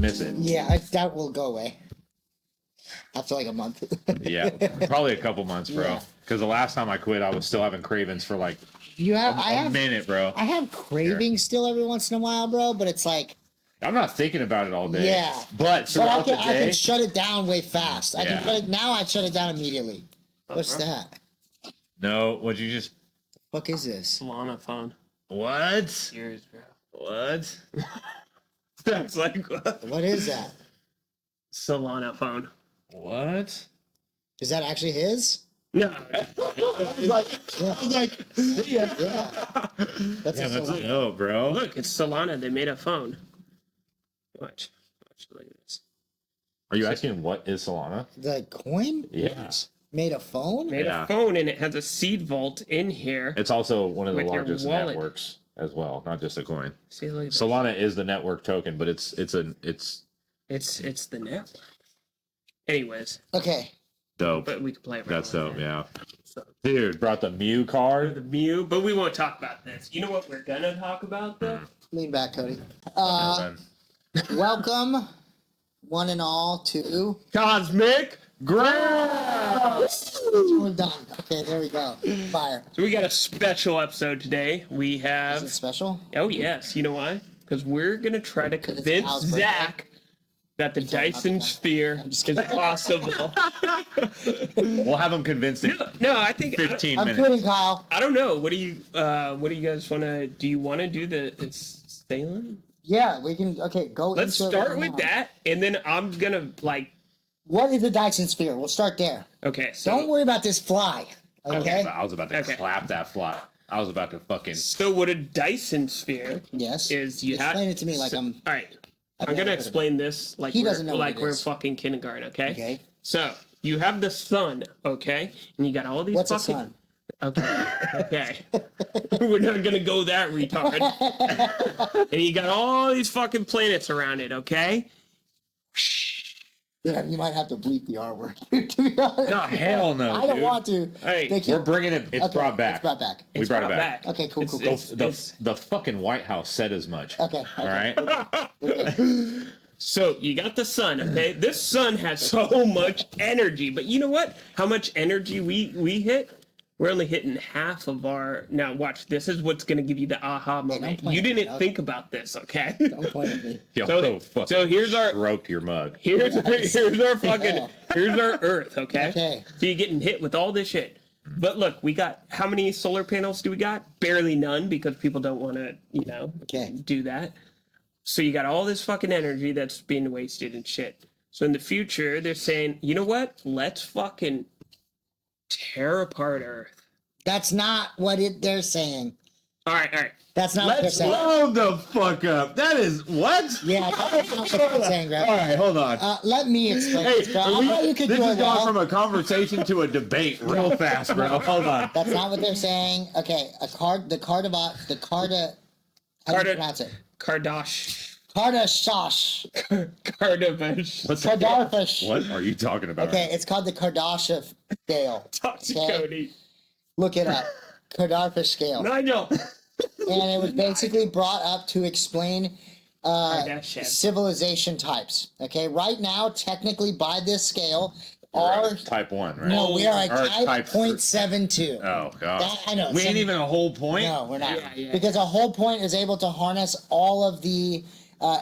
miss it. Yeah, that will go away after like a month. Yeah, probably a couple months, bro. Yeah. Because the last time I quit, I was still having cravings for like a minute, bro. I have cravings still every once in a while, bro. But it's like I'm not thinking about it all day. Yeah, but throughout the day, I can shut it down way fast. I Yeah. can I shut it down immediately. What's that? No, what'd you just? Fuck is this? Solana phone. What? Yours, bro. What? That's like what? What is that? Solana phone. What? Is that actually his? No. Yeah. That's Yeah, that's no, bro. Look, it's Solana. They made a phone. Watch. Look at this. Are you asking what is Solana? the coin. Yes. Made a phone. Made a phone, and it has a seed vault in here. It's also one of the With your largest wallet. networks as well, not just a coin. See, look at this. Solana is the network token, but it's It's the network. Anyways, Okay. dope. but we can play around. That's with dope, it. yeah. So, Dude, brought the Mew the card. Mew, but we won't talk about this. You know what we're gonna talk about though? Lean back, Cody. Man. Welcome, one and all, to. Cosmic Ground. We're done. Okay, there we go. Fire. So we got a special episode today. We Is have. it special? Oh yes, you know why? Because we're gonna try to it's convince Al's birthday. Zach that the Dyson Sphere I'm just is kidding. possible. We'll have him convinced in No, I think 15 I'm minutes. kidding, Kyle. I don't know. What do you guys want to? Do you want to do the it's Salem? Yeah, we can. Okay, go. Let's into it start right with now. that, and then I'm gonna like. What is the Dyson Sphere? We'll start there. Okay, so Don't worry about this fly. Okay. I was about to Okay. clap that fly. I was about to fucking. so what a Dyson Sphere Yes. is? You have Explain it to me like I'm. All right. I've I'm never gonna heard of explain this like He we're, doesn't know what like it we're is. fucking kindergarten. Okay. Okay. So you have the sun. Okay, and you got all these. What's a fucking, sun? Okay. Okay. We're not gonna go that retard. And you got all these fucking planets around it, okay? Yeah, you might have to bleep the R word. To be honest. No, hell no. I don't dude. want to. Hey, They We're can't- bringing it. It's Okay, brought back. It's brought back. We brought it back. Okay, cool, cool, cool. The fucking White House said as much. Okay. All right. Okay. So you got the sun, okay? This sun has so much energy, but you know what? How much energy we hit? We're only hitting half of our. Now watch. This is what's gonna give you the aha moment. point You at me, didn't dog. think about this, okay? Don't point at me. Yo, So- fucking so here's our- stroke your mug. Here's our fucking here's our Earth, okay? Okay. So you're getting hit with all this shit. But look, we got how many solar panels do we got? Barely none because people don't want to, Okay. do that. So you got all this fucking energy that's being wasted and shit. So in the future, they're saying, you know what? Let's fucking tear apart Earth. That's not what they're saying. All right. That's not what they're Let's saying. load the fuck up. That is what? Yeah, that's not what they're saying, All bro. right, hold on. Let me explain Hey, this, bro. I know you could this do has it gone well. from a conversation to a debate real fast, bro. Hold on. That's not what they're saying. Okay, how do you pronounce it? Kardash. Kardashian. Kardash. What's Kardashian. What are you talking about? Okay, it's called the Kardashian scale. Talk to Okay. Cody. Look it up. Kardashian scale. No, I know. And it was basically brought up to explain Kardashian. civilization types. Okay, right now, technically by this scale, our Type 1, right? no, we are a Or type 0.72. Oh, God. That, I know. We ain't even a whole point? No, we're not. Yeah. Because a whole point is able to harness all of the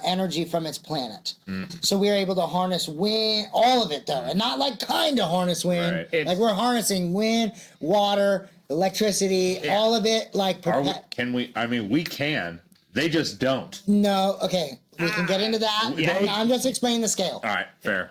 energy from its planet. So we are able to harness wind, all of it though, and not like kind of harness wind. Right. Like we're harnessing wind, water, electricity, all of it. Like We can. They just don't. no, okay, we can get into that. I'm just explaining the scale, All right, fair.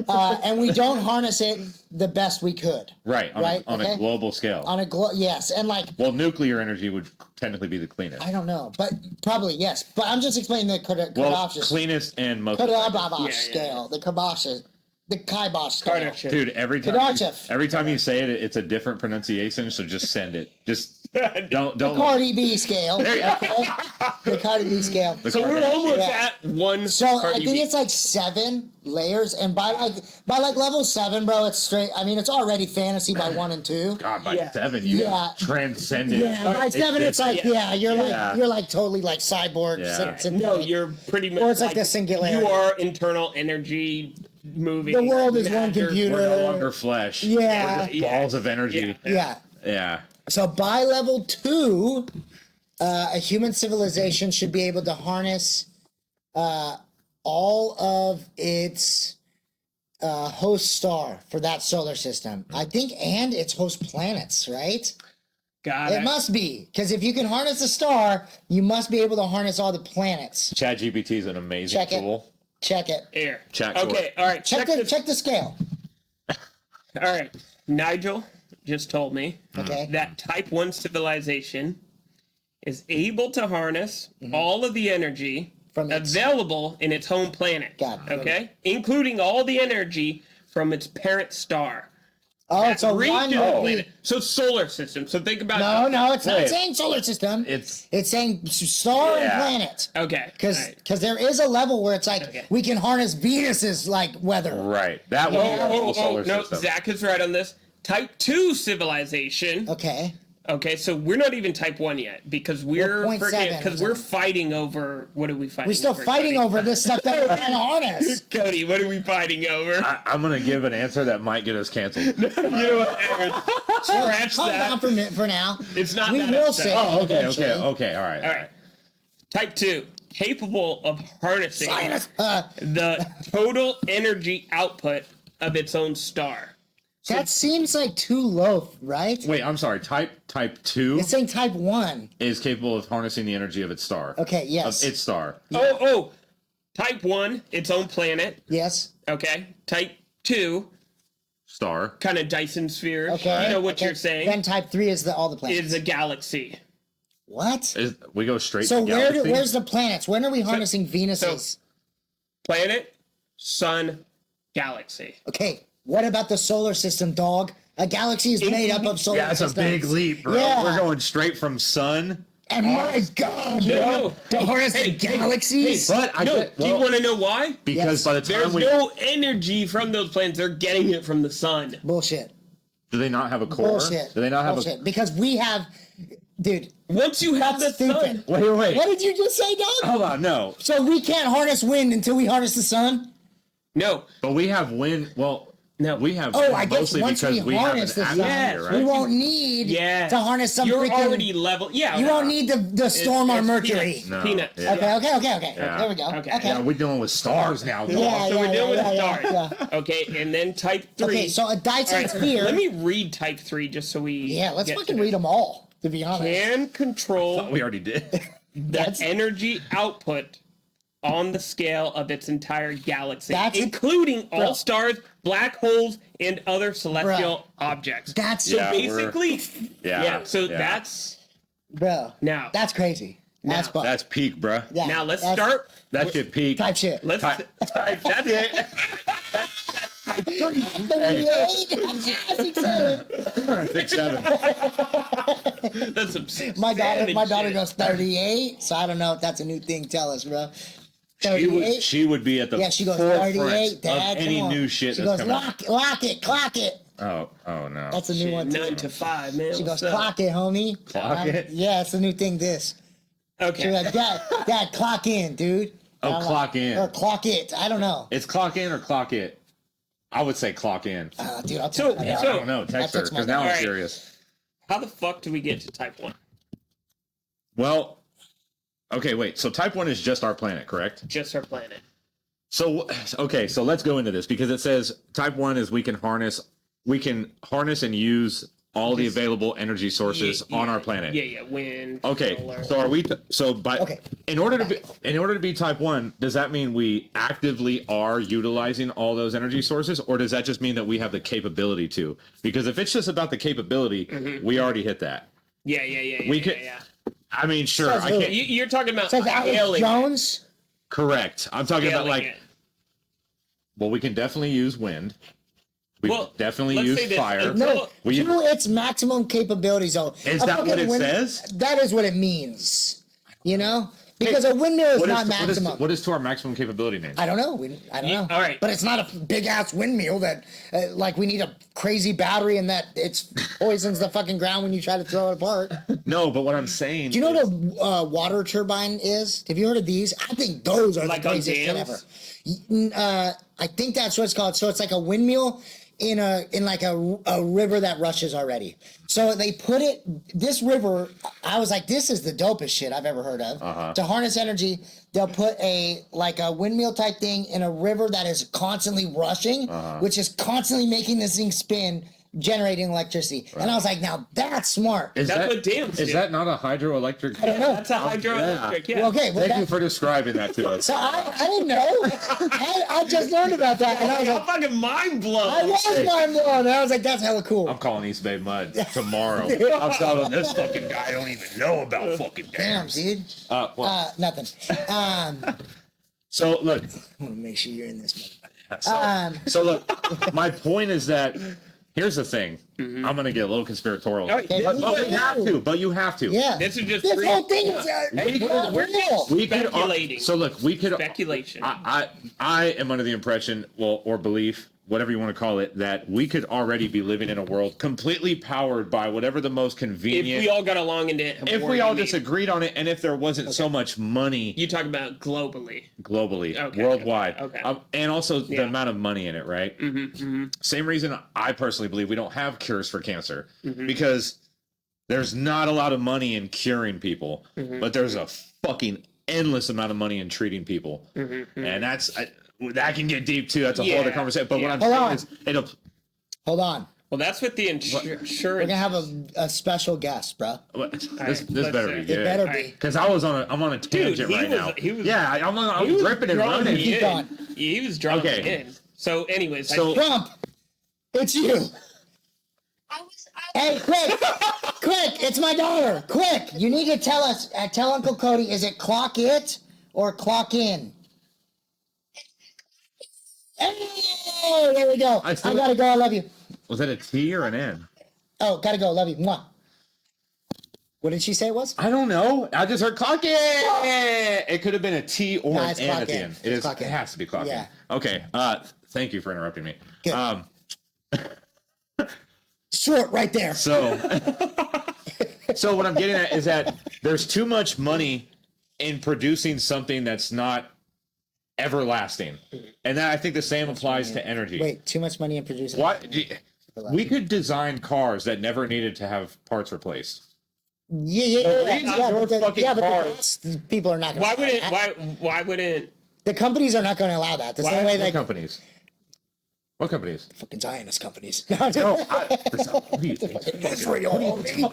and we don't harness it the best we could. Right, on okay? a global scale. On a yes, and like Well, nuclear energy would technically be the cleanest. I don't know, but probably yes. But I'm just explaining the Well, Kardashian cleanest and most. Kardashian Yeah. scale, the Kardashian The kibosh scale. Kardashev. Dude, every time you say it, it's a different pronunciation. So just send it. Just don't. The Cardi B scale. Okay? The Cardi B scale. So we're almost at one. So I Cardi think B. it's like 7 layers, and by level 7, bro, it's straight. I mean, it's already fantasy by 1 and 2. God, by 7, you transcended. Yeah, by 7, it's like you're like totally like cyborg. Yeah. No, you're pretty much. Or it's like the singularity. You are internal energy moving. The world is one computer. We're no longer flesh. Yeah. We're just balls of energy. Yeah. So by level 2, a human civilization should be able to harness all of its host star for that solar system. I think, and its host planets, right? It must be, because if you can harness a star, you must be able to harness all the planets. ChatGPT is an amazing tool. Check it. Here. Check. Okay. All right. Check the scale. All right. Nigel just told me Okay. that Type 1 civilization is able to harness all of the energy available in its home planet. Okay? Including all the energy from its parent star. Oh, it's a one. So solar system. So think about No, it's not saying solar system. It's saying star and planet. Okay. Because there is a level where it's like we can harness Venus's like weather. Right. That would be the solar system. Zach is right on this. Type 2 civilization. Okay, so we're not even Type 1 yet because we're fighting over. What are we fighting? We're still fighting over this stuff that we're trying to harness. Cody, what are we fighting over? I'm gonna give an answer that might get us canceled. You know what, Aaron? Scratch that. Down for now. It's not. We that will upset. say. Oh, okay. All right. Type 2, capable of harnessing the total energy output of its own star. That seems like too low, right? Wait, I'm sorry. Type 2 It's saying Type 1 is capable of harnessing the energy of its star. Okay, yes. Of its star. Oh, Type 1, its own planet. Yes. Okay. Type 2, star. Kind of Dyson sphere. Okay. You know what you're saying. Then Type 3 is all the planets. Is a galaxy. What? We go straight to galaxy? So where's the planets? When are we harnessing Venus's? Planet, sun, galaxy. Okay. What about the solar system, dog? A galaxy is made up of solar systems. Yeah, it's a big leap, bro. Yeah. We're going straight from sun. And my God, bro. To harness galaxies? Do you want to know why? Because by the time there's no energy from those planets. They're getting it from the sun. Bullshit. Do they not have a core? Bullshit. Do they not have a... Because we have... Dude. Once you have the sun... Wait. What did you just say, dog? Hold on, no. So we can't harness wind until we harness the sun? No. But we have wind... Well... No, we have. I guess once we harness the sun, right? We won't need to harness some. You're already level. Yeah, you won't need to storm our Mercury. Peanuts. Okay. Yeah. There we go. Okay. Yeah, we're dealing with stars now. So we're dealing with stars. Yeah. Okay, and then Type 3. Okay, so a Dyson sphere. Let me read Type 3 just so we. Yeah, let's fucking read them all. To be honest, can control. We already did. The energy output on the scale of its entire galaxy, including all stars, black holes, and other celestial objects. That's so basically. So Yeah. that's. Bro. Now. That's crazy. That's fun. That's peak, bro. Yeah, now let's start. That shit peak. Type shit. Let's type. That's it. 38. That's some my daughter goes 38, so I don't know if that's a new thing. Tell us, bro. She would be at the she goes forefront 38. Dad, of any new shit. She goes lock it, clock it. Oh no. That's a new one. 9 to 5, man. She goes clock it, homie. Clock it. Yeah, it's a new thing. This. Okay. She's like, Dad, clock in, dude. Clock in. Or clock it. I don't know. It's clock in or clock it. I would say clock in. Dude, I don't know. Text her, because now I'm curious. How the fuck do we get to Type 1? Well, okay, wait. So Type 1 is just our planet, correct? Just our planet. So, okay, so let's go into this, because it says Type 1 is we can harness and use all the available energy sources on our planet. Yeah, wind. Okay, solar. so are we? In order to be Type 1, does that mean we actively are utilizing all those energy sources, or does that just mean that we have the capability to? Because if it's just about the capability, we already hit that. Yeah. I mean, sure. I can't. You're talking about Alex Jones. Correct. I'm talking about like. Well, we can definitely use wind. We definitely let's use say this, fire. No, to its maximum capability zone. Is that what it says? That is what it means. You know? Because a windmill is not maximum. What is to our maximum capability mean? I don't know. I don't know. All right. But it's not a big ass windmill that, like, we need a crazy battery and that it poisons the fucking ground when you try to throw it apart. No, but what I'm saying. Do you know what a water turbine is? Have you heard of these? I think those are like the craziest shit ever. I think that's what it's called. So it's like a windmill in like a river that rushes already. So they put this river, I was like, this is the dopest shit I've ever heard of. To harness energy, they'll put a windmill type thing in a river that is constantly rushing, which is constantly making this thing spin, generating electricity. Right. And I was like, now that's smart. That's what dams do. Is that not a hydroelectric? I don't know. That's a hydroelectric, yeah. Well, okay, Thank you for describing that to us. So I didn't know. I just learned about that. And I was like, fucking mind blown. I was mind blown. And I was like, that's hella cool. I'm calling East Bay Mud tomorrow. I'm telling this fucking guy don't even know about fucking dams. Damn, dude. Nothing. So look. I want to make sure you're in this. So look, my point is that here's the thing. I'm gonna get a little conspiratorial, but you have to. Yeah, this is just this whole thing is we speculating. So look, we could speculation. I am under the impression, or belief, whatever you want to call it, that we could already be living in a world completely powered by whatever the most convenient. If we all got along in it, if we all just agreed on it, and if there wasn't so much money. You talk about globally, worldwide, okay. And also the amount of money in it, right? Same reason I personally believe we don't have cures for cancer, because there's not a lot of money in curing people, but there's a fucking endless amount of money in treating people, and that can get deep too. That's a whole other conversation. But what I'm saying is, it'll. Hold on. Well, that's what the insurance. We're gonna have a special guest, bro. This better be good. It better be. Because I'm on a tangent right now. I'm ripping and running. He was drunk in. So, anyways, Trump, it's you. Hey, quick! It's my daughter. Quick! You need to tell us. Tell Uncle Cody. Is it clock it or clock in? Hey, there we go. I gotta go. I love you. Was that a T or an N? Oh, gotta go. Love you. Mwah. What did she say it was? I don't know. I just heard clock in. It could have been a T or an N at the end. It has to be clock in. Okay. Thank you for interrupting me. Good. Short right there. So what I'm getting at is that there's too much money in producing something that's not everlasting, and that I think the same applies to energy. Wait, too much money in producing. What? We could design cars that never needed to have parts replaced. But people are not. Why wouldn't the companies are not going to allow that? The same way companies. What companies? Fucking Zionist companies. What do you think?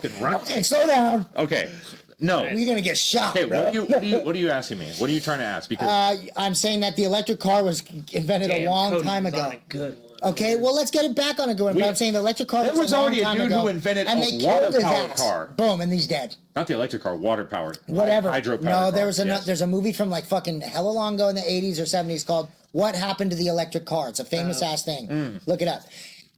Okay, slow down. Okay. No. You're going to get shot. Okay, what are you asking me? What are you trying to ask? Because I'm saying that the electric car was invented a long time ago. Okay, well, let's get it back on a good one. But I'm saying the electric car was a already long a time dude ago, who invented and a they killed his water-powered ass. car. Boom, and he's dead. Not the electric car, water-powered. Whatever. Hydro-powered. No, there's a movie from like fucking hella long ago in the 80s or 70s called "What Happened to the Electric Car." It's a famous ass thing. Look it up,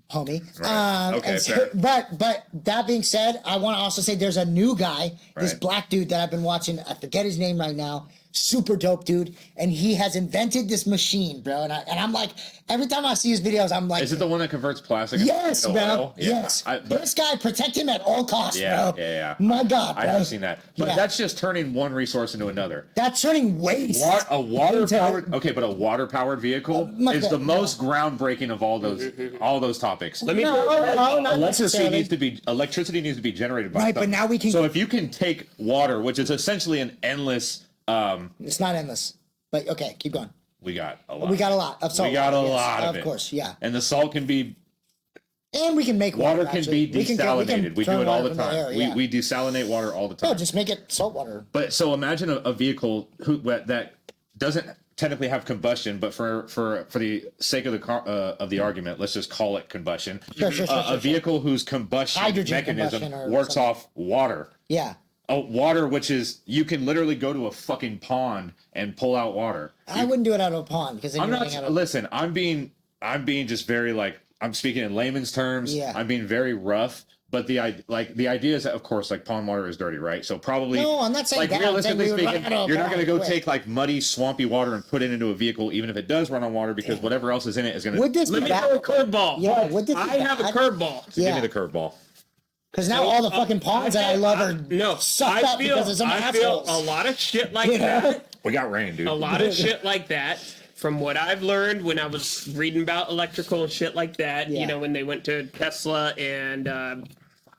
homie. Right. Okay, fair. But that being said, I want to also say there's a new guy, this black dude that I've been watching. I forget his name right now. Super dope dude, and he has invented this machine, bro. And I'm like, every time I see his videos, I'm like, is it the one that converts plastic? Yes, bro. Oil? Yeah. Yes. This guy, protect him at all costs, bro. Yeah. My God, bro. I have seen that, but that's just turning one resource into another. That's turning waste. A water-powered, but a water-powered vehicle is the most groundbreaking of all those topics. Electricity needs to be generated by but now we can. So if you can take water, which is essentially an endless. It's not endless, but okay, keep going. We got a lot. We got a lot of salt. We got a lot of it. Of course, yeah. And the salt can be. And we can make water can be desalinated. We do it all the time. We desalinate water all the time. No, just make it salt water. But so imagine a vehicle that doesn't technically have combustion, but for the sake of the car of the argument, let's just call it combustion. Sure. A vehicle whose combustion mechanism works off water. Yeah. water, which is you can literally go to a fucking pond and pull out water. I wouldn't do it out of a pond because I'm not. Listen, I'm being just very like I'm speaking in layman's terms. Yeah. I'm being very rough. But the idea is that, of course, like pond water is dirty, right? So probably no, I'm not saying like that. realistically speaking, you're not going to go quick. take like muddy, swampy water and put it into a vehicle, even if it does run on water, because whatever else is in it is going to. Would this Let be me throw a curveball. Yeah, would this I have a curveball. Give me the curveball. Because now all the fucking ponds that I love are sucked up because of some assholes. A lot of shit like that. We got rain, dude. A lot of shit like that. From what I've learned when I was reading about electrical and shit like that, you know, when they went to Tesla and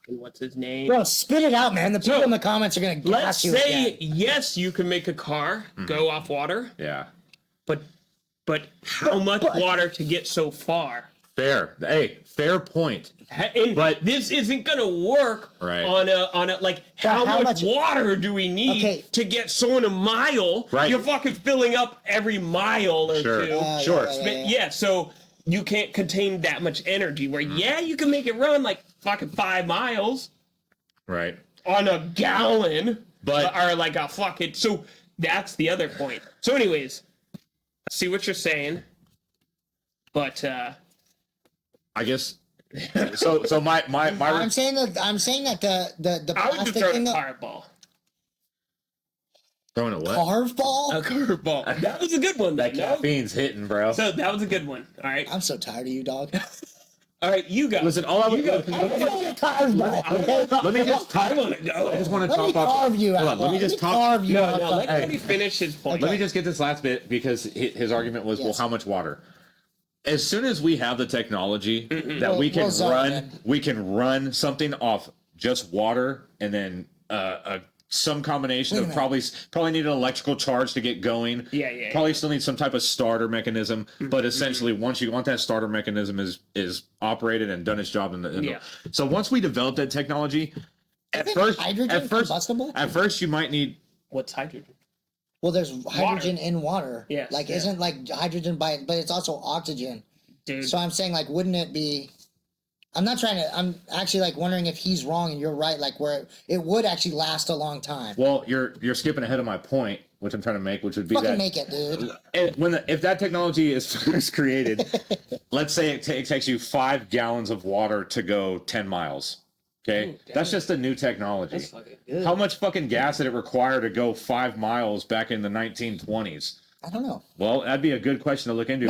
what's his name? Bro, spit it out, man. The people in the comments are gonna let's gas you say again. yes, you can make a car go off water. Yeah. But how much water to get so far? Fair. Hey, fair point. But this isn't gonna work on a like how much water do we need to get someone a mile? Right. You're fucking filling up every mile or two. Sure. Yeah, so you can't contain that much energy where you can make it run like fucking 5 miles. Right. On a gallon. But or like a fucking so that's the other point. So anyways, I see what you're saying. But I guess so my I'm saying that the I would just plastic throw thing a curveball. Throwing a what? Carveball? A curveball. That was a good one. That caffeine's hitting, bro. So that was a good one. All right. I'm so tired of you, dog. All right, you go. Listen, all I would Let me just I want to go. I just want to me top off. carve you out. Hold on, let me just top. carve you out. Let Cody finish his point. Let me just get this last bit because his argument was, well, how much water? As soon as we have the technology that we can run something off just water and then some combination of probably need an electrical charge to get going. Probably still need some type of starter mechanism, but essentially once that starter mechanism is operated and done its job so once we develop that technology, at first you might need what's hydrogen? Well, there's hydrogen in water. Yes. Like isn't like hydrogen but it's also oxygen. Dude. So I'm saying like wouldn't it be I'm actually like wondering if he's wrong and you're right, like where it would actually last a long time. Well, you're skipping ahead of my point, which I'm trying to make, which would be fucking make it, dude. If that technology is first created, let's say it takes you 5 gallons of water to go 10 miles. Okay, ooh, that's just a new technology. That's fucking good. How much fucking gas did it require to go 5 miles back in the 1920s? I don't know. Well, that'd be a good question to look into.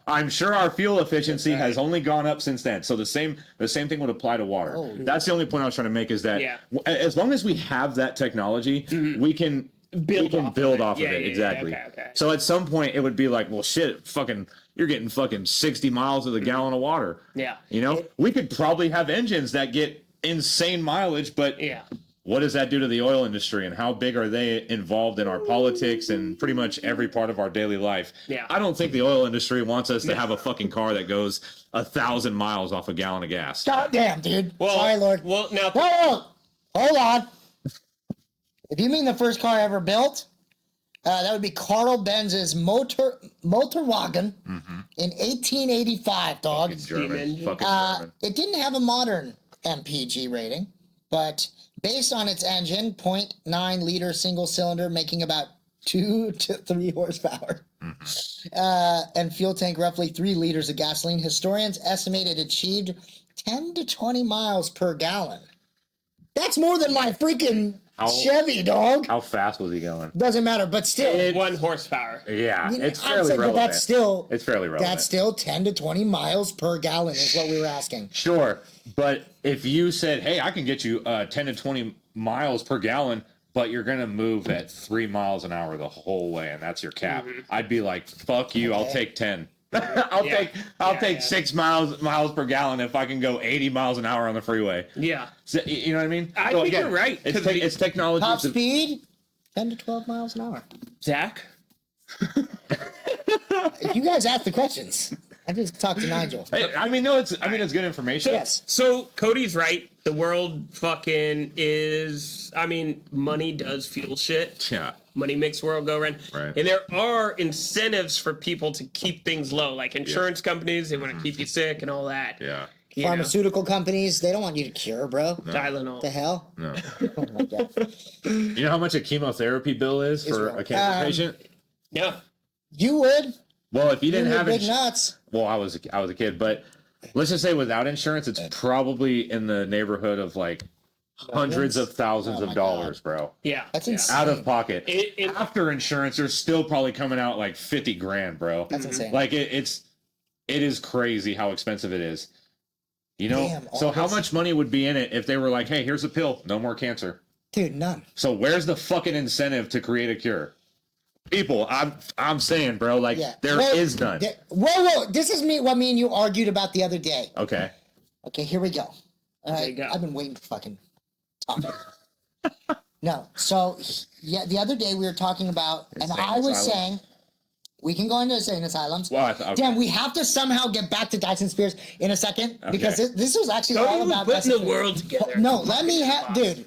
I'm sure our fuel efficiency has only gone up since then. So the same thing would apply to water. Oh, that's the only point I was trying to make is that as long as we have that technology, we can build off of it. Exactly. Okay. So at some point it would be like, well, shit, fucking, you're getting fucking 60 miles of the gallon of water. Yeah. You know, we could probably have engines that get insane mileage, but what does that do to the oil industry and how big are they involved in our politics and pretty much every part of our daily life? Yeah. I don't think the oil industry wants us to have a fucking car that goes 1,000 miles off a gallon of gas. God damn, dude. Well, sorry, Lord. Well, now hold on. If you mean the first car ever built, that would be Carl Benz's Motorwagen in 1885, dog. Fucking German. It didn't have a modern MPG rating, but based on its engine, 0.9 liter single cylinder, making about 2 to 3 horsepower, and fuel tank roughly 3 liters of gasoline, historians estimate it achieved 10 to 20 miles per gallon. That's more than my freaking Chevy, dog. How fast was he going? Doesn't matter, but still. 1 horsepower. Yeah, it's fairly relevant. It's fairly relevant. That's still 10 to 20 miles per gallon is what we were asking. Sure, but if you said, hey, I can get you 10 to 20 miles per gallon, but you're going to move at 3 miles an hour the whole way, and that's your cap, I'd be like, fuck you, I'll take 10. I'll take 6 miles per gallon if I can go 80 miles an hour on the freeway. Yeah. So, you know what I mean? I think you're right. It's technology. Top speed, 10 to 12 miles an hour. Zach? You guys ask the questions. I just talked to Nigel. It's good information. Yes. So Cody's right. The world fucking is. I mean, money does fuel shit. Yeah. Money makes the world go round. Right. And there are incentives for people to keep things low, like insurance companies. They want to keep you sick and all that. Yeah. Pharmaceutical companies, they don't want you to cure, bro. No. Tylenol. The hell? No. Oh my God. You know how much a chemotherapy bill is for a cancer patient? Yeah. You would. Well, if you didn't have big nuts. Well, I was a kid, but let's just say without insurance, it's probably in the neighborhood of like hundreds of thousands of dollars, bro. Yeah. That's insane. Out of pocket. After insurance, you're still probably coming out like 50 grand, bro. That's insane. Like it is crazy how expensive it is. You know, Damn, so how much money would be in it if they were like, hey, here's a pill, no more cancer? Dude, none. So where's the fucking incentive to create a cure? People, I'm saying, bro, like there is none. Whoa. This is what me and you argued about the other day. Okay. Okay, here we go. There you go. I've been waiting to fucking talk. No, so the other day we were talking about, and I was saying, we can go into insane asylums. Well, okay. Damn, we have to somehow get back to Dyson Spears in a second because this was actually all about putting the world together. No, let me have, dude.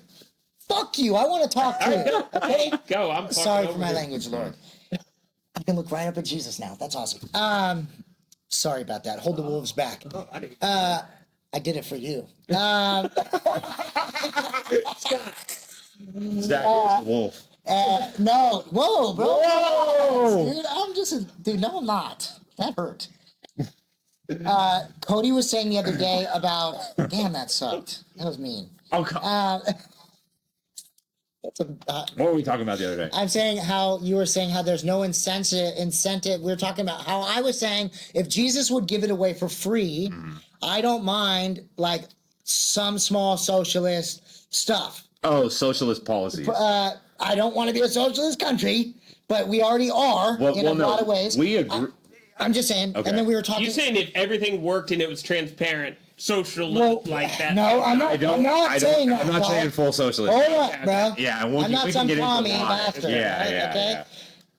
Fuck you. I want to talk to you. Okay? Go. I'm sorry for my language, Lord. I can look right up at Jesus now. That's awesome. Sorry about that. Hold the wolves back. I did it for you. Zach is the wolf. No. Whoa, bro. Whoa. Dude, I'm just dude, no, I'm not. That hurt. Cody was saying the other day about, damn, that sucked. That was mean. Oh, God. What were we talking about the other day? I'm saying how you were saying how there's no incentive. We were talking about how I was saying if Jesus would give it away for free, I don't mind like some small socialist stuff. Oh, socialist policies. I don't want to be a socialist country, but we already are in a lot of ways. We agree. I'm just saying. Okay. And then we were talking. You're saying if everything worked and it was transparent, social like that. No, I'm not saying that. I'm not saying full socialist. Hold on, bro. Yeah, I'm not some commie bastard. Yeah.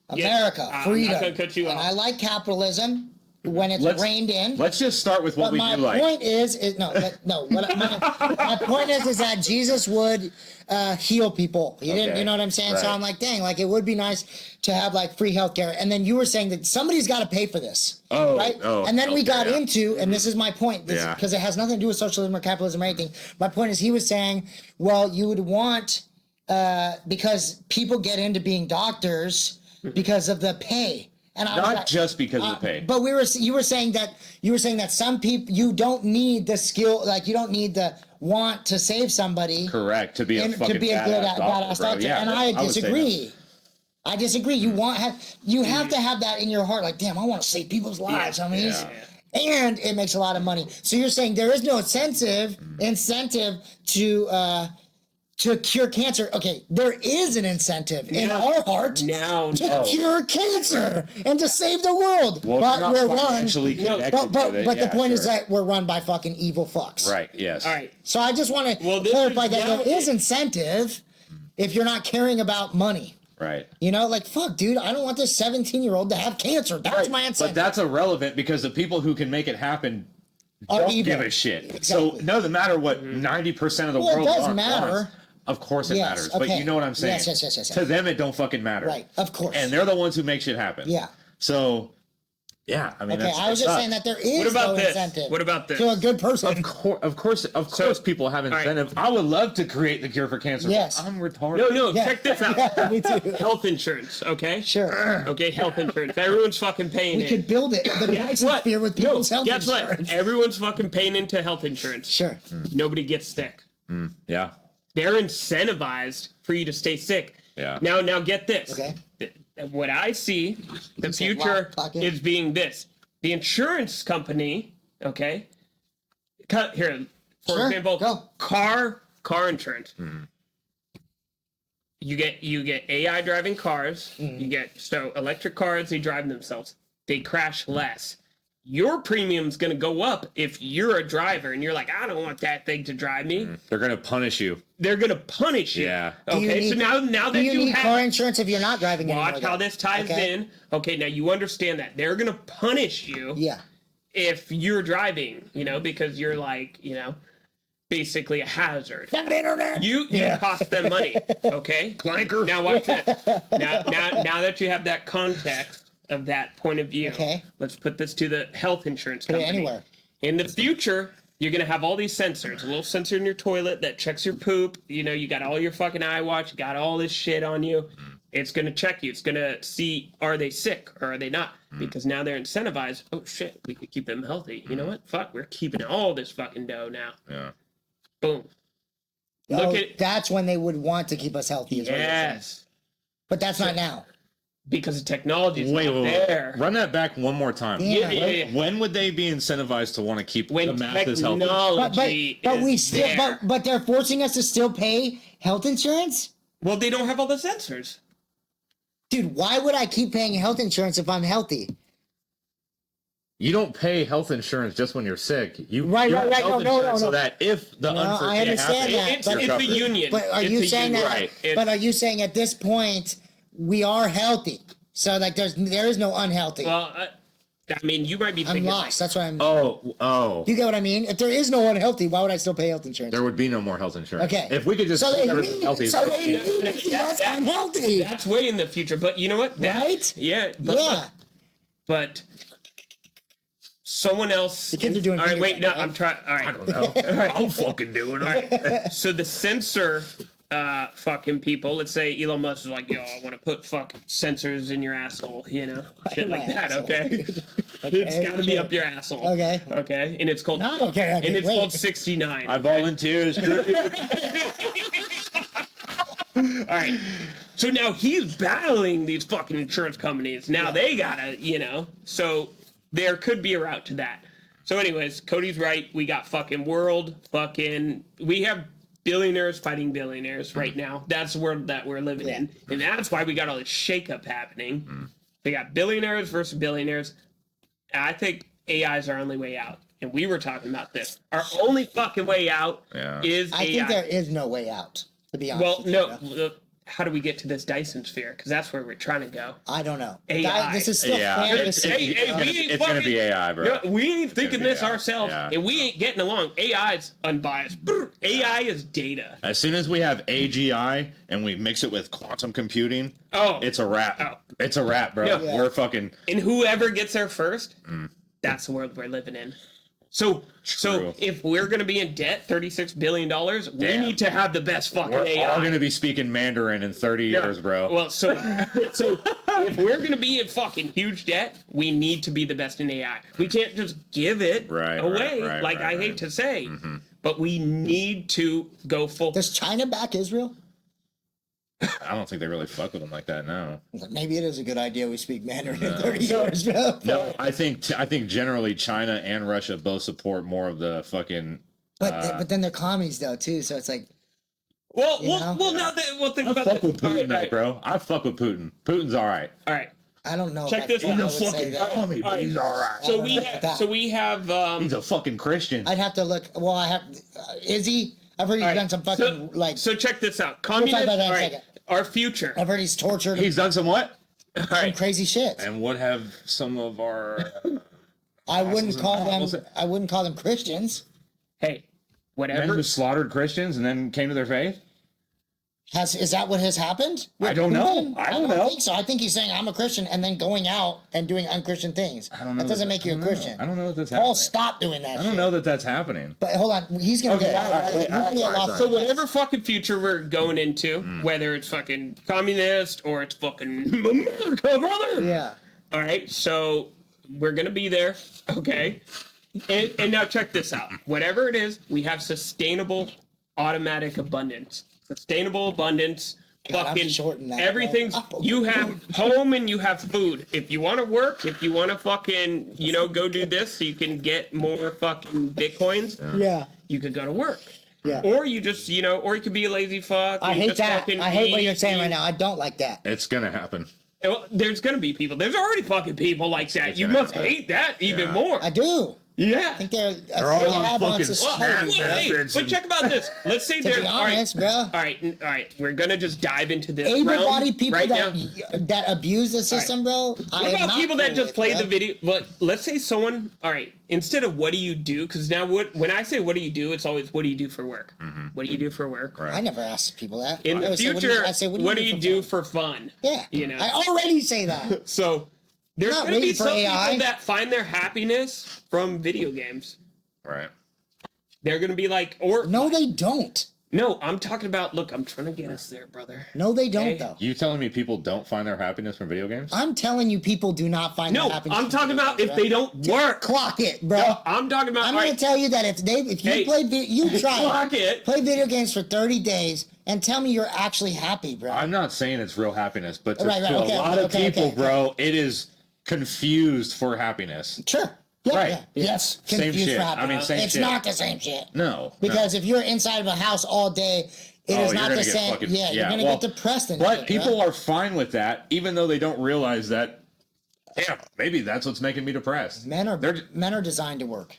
America, freedom. I'm not gonna cut you and off. I like capitalism when it's reined in. Let's just start with what we do like. My point is my point is that Jesus would heal people. He didn't, you know what I'm saying? Right. So I'm like, dang, like it would be nice to have like free healthcare. And then you were saying that somebody's got to pay for this, right? And then we got into, and this is my point, because it has nothing to do with socialism or capitalism or anything. My point is, he was saying, well, you would want because people get into being doctors because of the pay. And I not just because of the pay, but you were saying that some people, you don't need the skill, like you don't need the want to save somebody. Correct, to be a fucking badass doctor. Yeah, and I disagree. I disagree. You have to have that in your heart. Like, damn, I want to save people's lives. I mean, and it makes a lot of money. So you're saying there is no incentive to cure cancer. Okay, there is an incentive in our heart to cure cancer and to save the world. Well, but we're run. But the point is that we're run by fucking evil fucks. Right. Yes. All right. So I just want to clarify that there is incentive if you're not caring about money. Right. You know, like, fuck, dude, I don't want this 17-year-old to have cancer. That's my incentive. But that's irrelevant because the people who can make it happen don't give a shit. Exactly. So no matter what 90% of the world it does matter. Of course it matters, but you know what I'm saying? Yes. To them, it don't fucking matter. Right, of course. And they're the ones who make shit happen. Yeah. So, yeah, I mean, I was just saying that there is no incentive. What about this? To a good person. Of course, people have incentive. Right. I would love to create the cure for cancer. Yes. I'm retarded. No, check this out. Yeah, me too. Health insurance, okay? Sure. Okay, health insurance. Everyone's fucking paying We could build it. The Dyson Sphere with people's health insurance. Guess what? Everyone's fucking paying into health insurance. Sure. Nobody gets sick. Yeah. They're incentivized for you to stay sick. Yeah. Now get this. Okay. What I see, the future is being this. The insurance company, okay? For example, car insurance. You get AI driving cars. You get electric cars, they drive themselves. They crash less. Your premium's going to go up if you're a driver and you're like, I don't want that thing to drive me. They're going to punish you. They're going to punish you. Yeah. Okay, so now that you need have car insurance if you're not driving anymore. Watch how this ties in. Okay, now you understand that. They're going to punish you if you're driving, because you're like, basically a hazard. That internet. You cost them money, okay? Clanker. Now watch this. Now that you have that context of that point of view, let's put this to the health insurance company. Put it anywhere. In the future, you're gonna have all these sensors, a little sensor in your toilet that checks your poop. You got all your fucking iWatch, you got all this shit on you. It's gonna check you. It's gonna see, are they sick or are they not? Because now they're incentivized. Oh shit, we could keep them healthy. You know what? Fuck, we're keeping all this fucking dough now. Yeah. Boom. That's when they would want to keep us healthy. Yes. But that's not now. Because the technology is not there. Run that back one more time. Yeah. When would they be incentivized to want to keep the masses healthy? But they're forcing us to still pay health insurance? Well, they don't have all the sensors. Dude, why would I keep paying health insurance if I'm healthy? You don't pay health insurance just when you're sick. Right. No. So that if the I understand happens, that. It's the union. But are you saying that? Right. But are you saying at this point we are healthy? So like there is no unhealthy. Well, I mean, you might be thinking. I'm lost. That's what I'm. Oh. You get what I mean? If there is no unhealthy, why would I still pay health insurance? There would be no more health insurance. Okay. If we could just healthy. That's unhealthy. That's way in the future. But you know what? Right? Yeah. But someone else. The kids are doing. All right, wait. No, I'm trying. All right. I don't know. I'm fucking doing it. So the sensor fucking people, let's say Elon Musk is like, yo, I want to put fucking sensors in your asshole, shit like that, okay? It's got to be up your asshole. Okay, and it's called called 69. I volunteers. All right, so now he's battling these fucking insurance companies. Now they gotta, so there could be a route to that. So anyways, Cody's right. We got we have billionaires fighting billionaires right now. That's the world that we're living in. And that's why we got all this shakeup happening. We got billionaires versus billionaires. And I think AI is our only way out. And we were talking about this. Our only fucking way out is AI. I think there is no way out, to be honest. Well, no. How do we get to this Dyson sphere? Because that's where we're trying to go. I don't know. AI. This is still fantasy. It's going to be AI, bro. No, we ain't thinking this ourselves, and we ain't getting along. AI is unbiased. AI is data. As soon as we have AGI and we mix it with quantum computing, it's a wrap. It's a wrap, bro. Yeah. We're fucking... And whoever gets there first, that's the world we're living in. So if we're going to be in debt, $36 billion, we need to have the best fucking AI. We're all going to be speaking Mandarin in 30 years, bro. Well, so if we're going to be in fucking huge debt, we need to be the best in AI. We can't just give it away, I hate to say. But we need to go full. Does China back Israel? I don't think they really fuck with them like that, no. Maybe it is a good idea we speak Mandarin in 30 years, bro. No, I think generally China and Russia both support more of the fucking... But then they're commies, though, too, so it's like... Well, now that we'll think about I fuck with Putin, bro. I fuck with Putin. Putin's all right. All right. I don't know. Check this out. He's a fucking commie, but he's all right. So we have... he's a fucking Christian. I'd have to look... Well, I have... is he? I've heard he's done some fucking, So check this out. Communist... Our future. I've heard he's tortured. He's done some what? Some crazy shit. And what have some of our... I wouldn't call them Christians. Hey, whatever. Men who slaughtered Christians and then came to their faith? Is that what has happened? I don't know. I don't know. Think so. I think he's saying I'm a Christian and then going out and doing unchristian things. I don't know. That doesn't make you a Christian. I don't know that that's happening. Paul, stop doing that. I don't know that that's happening. But hold on, he's gonna get out. So whatever fucking future we're going into, whether it's fucking communist or it's fucking America, brother. Yeah. All right. So we're gonna be there. Okay. And now check this out. Whatever it is, we have sustainable automatic abundance. Sustainable abundance, fucking everything's, you have home and you have food. If you want to work, if you want to fucking, go do this so you can get more fucking Bitcoins, you could go to work. Yeah. Or you just, or you could be a lazy fuck. I hate that. I hate what you're saying right now. I don't like that. It's going to happen. Well, there's going to be people. There's already fucking people like that. You must hate that even more. I do. Yeah. I think they're all on fucking but check about this. Let's say they're honest, bro. All right. We're gonna just dive into this. Able-bodied people right that abuse the system, bro. What about people that just play the video? But let's say someone. All right. Instead of what do you do? Because now when I say what do you do, it's always what do you do for work? What do you do for work? Right. I never ask people that. In the future, what do you do for fun? Yeah. I already say that. So. There's going to be some people that find their happiness from video games. Right. They're gonna be like, or No, they don't. no, I'm talking about. Look, I'm trying to get us there, brother. No, they don't, Hey. though. You telling me people don't find their happiness from video games? I'm telling you, people do not find No, their happiness. I'm talking about if they don't work. Clock it, bro. No, I'm talking about. I'm all gonna right, tell you that if you Hey. you try Clock it. play video games for 30 days and tell me you're actually happy, bro. I'm not saying it's real happiness, but to, Right, to okay, a lot of okay, people, okay. bro, it is confused for happiness. Sure. Yeah, Right. yeah. Yes. Same Confused shit. for I happiness. mean, same it's shit. not the same shit. No. Because if you're inside of a house all day, it is you're not gonna the get same. fucking- You're gonna well, get depressed and But shit, people right? are fine with that, even though they don't realize that. Damn, maybe that's what's making me depressed. Men are designed to work.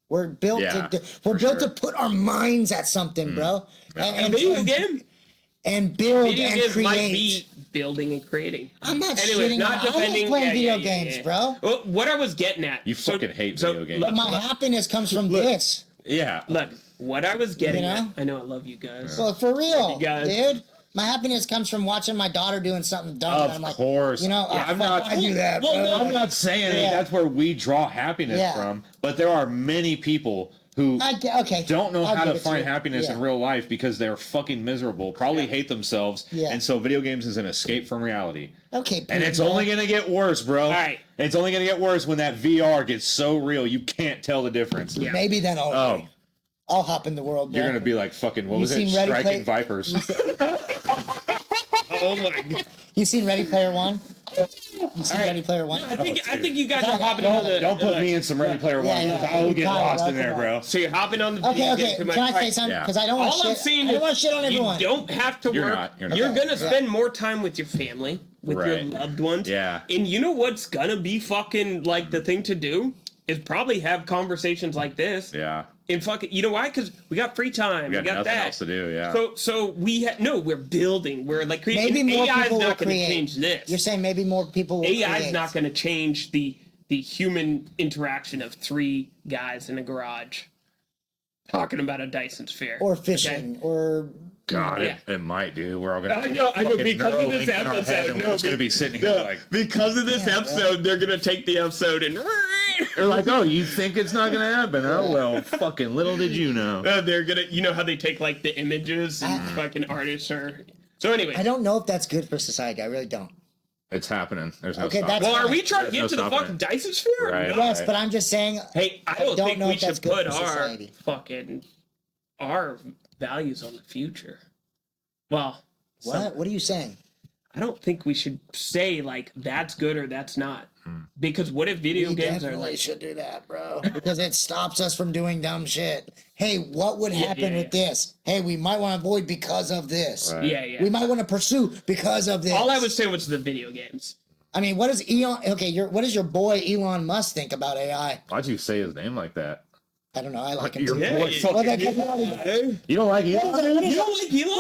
We're built Yeah, to for built to sure. put our minds at something, bro. A video game. And build Video and games create. might be building and creating. I'm not Anyway, shitting not on. I like defending playing video yeah, games, yeah. bro. Well, what I was getting at. You fucking hate video games. But my happiness comes from this. Yeah. Look, what I was getting You know? at. I know I love you guys. Well, for real, you guys. dude. My happiness comes from watching my daughter doing something dumb. and Of I'm like, course. You know, Yeah, oh, I'm fuck, not. I do that. Well, bro. I'm not saying Yeah. that's where we draw happiness Yeah. from, but there are many people who Okay. don't know I'll how give to it find you. happiness Yeah. in real life because they're fucking miserable, probably hate themselves, Yeah. and so video games is an escape from reality. Okay. And it's Pete, only gonna get worse, bro. All right. It's only gonna get worse when that VR gets so real you can't tell the difference. Yeah. Maybe then Oh, I'll hop in the world. Bro. you're gonna be like fucking what You was it? seen Ready Striking Play- Vipers. Oh my god. You seen Ready Player One? You seen Ready Player One? I think you guys Don't- are hopping on the. Don't put me in some Ready Player One. yeah. I'll get Got it, lost in bro, there, come bro. So you're hopping on the. Okay, video okay. game to Can I my- say something? Yeah. Because I don't want All to I'm shit. saying I don't want to shit on everyone. You don't have to You're work. not, you're not. You're gonna Yeah. spend more time with your family, with your Right. loved ones. Yeah. And you know what's gonna be fucking like the thing to do is probably have conversations like this. Yeah. And fucking, you know why? Because we got free time. We We got got nothing that. else to do, yeah. So we're building. We're like creating. Maybe more AI is people will not going to create. change this. You're saying maybe more people will AI is create. not going to change the human interaction of three guys in a garage talking about a Dyson sphere or fishing or God, Yeah. it might, dude. We're all gonna. I know, fucking because of neuralink this in our head, episode, and we're no, just gonna be sitting here like because of this episode, they're going to take the episode and they're like, oh, you think it's not gonna happen? Oh well, fucking little did you know. they're gonna, you know how they take like the images and fucking artists are. So anyway, I don't know if that's good for society. I really don't. It's happening. There's no Okay, stopping. that's- well, are we trying to There's get no to the stopping fucking Dyson sphere? Right. No. Yes, but I'm just saying. Hey, I don't think know we if that's should good put for our society. fucking our values on the future. Well, What? What are you saying? I don't think we should say like that's good or that's not. Because what if video We games are definitely like should do that, bro. Because it stops us from doing dumb shit. Hey, what would happen yeah, with this? Hey, we might want to avoid because of this. Right. yeah. We might want to pursue because of this. All I was saying was the video games. I mean, what does Elon? Okay, what does your boy Elon Musk think about AI? Why'd you say his name like that? I don't know. I like him. Your too. boy Yeah, fucking. Well, that gets out of here. You don't like it? You don't like Elon?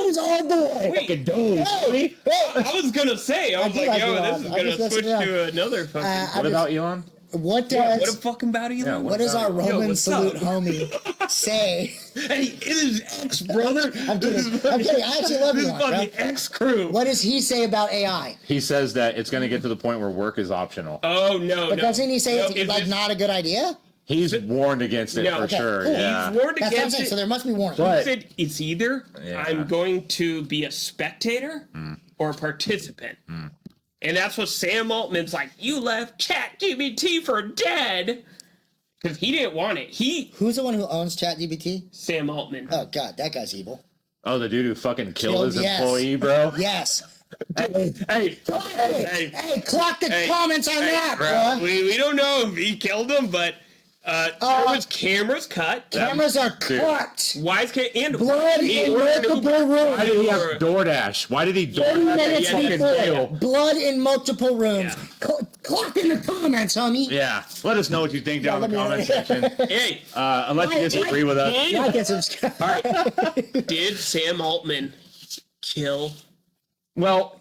He's our boy. Wait, Hey, I was gonna say, I was do like, like yo, Elon. this is I gonna just listened switch to him. to another fucking. I What just- about Elon? what what does fucking about Elon? Yeah, what does our Yo, Roman what's salute up? homie say? Hey, it is X, brother. I'm kidding. I'm kidding. I actually love This is Elon, bro. fucking X crew. What does he say about AI? He says that it's gonna get to the point where work is optional. Oh no, But no. doesn't he say No, it's like not a good idea? He's warned against it No, for okay, sure. cool. Yeah. He's warned That's what I'm against saying. it. So there must be warning. But- He said it's either Yeah. I'm going to be a spectator or a participant. And that's what Sam Altman's like, you left ChatGPT for dead. Because he didn't want it. Who's the one who owns ChatGPT? Sam Altman. Oh God, that guy's evil. Oh, the dude who fucking killed his yes. employee, bro. Yes. Hey, Hey, clock the comments on that, bro. bro. We don't know if he killed him, but there was cameras cut. Cameras are cut. Why is and Blood he in ordered multiple Why did he rooms. have DoorDash? Why did he 30 DoorDash minutes that fucking before. deal? Blood in multiple rooms. Yeah. Clock in the comments, homie. Yeah, let us know what you think down in the let comment me- section. Hey, Unless you disagree with us. Like and subscribe. did Sam Altman kill Well,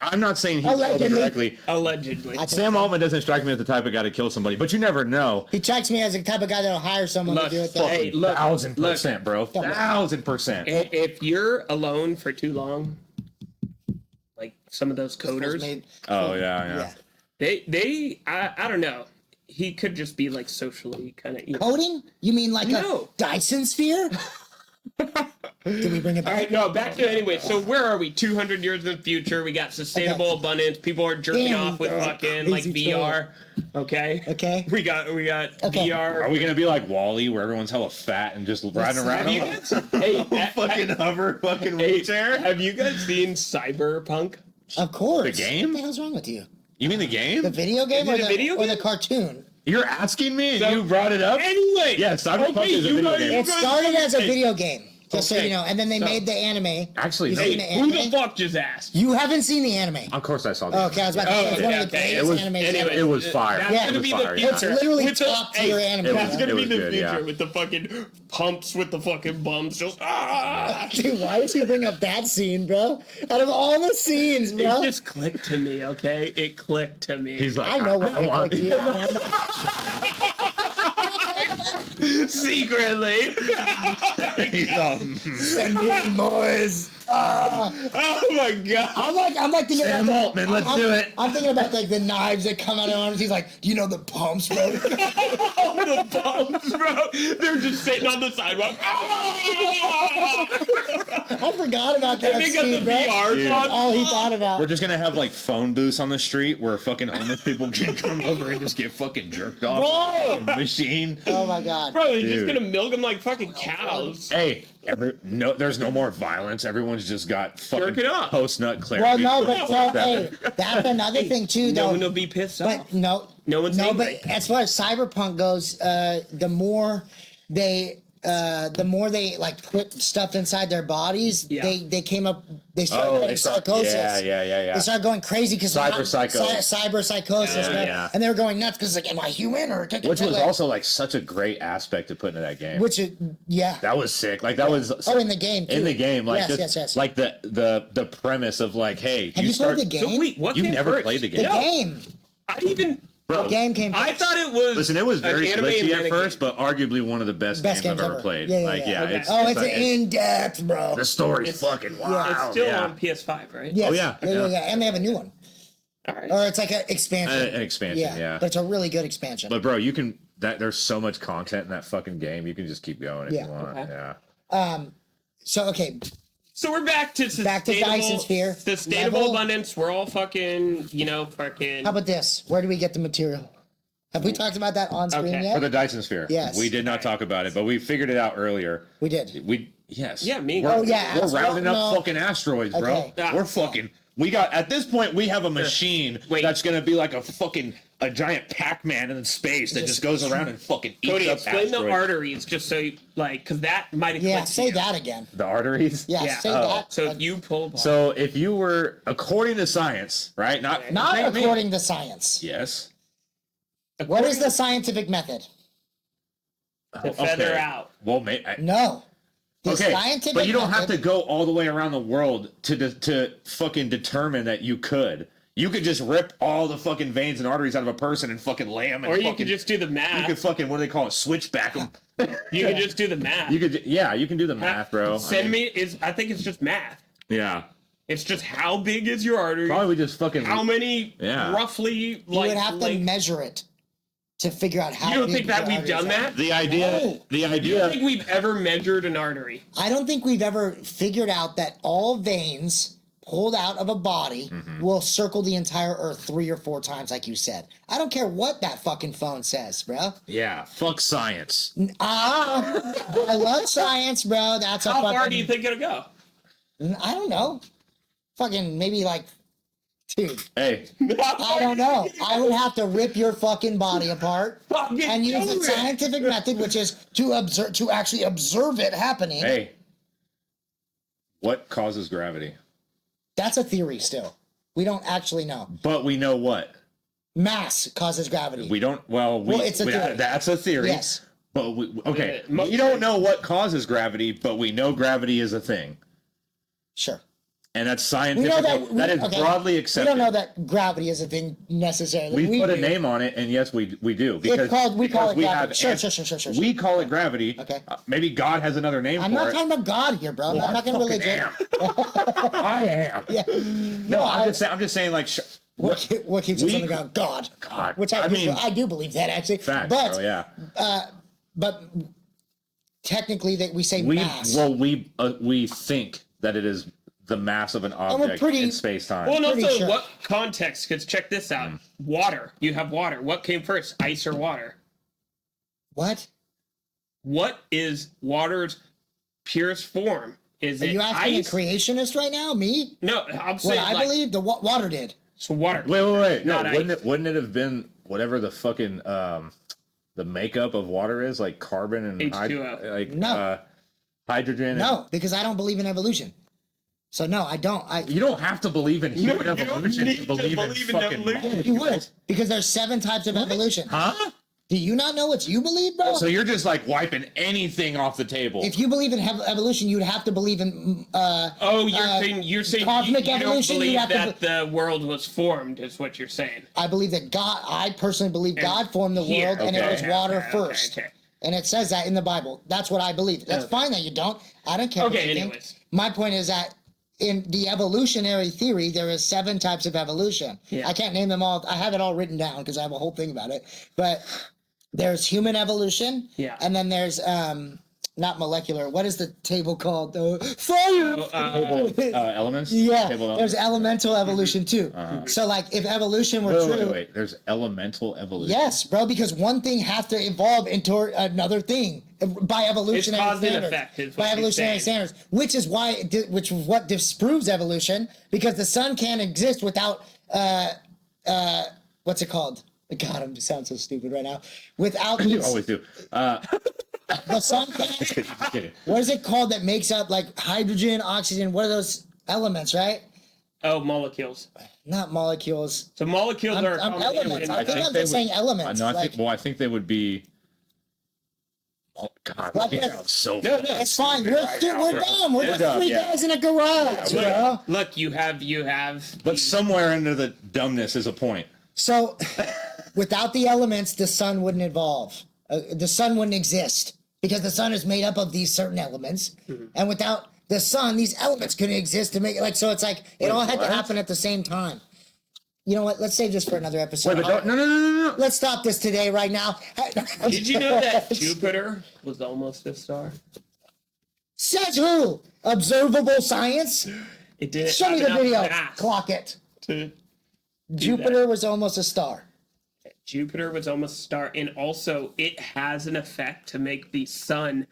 I'm not saying he killed him Allegedly. directly. allegedly? Sam Altman doesn't strike me as the type of guy to kill somebody, but you never know. He strikes me as the type of guy that'll hire someone Look, to do it. fuck Hey, look, 1,000%, bro. Don't- 1,000%. If you're alone for too long, like some of those coders, Made- Oh yeah, yeah. Yeah. they I don't know. he could just be like socially kind of coding. You mean like a Dyson sphere? Did we bring it back? All right, no, back to anyway. So where are we? 200 years in the future. We got sustainable abundance. People are jerking off with fucking like VR. Okay. Okay. We got VR. Are we gonna be like Wall-E, where everyone's hella fat and just riding around? Hey, fucking hover, fucking wheelchair. Have you guys seen Cyberpunk? Of course. The game? What the hell's wrong with you? You mean the game? The video game or the the cartoon? You're asking me, and you brought it up. Anyway. Yeah, Cyberpunk is a video game. It started as a video game. Just so you know, and then they made the anime. Actually, no. Who the fuck just asked? You haven't seen the anime. Of course I saw the Okay, I was about to say, it's one of the greatest animes ever. It was fire. That's gonna be the future. It's literally top tier anime. That's gonna be the good, future with the fucking pumps with the fucking bums. Just Dude, why did you bring up that scene, bro? Out of all the scenes, bro. It just clicked to me, okay? It clicked to me. He's like, I know what I like you. Secretly. Send me boys. Oh my god. I'm like thinking Sam about Altman, let's do it. I'm thinking about like the knives that come out of arms. He's like, do you know the pumps, bro? The bums, bro. They're just sitting on the sidewalk. I forgot about that They got scene, the bro. VR That's on. all he thought about. We're just gonna have like phone booths on the street where fucking homeless people can come over and just get fucking jerked off. Bro! Machine. Oh my god. Bro, they're just Dude. gonna milk them like fucking cows. Hey, there's no more violence. Everyone's just got fucking Jerk it up. post nut clarity. Well, no, but so, hey, that's another thing too, No though. one will be pissed off. But no one's no. angry. But as far as Cyberpunk goes, the more they like put stuff inside their bodies, they came up. They started getting psychosis. Yeah. They started going crazy because Cyber psychosis, Yeah. and they were going nuts because like, am I human or? Which was also like such a great aspect to put into that game. Which is That was sick. Like that was in the game. Too. in the game. Like yes. like the premise of like, hey, Have you played the game? So wait, what You came never first? played the The game. game. I even. Bro, The game came. I first. thought it was. Listen, it was very an anime glitchy and at first, but arguably one of the best games I've ever played. Yeah. Like, Okay. It's like, in depth, bro. the story's fucking wild. It's still yeah. on PS5, right? Yes. Oh, yeah. And they have a new one, All right. or it's like an expansion. An expansion, yeah. But it's a really good expansion. But bro, you can there's so much content in that fucking game. You can just keep going if you want. Okay. Yeah. So okay, So we're back to Dyson Sphere. Sustainable Level. abundance. We're all fucking, fucking. how about this? Where do we get the material? Have we talked about that on screen Okay. yet? For the Dyson Sphere. Yes. We did not talk about it, but we figured it out earlier. We did. Yes. Yeah, me. We're, Oh, yeah, We're astro- rounding up no. fucking asteroids, bro. Okay. Ah. We're fucking. We got at this point we have a machine Wait. that's gonna be like a giant Pac-Man in space that just goes around and fucking eats Cody, up explain asteroids. the arteries just so you, because that might have Yeah, clicked say you. that again. The arteries. Yeah, Yeah. say Oh. that. So if you pull apart. So if you were, according to science, right? Not Not me. according to science. Yes. What is the scientific method? to feather out. Well, No. The okay, scientific but you don't have to method- go all the way around the world to fucking determine that you could. You could just rip all the fucking veins and arteries out of a person and fucking lay them. And Or you fucking, could just do the you math. could fucking, what do they call it? Switchback them. You could just do the math. You could, yeah, you can do the math, bro. I think it's just math. Yeah. It's just how big is your artery? Probably just fucking. How many roughly You would have to measure it to figure out how. You don't big think that your we've arteries done are. that? The idea. No. The I don't idea. think we've ever measured an artery. I don't think we've ever figured out that all veins pulled out of a body will circle the entire Earth 3 or 4 times, like you said. I don't care what that fucking phone says, bro. Yeah. Fuck science. I love science, bro. That's a How fucking. far do you think it'll go? I don't know. Fucking maybe like, dude. Hey. I don't know. I would have to rip your fucking body apart Fucking and use do the it. scientific method, which is to actually observe it happening. Hey. What causes gravity? That's a theory still. We don't actually know. But we know what. Mass causes gravity. We don't. Well, it's a theory. That's a theory. Yes. But okay, Yeah, we don't know what causes gravity, but we know gravity is a thing, Sure. and that's We scientific. know that. That is okay, broadly We accepted. don't know that gravity is a thing necessarily. We put a do. name on it, and yes, we do because We call it we gravity. have Sure. we call it gravity. Okay. Maybe God has another name I'm for not it. talking about God here, bro. I'm not going to fucking religion. am. I am. Yeah. No, I'm just saying like What keeps us on the ground? God. Which I do believe that actually. Facts, but bro, yeah. But technically, that we say mass. Well, we think that it is the mass of an object in space time. Well, and also what context? Because check this out: water. You have water. What came first, ice or water? What? What is water's purest form? Is it you asking ice? a creationist right now? Me? No, I'm saying I believe the water did. So water. Wait. No, wouldn't it have been whatever the fucking the makeup of water is, like carbon and H2O. Hydrogen? No, because I don't believe in evolution. So no, I don't. You don't have to believe in human evolution to believe in fucking evolution. You would, because there's 7 types of evolution. Huh? Do you not know what you believe, bro? So you're just like wiping anything off the table. If you believe in evolution, you'd have to believe in. You're saying cosmic you evolution. don't believe that the world was formed, is what you're saying. I believe that God. I personally believe God formed the world, and it was water first. Okay. And it says that in the Bible. That's what I believe. That's fine that you don't. I don't care. Okay. What you Anyways, think. My point is that in the evolutionary theory, there is 7 types of evolution. Yeah. I can't name them all. I have it all written down because I have a whole thing about it. But there's human evolution. Yeah. And then there's not molecular. What is the table called? Fire. Elements. Yeah. Table There's elemental evolution too. So like, if evolution were true. Wait. There's elemental evolution. Yes, bro. Because one thing has to evolve into another thing by evolutionary cause and standards. effect, By evolutionary standards, which is what disproves evolution, because the sun can't exist without what's it called? God, I'm sound so stupid right now. Without You always do. the sun can't. What is it called that makes up like hydrogen, oxygen? What are those elements, right? Oh, molecules. Not molecules. So molecules are elements. I think I'm just saying elements. I think they would be. Oh God! So it's fine. We're dumb. We're just 3 guys in a garage, bro. Look, you have. But somewhere into the dumbness is a point. So, without the elements, the sun wouldn't evolve. The sun wouldn't exist, because the sun is made up of these certain elements, and without the sun, these elements couldn't exist to make it like. So it's like it all had to happen at the same time. You know what? Let's save this for another episode. Wait, but no. Let's stop this today, right now. Did you know that Jupiter was almost a star? Says who? Observable science? It didn't. Show me the video. Clock it. Jupiter was almost a star. Jupiter was almost a star, and also it has an effect to make the sun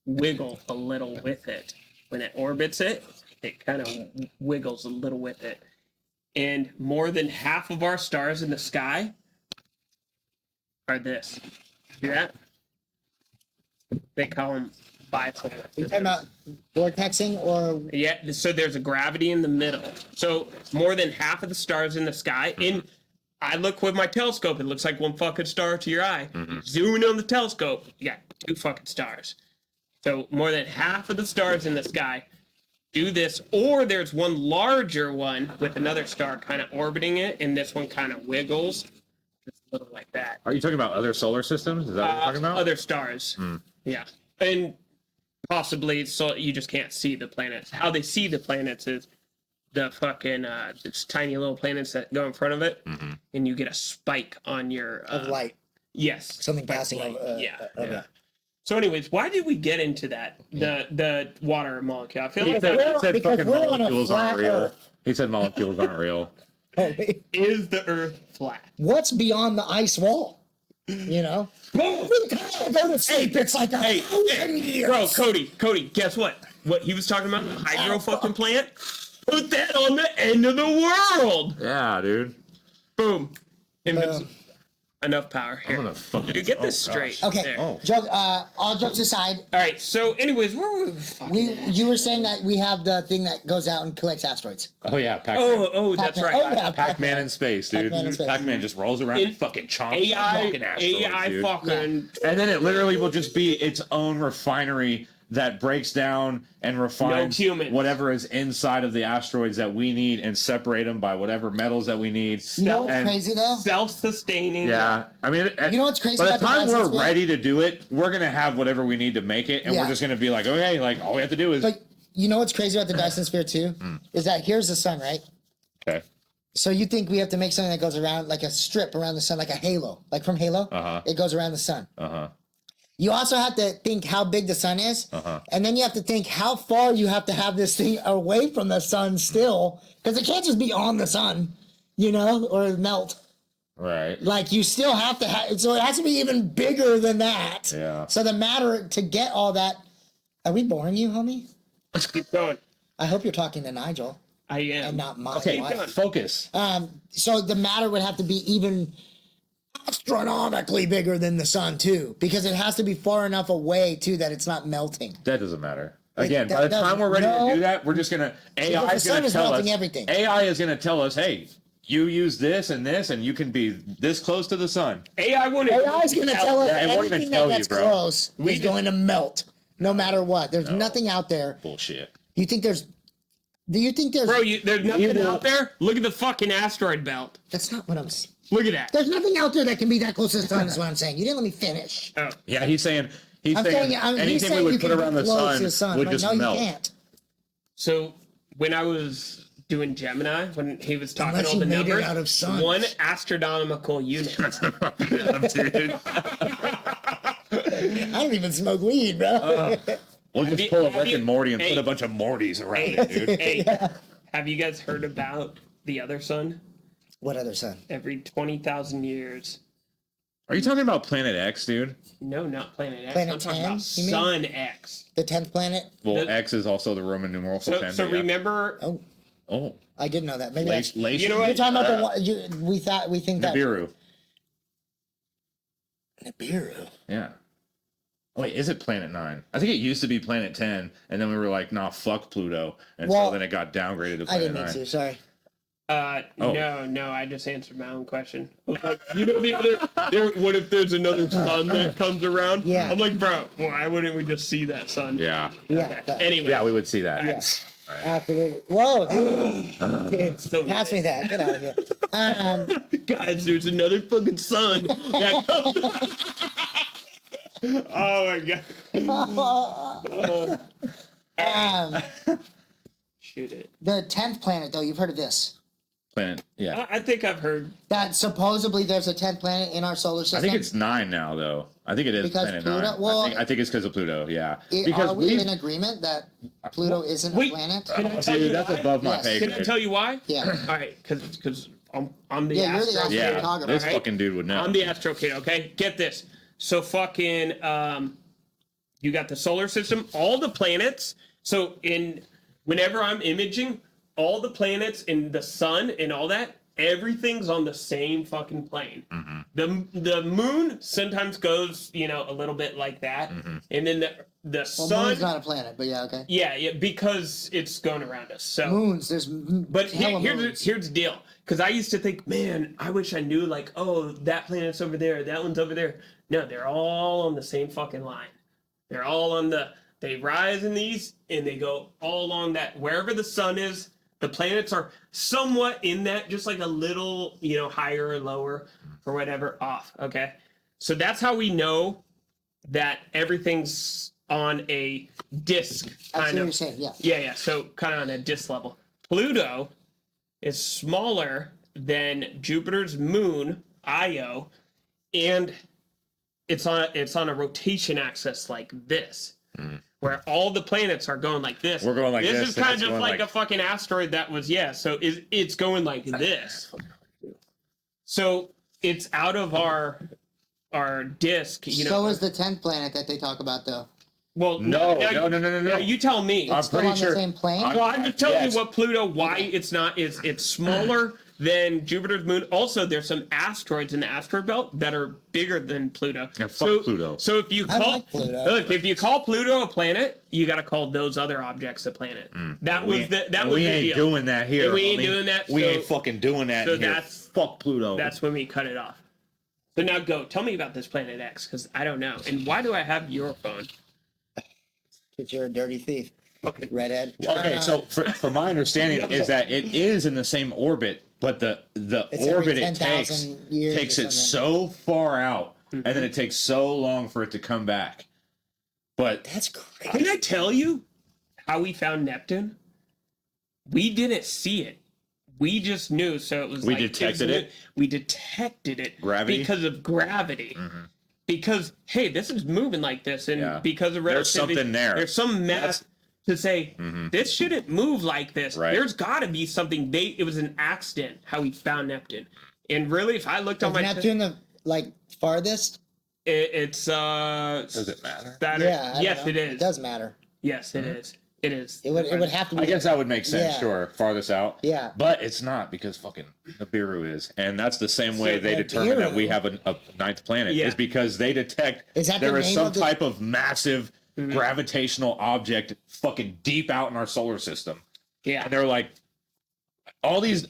wiggle a little with it. When it orbits it, it kind of wiggles a little with it. And more than half of our stars in the sky are this. See that? They call them bipolar. Are you talking about vortexing or? Yeah, so there's a gravity in the middle. So more than half of the stars in the sky, and I look with my telescope, it looks like one fucking star to your eye. Zoom in on the telescope, you got 2 fucking stars. So more than half of the stars in the sky do this, or there's one larger one with another star kind of orbiting it, and this one kind of wiggles. Just a little like that. Are you talking about other solar systems? Is that what you're talking about? Other stars. Yeah. And possibly so you just can't see the planets. How they see the planets is the fucking it's tiny little planets that go in front of it, and you get a spike on your of light. Yes. Something passing over. Yeah. So, anyways, why did we get into that? The water molecule. I feel like He said fucking we're on a molecules aren't flat real. Earth. He said molecules aren't real. is the Earth flat? What's beyond the ice wall? You know? Go to sleep. It's like Bro, Cody, guess what? What he was talking about, the hydro fucking plant? Put that on the end of the world! Yeah, dude. Boom. Enough power here. I'm gonna fucking Dude, get this straight. Okay. All jokes aside. All right. So, anyways, where were we? You were saying that we have the thing that goes out and collects asteroids. Oh yeah, Pac-Man. Oh, that's Pac-Man. right. Oh, yeah, Pac-Man in space, dude. Pac-Man in space. Pac-Man just rolls around and fucking chomps fucking asteroids, AI dude. fucking. And then it literally will just be its own refinery that breaks down and refines whatever is inside of the asteroids that we need and separate them by whatever metals that we need. You know what's crazy though? Self-sustaining. Yeah, I mean, you know what's crazy? By the about time the we're ready to do it, we're gonna have whatever we need to make it, and we're just gonna be like, okay, like all we have to do is. But you know what's crazy about the Dyson Sphere too? Is that here's the sun, right? Okay. So you think we have to make something that goes around like a strip around the sun, like a halo, like from Halo? It goes around the sun. You also have to think how big the sun is, and then you have to think how far you have to have this thing away from the sun still, because it can't just be on the sun, or melt. Right. Like you still have to have, so it has to be even bigger than that. Yeah. So the matter to get all that, are we boring you, homie? Let's keep going. I hope you're talking to Nigel. I am. And not my Okay, wife. focus. So the matter would have to be even astronomically bigger than the sun too, because it has to be far enough away too that it's not melting. That doesn't matter. Again, by the time we're ready to do that, we're just gonna AI is gonna tell us everything. AI is gonna tell us, hey, you use this, and you can be this close to the sun. AI is going to tell us anything that gets close is going to melt, no matter what. There's nothing out there. Bullshit. Do you think there's? Bro, there's nothing out there. Look at the fucking asteroid belt. That's not what I'm. Look at that. There's nothing out there that can be that close to the sun. Is what I'm saying. You didn't let me finish. Oh, yeah. He's saying anything we would put around the sun would just melt. You can't. So when I was doing Gemini, when he was talking Unless all the numbers, out of one astronomical unit. Dude. I don't even smoke weed, bro. We'll just pull a Rick and Morty and put a bunch of Mortys around it, dude. Have you guys heard about the other sun? What other sun? Every 20,000 years. Are you talking about Planet X, dude? No, not Planet X. Planet I'm talking 10, about Sun X. The 10th planet? Well, X is also the Roman numeral for 10. So remember... Oh. I didn't know that. Maybe that's... You know what? You're talking about we think that... Nibiru. Yeah. Oh, wait, is it Planet 9? I think it used to be Planet 10, and then we were like, nah, fuck Pluto. And so then it got downgraded to Planet 9. I didn't mean to, sorry. No, I just answered my own question. The other, what if there's another sun that comes around? Yeah. I'm like, bro, why wouldn't we just see that sun? Yeah. Yeah. Anyway. Yeah, we would see that. Yes. Right. Absolutely. Whoa, dude. So pass me that. Get out of here. Guys, there's another fucking sun that comes. Oh my god. Shoot it. The 10th planet, though, you've heard of this. Planet, yeah. I think I've heard that supposedly there's a 10th planet in our solar system. I think it's 9 now, though. I think it is because Planet Pluto, 9. Well, I think it's because of Pluto, yeah. Are we in agreement that Pluto isn't a planet? Dude, that's above my pay grade. Can I tell you why? Yeah. All right, because I'm the you're astro. the astrophotographer. This fucking dude would know. I'm the astro kid, okay? Get this. So fucking, you got the solar system, all the planets. So whenever I'm imaging, all the planets and the sun and all that, everything's on the same fucking plane. Mm-hmm. The moon sometimes goes, a little bit like that, and then the sun. Moon's not a planet, but yeah, okay. Yeah, because it's going around us. So moons, but here's the deal. Because I used to think, man, I wish I knew, like, oh, that planet's over there, that one's over there. No, they're all on the same fucking line. They're all they rise in the east and they go all along that, wherever the sun is, the planets are somewhat in that, just like a little, higher or lower or whatever off, okay? So that's how we know that everything's on a disk, kind of. What you're saying, yeah. Yeah, so kind of on a disk level. Pluto is smaller than Jupiter's moon, Io, and it's on a rotation axis like this, where all the planets are going like this. We're going like this. This is kind of just like a fucking asteroid that was, so it's going like this. So it's out of our disk, So is the 10th planet that they talk about, though. Well, no. You tell me. It's still on the same plane? Well, I'm just telling you what Pluto, why it's not, it's smaller than Jupiter's moon. Also, there's some asteroids in the asteroid belt that are bigger than Pluto. Yeah, fuck Pluto. So if you call if you call Pluto a planet, you got to call those other objects a planet. That was the deal. We ain't doing that here. And we ain't doing that. We ain't fucking doing that. So here. Fuck Pluto. That's when we cut it off. So now go. Tell me about this Planet X, because I don't know. And why do I have your phone? Because you're a dirty thief. Okay. Redhead. Okay, so from my understanding is that it is in the same orbit, but the orbit it takes it so far out, and then it takes so long for it to come back. But that's crazy. Can I tell you how we found Neptune? We didn't see it. We just knew, so it was We like detected it? We detected it Gravity? because of gravity. Because hey, this is moving like this, and because of there's relativity, something there. There's some mass to say this shouldn't move like this. Right. There's got to be something. It was an accident how we found Neptune. And really, if I looked on my Neptune the like farthest. It's Does it matter? Yeah. Yes, it is. It does matter. Yes, it is. It is. It would have to be. I guess that would make sense, Yeah. sure. Farthest out. Yeah. But it's not because fucking Nibiru is. And that's the same way they determine that we have a ninth planet. Yeah. Is because they detect there is some type of massive gravitational object fucking deep out in our solar system. Yeah. And they're like, all these...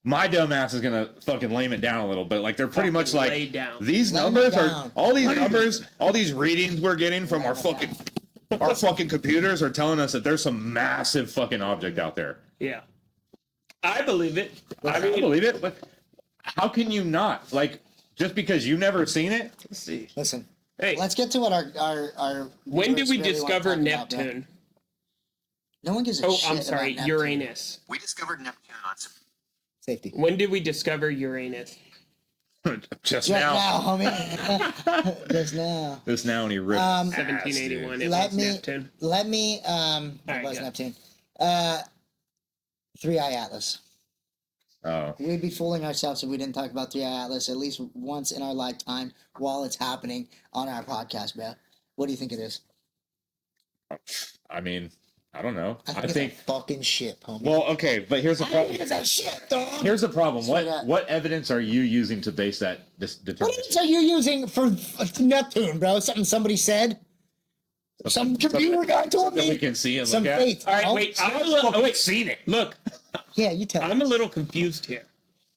My dumbass is gonna fucking lame it down a little bit. Like they're pretty much like these numbers are all these numbers, all these readings we're getting from our fucking computers are telling us that there's some massive fucking object out there. Yeah. I believe it. I believe it, but how can you not? Like just because you've never seen it? Let's see. Listen. Hey, let's get to what our when did we really discover Neptune? No one gives a shit. I'm sorry, about Uranus. We discovered Neptune on safety. When did we discover Uranus? Just now, homie. Just now. Just now, and he ripped. 1781. It was Neptune. Let me. Right, it was go. Neptune. 3-Eye Atlas. Oh, We'd be fooling ourselves if we didn't talk about 3-Eye Atlas at least once in our lifetime while it's happening on our podcast, bro. What do you think it is? I mean, I don't know. I think think it's a fucking ship, homie. Well, okay, but here's the problem. It's a ship, dog. Here's the problem. Straight up. What evidence are you using to base this What determination? evidence are you using for Neptune, bro? Something somebody said? Some computer guy told That we me? can see and Some look at. faith. All right, no? wait. Wait, seen it. Look, Yeah, you tell I'm me. a little confused here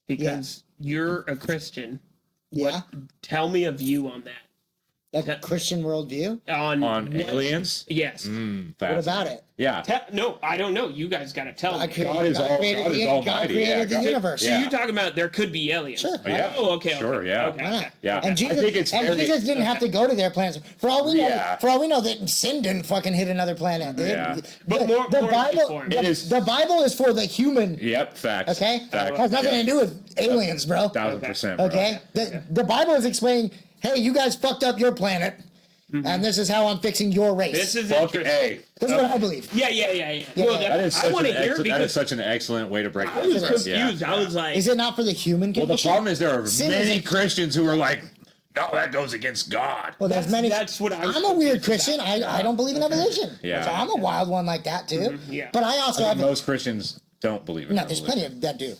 because you're a Christian. Yeah. Tell me a view on that. A Christian worldview? On what- aliens? Yes. What about it? Yeah. No, I don't know. You guys got to tell me. God is almighty. created the God- universe. So you're talking about there could be aliens. Sure. Yeah. Oh, okay. Sure, okay, yeah. Okay, Why not? okay. Yeah. And Jesus, I think it's fairly- Jesus didn't have to go to their planets. For all we know, Yeah. that sin didn't fucking hit another planet. Dude. Yeah. But the, more the informed. Bible, It is- the Bible is for the human. Yep, facts. Okay, Facts. has nothing to do with aliens, bro. 1000%. Bro. Okay, the Bible is explaining, hey, you guys fucked up your planet, and this is how I'm fixing your race. This is Fuck interesting. A. This is what I believe. Yeah. Well, That is I such want an to hear excellent, that is because such an excellent way to break I that was for us. confused. Yeah. I was like, Is it not for the human Well, condition? the problem is there are Sin many isn't- Christians who are like, no, that goes against God. Well, there's many. that's what I was I'm a weird confused Christian. I don't believe in evolution. Yeah. So I'm a wild one like that too. yeah. But I also have. Most Christians don't believe in No, there's evolution. plenty of that do.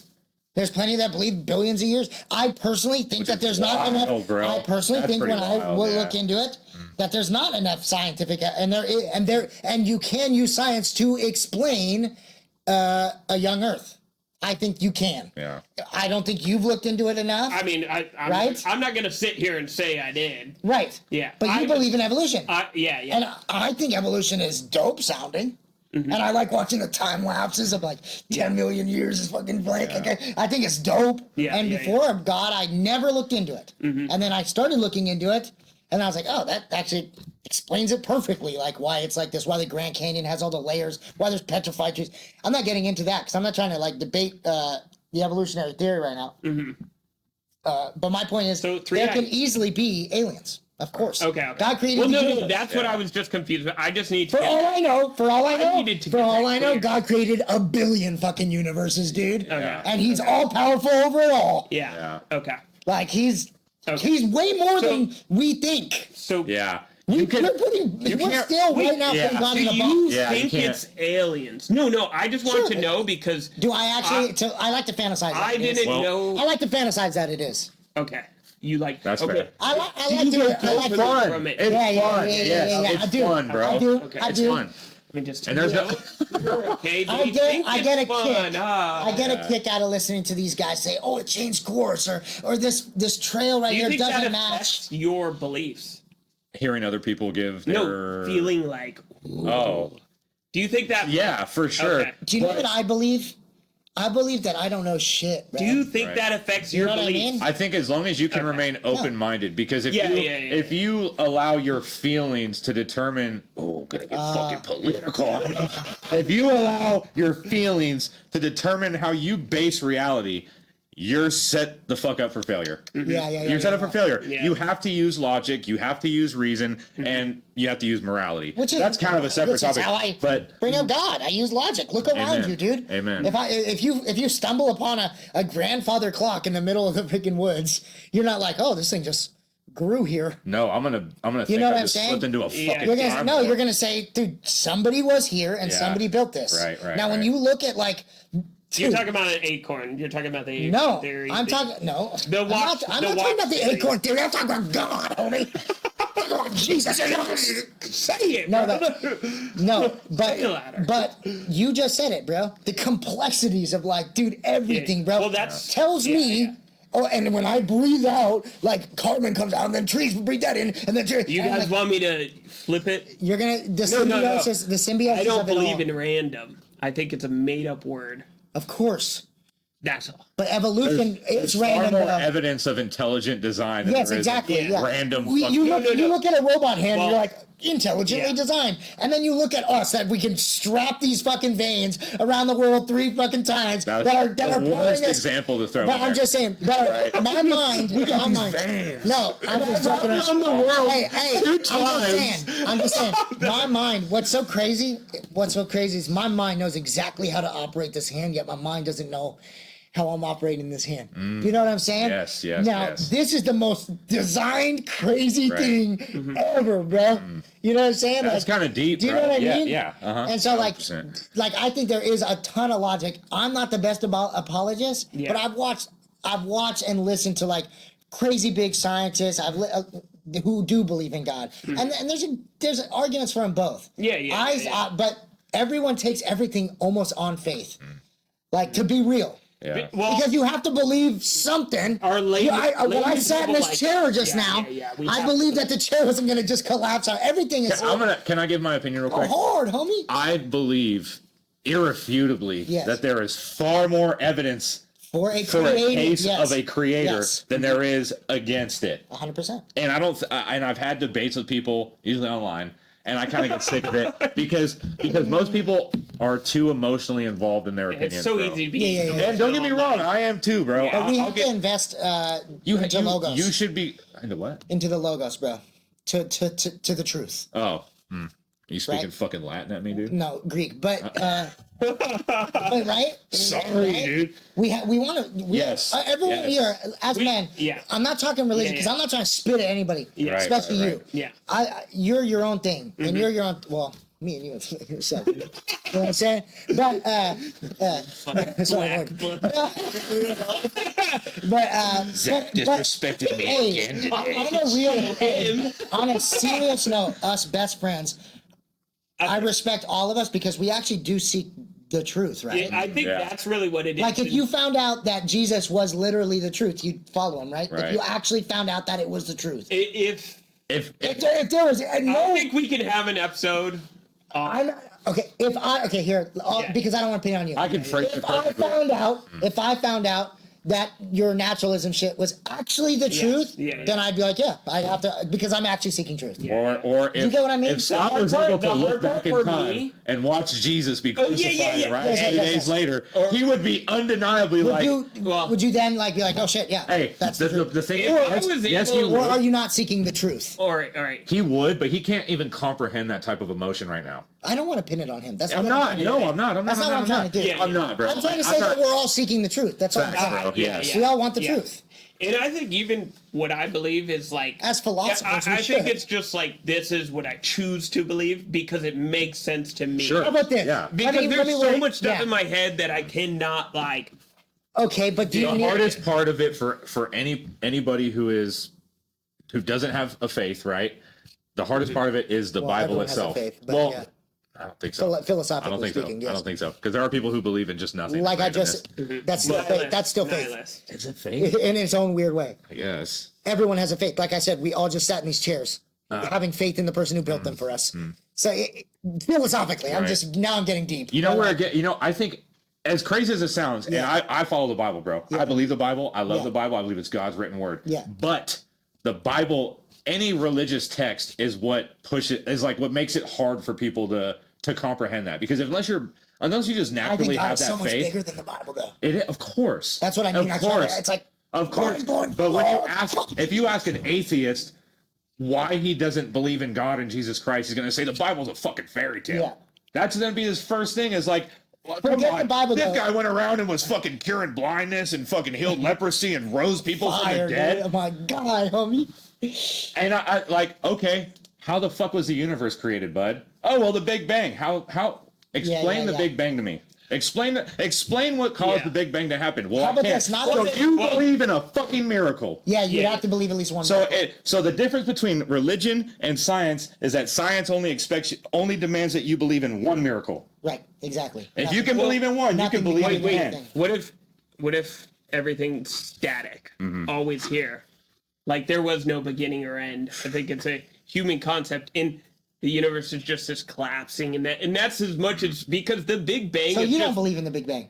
There's plenty that believe billions of years. I personally think that there's not wild, enough. bro. I personally That's think when pretty I wild, will yeah. look into it, that there's not enough scientific and you can use science to explain a young Earth. I think you can. Yeah. I don't think you've looked into it enough. I mean, Right? I'm not going to sit here and say I did. Right. Yeah. But you believe in evolution. Yeah. And I think evolution is dope sounding. And I like watching the time lapses of like 10 million years is fucking blank. Okay. I think it's dope. Yeah, And yeah, before God, I never looked into it. And then I started looking into it. And I was like, oh, that actually explains it perfectly. Like why it's like this, why the Grand Canyon has all the layers, why there's petrified trees. I'm not getting into that because I'm not trying to like debate the evolutionary theory right now. But my point is, So there can easily be aliens. Of course. Okay. God created Well, the no, universe. that's what I was just confused about. I just need to. For all I know, needed to for get all that I know, clear. God created a billion fucking universes, dude. Okay. And he's all powerful over it all. Yeah. Okay. Like he's Okay. way more So- than we think. So Yeah. We're can't- still right now yeah. putting God do in a you box. Yeah, you think can't- it's aliens? No. I just want Sure. to know because Do I actually? I like to fantasize. That I it is. didn't Well- know. I like to fantasize that it is. Okay. You like That's okay. fair. I like You to. don't I like go to. for Fun. it. It's Yeah, fun. yeah, Yes, I it's do. fun, bro. I do. Okay. I It's do. fun. Let me just. And there's no. Okay. Do I you get think a it's kick. fun? I get a kick out of listening to these guys say, "Oh, it changed course," or this trail right Do you here think that doesn't affects match. your beliefs? Hearing other people give their. No, feeling like. Oh. Do you think that? Yeah, for sure. Okay. Do you know what I believe? I believe that I don't know shit, bro. Do you think that affects your know what I belief? mean? I think as long as you can remain open-minded, because if you allow your feelings to determine, I'm gonna get fucking political. If you allow your feelings to determine how you base reality, you're set the fuck up for failure. You're set up for failure. Yeah. You have to use logic, you have to use reason, and you have to use morality. That's kind of a separate topic. How I but bring up God. I use logic. Look around you, dude. Amen. If you stumble upon a grandfather clock in the middle of the freaking woods, you're not like, oh, this thing just grew here. No, I'm gonna you know what I'm saying? Slipped into a fucking you're gonna say, dude, somebody was here and somebody built this. Right. Now when you look at like, you're talking about an acorn. You're talking about the acorn no, theory. I'm talking I'm not talking about the theory. acorn theory. I'm talking about God, homie. Jesus, say it. No, but you just said it, bro. The complexities of like, dude, everything, bro. Well, tells me. Oh, and when I breathe out, like carbon comes out, and then trees breathe that in, and then you guys want me to flip it? You're gonna symbiosis. The symbiosis. I don't of it believe all. in random. I think it's a made-up word. Of course. That's all. But evolution is far random. more evidence of intelligent design than Yes, there is exactly. of random. You look at a robot hand, and you're like, intelligently Yeah. designed. And then you look at us that we can strap these fucking veins around the world 3 fucking times that are the worst example to throw. But I'm just saying, my mind. No, I'm just joking around the world. Hey, I'm just saying. My mind. What's so crazy is my mind knows exactly how to operate this hand, yet my mind doesn't know how I'm operating this hand. You know what I'm saying? Yes. Now, this is the most designed crazy thing ever, bro. You know what I'm saying? That's kind of deep, do you know what I mean? Yeah. And so, 100%. like, I think there is a ton of logic. I'm not the best apologist, but I've watched and listened to like crazy big scientists. Who do believe in God, and there's arguments for them both. But everyone takes everything almost on faith, like to be real. Yeah. Well, Because you have to believe something. When I sat in this chair just now, I believe that the chair wasn't going to just collapse out. Everything is. Can I give my opinion real quick? Hard, homie. I believe irrefutably that there is far more evidence for a case of a creator than there is against it. 100%. And and I've had debates with people, usually online, and I kind of get sick of it because most people are too emotionally involved in their opinions. It's so easy to be. And don't get me wrong, I am too, bro. But we have to invest into logos. You should be into what? Into the logos, bro. To the truth. Oh. You speaking fucking Latin at me, dude? No, Greek. But right? Sorry, dude. We want to. Yes. Everyone here, as men. Yeah. I'm not talking religion because I'm not trying to spit at anybody, especially you. Yeah. You're your own thing, and you're your own. Well, me and you yourself. You know what I'm saying? But Zach disrespected me again today. On a serious note, us best friends, I respect all of us because we actually do seek the truth, right? I think that's really what it is. Like if you found out that Jesus was literally the truth, you'd follow him, right? If you actually found out that it was the truth. If there was I think we could have an episode. Because I don't want to pin on you. I can phrase it. If I found out that your naturalism shit was actually the truth, then I'd be like, I have to, because I'm actually seeking truth. Or if, you get what I mean? If Scott was able to look back in time and watch Jesus be crucified, 3 days later, he would be undeniably would you then like be like, oh shit, hey, that's the thing is, or are you not seeking the truth? All right. He would, but he can't even comprehend that type of emotion right now. I don't want to pin it on him. That's I'm not. No, I'm not. That's not what I'm trying to do. I'm not, bro. I'm trying to say that we're all seeking the truth. That's what I'm saying. Yes. We all want the truth. And I think even what I believe is like, as philosophers, I think it's just like, this is what I choose to believe because it makes sense to me. Sure. How about this? Yeah. Because there's so much stuff in my head that I cannot like. Okay, but the hardest part of it for anybody who doesn't have a faith, right? The hardest part of it is the Bible itself. I don't think so. Philosophically speaking, yes. I don't think so. Because there are people who believe in just nothing. Like I just, that's still faith. That's still faith. Is it faith? In its own weird way. I guess. Everyone has a faith. Like I said, we all just sat in these chairs, having faith in the person who built them for us. So philosophically, I'm getting deep. You know where I think as crazy as it sounds, and I follow the Bible, bro. I believe the Bible. I love the Bible. I believe it's God's written word. Yeah. But the Bible, any religious text, is what what makes it hard for people to comprehend that. Because unless you just naturally have that so much faith, bigger than the Bible, though. Of course. That's what I mean. Of course. It's like, of course. But if you ask an atheist why he doesn't believe in God and Jesus Christ, he's going to say the Bible's a fucking fairy tale. Yeah. That's going to be his first thing. Is like, forget the Bible. This guy went around and was fucking curing blindness and fucking healed leprosy and rose people from the dead. Dude. Oh my God, homie. And I like, okay, how the fuck was the universe created, bud? Oh well, the Big Bang. How? Explain the Big Bang to me. Explain what caused the Big Bang to happen. Well, I can't. So you believe in a fucking miracle. Yeah, you have to believe at least one. So the difference between religion and science is that science only demands that you believe in one miracle. Right. Exactly. If you can believe in one, you can believe in 10. What if everything's static, always here, like there was no beginning or end? I think it's a human concept in. The universe is just this collapsing, and that's as much as because the Big Bang. So you don't believe in the Big Bang?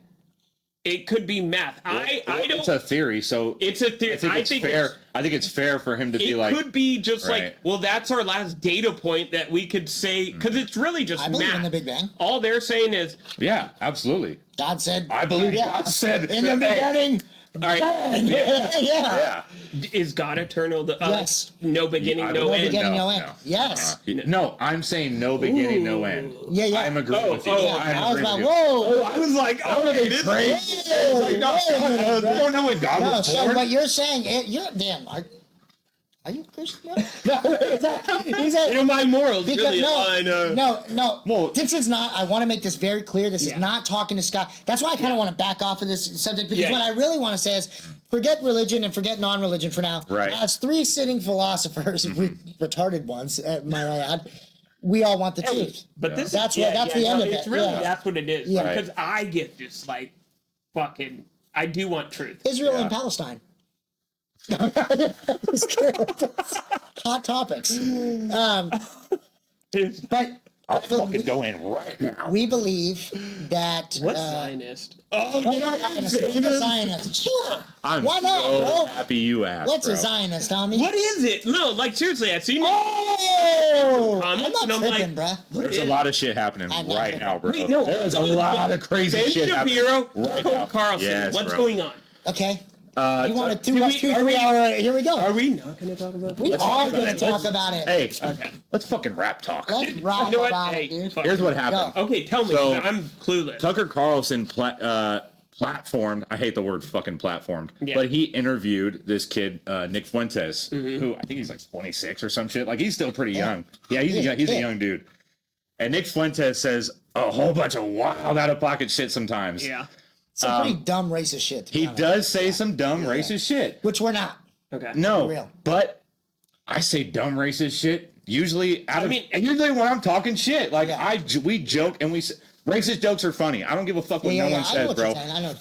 It could be math. I don't. It's a theory, so it's a theory. I think it's fair. I think it's fair for him to be like. It could be just like, well, that's our last data point that we could say because it's really just I believe in the Big Bang. All they're saying is, yeah, absolutely. God said. I believe God said in the beginning. All right. Yeah. Is God eternal? Yes. No beginning, no end. No beginning, no end. Yes. No, I'm saying no beginning, no end. Yeah. I'm agreeing with you. I was like, whoa. I was like, this is crazy. I don't know when God was born. So, but you're saying, damn, are you a Christian? No, he's you know my morals. Because, really, no. Well, this is not. I want to make this very clear. This is not talking to Scott. That's why I kind of want to back off of this subject because what I really want to say is, forget religion and forget non-religion for now. Right. As three sitting philosophers, retarded ones, might I add, we all want the truth. But that's the end of it. It's really that's what it is. Yeah. Because I get just like fucking. I do want truth. Israel and Palestine. Hot topics. But I'll fucking go in right now. we believe that What's Zionist? I'm a Zionist. Sure. I'm Why not, so bro? happy you asked. What's bro. a Zionist, Tommy? What is it? No, like seriously, I've seen I'm not and I'm tripping, like, bruh. There's a lot of shit happening right now, bro. Wait, no. There's a lot of crazy Ben shit Shapiro, happening Cole right now. Carlson. Yes, What's bro. going on? Okay. You want a are we- 3 hour? Here we go. Are we not going to talk about We this? are going to talk about it. Hey, let's fucking rap talk. Let's rock You know what? about Hey, it, dude. fuck. Here's what happened. Okay, tell me. So- I'm clueless. Tucker Carlson platformed. I hate the word fucking platformed, Yeah. but he interviewed this kid, Nick Fuentes, who I think he's like 26 or some shit. Like he's still pretty young. Yeah, he's a young dude. And Nick Fuentes says a whole bunch of wild out of pocket shit sometimes. Yeah. Some pretty dumb racist shit. to be He honest. does say some dumb racist shit. Which we're not. Okay. No, Real. but I say dumb racist shit usually usually when I'm talking shit. Like we joke and racist jokes are funny. I don't give a fuck what no one says, bro.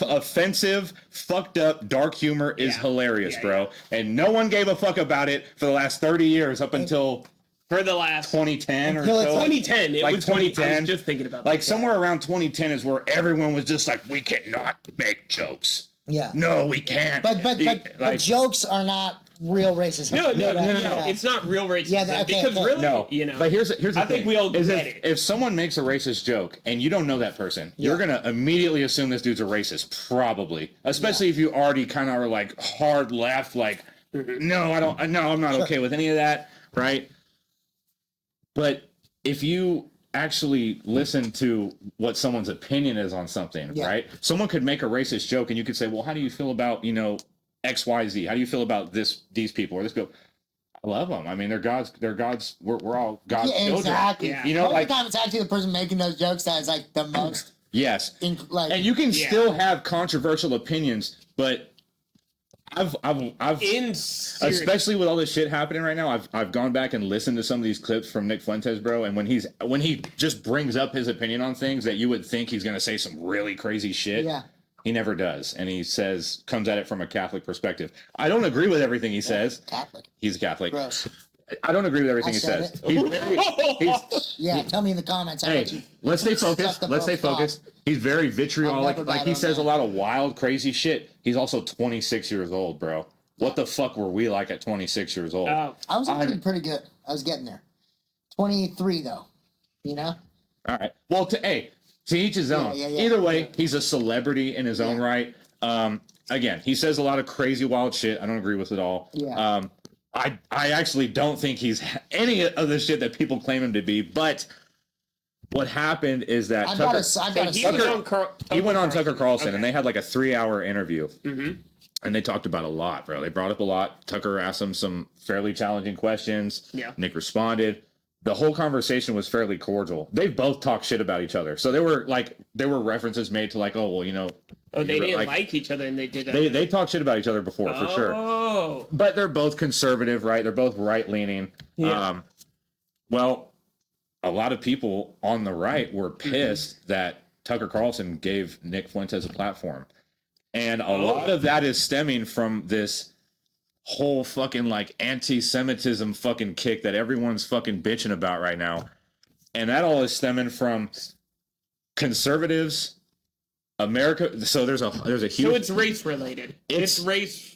Offensive, fucked up, dark humor is hilarious, bro. And no one gave a fuck about it for the last 30 years up until For the last 2010 or Until so. it's 2010. It Like was 2010. I 2010. was just thinking about Like that. somewhere around 2010 is where everyone was just like, we cannot make jokes. Yeah. No, we can't. But jokes are not real racism. No. Yeah. It's not real racism. Yeah, okay, because okay. really, No, you know. but here's the I thing. think we all is get it. if someone makes a racist joke and you don't know that person, you're gonna immediately assume this dude's a racist, probably. Especially if you already kind of are like hard left, like, no, I don't, no, I'm not okay with any of that, right? But if you actually listen to what someone's opinion is on something, right? Someone could make a racist joke and you could say, well, how do you feel about, XYZ? How do you feel about these people or this people? I love them. I mean, they're God's. We're all God's children. Exactly. Yeah. You know, Most like of the time it's actually the person making those jokes that is like the most. yes, And you can still have controversial opinions, but I've especially with all this shit happening right now, I've gone back and listened to some of these clips from Nick Fuentes, bro, and when he just brings up his opinion on things that you would think he's gonna say some really crazy shit. He never does, and he comes at it from a Catholic perspective. I don't agree with everything he says. Catholic. He's Catholic. Gross. I don't agree with everything he said says. He's tell me in the comments. Hey, let's stay focused. Let's stay focused. He's very vitriolic. Like he says a lot of wild, crazy shit. He's also 26 years old, bro. What the fuck were we like at 26 years old? I was actually pretty good. I was getting there. 23 though. You know. All right. Well, to each his own. Either way, he's a celebrity in his own right. Again, he says a lot of crazy, wild shit. I don't agree with it all. Yeah. I actually don't think he's any of the shit that people claim him to be. But what happened is that he went on Tucker Carlson, and they had like a 3-hour interview, and they talked about a lot, bro. They brought up a lot. Tucker asked him some fairly challenging questions. Yeah. Nick responded. The whole conversation was fairly cordial. They both talked shit about each other, so there were references made to like, oh well, you know. Oh, they didn't like each other, and they did that. They talk shit about each other before, for sure. Oh. But they're both conservative, right? They're both right-leaning. Yeah. Well, a lot of people on the right were pissed that Tucker Carlson gave Nick Fuentes a platform. And a lot of that is stemming from this whole fucking, like, anti-Semitism fucking kick that everyone's fucking bitching about right now. And that all is stemming from conservatives... America, so there's a huge. So it's race related. It's race.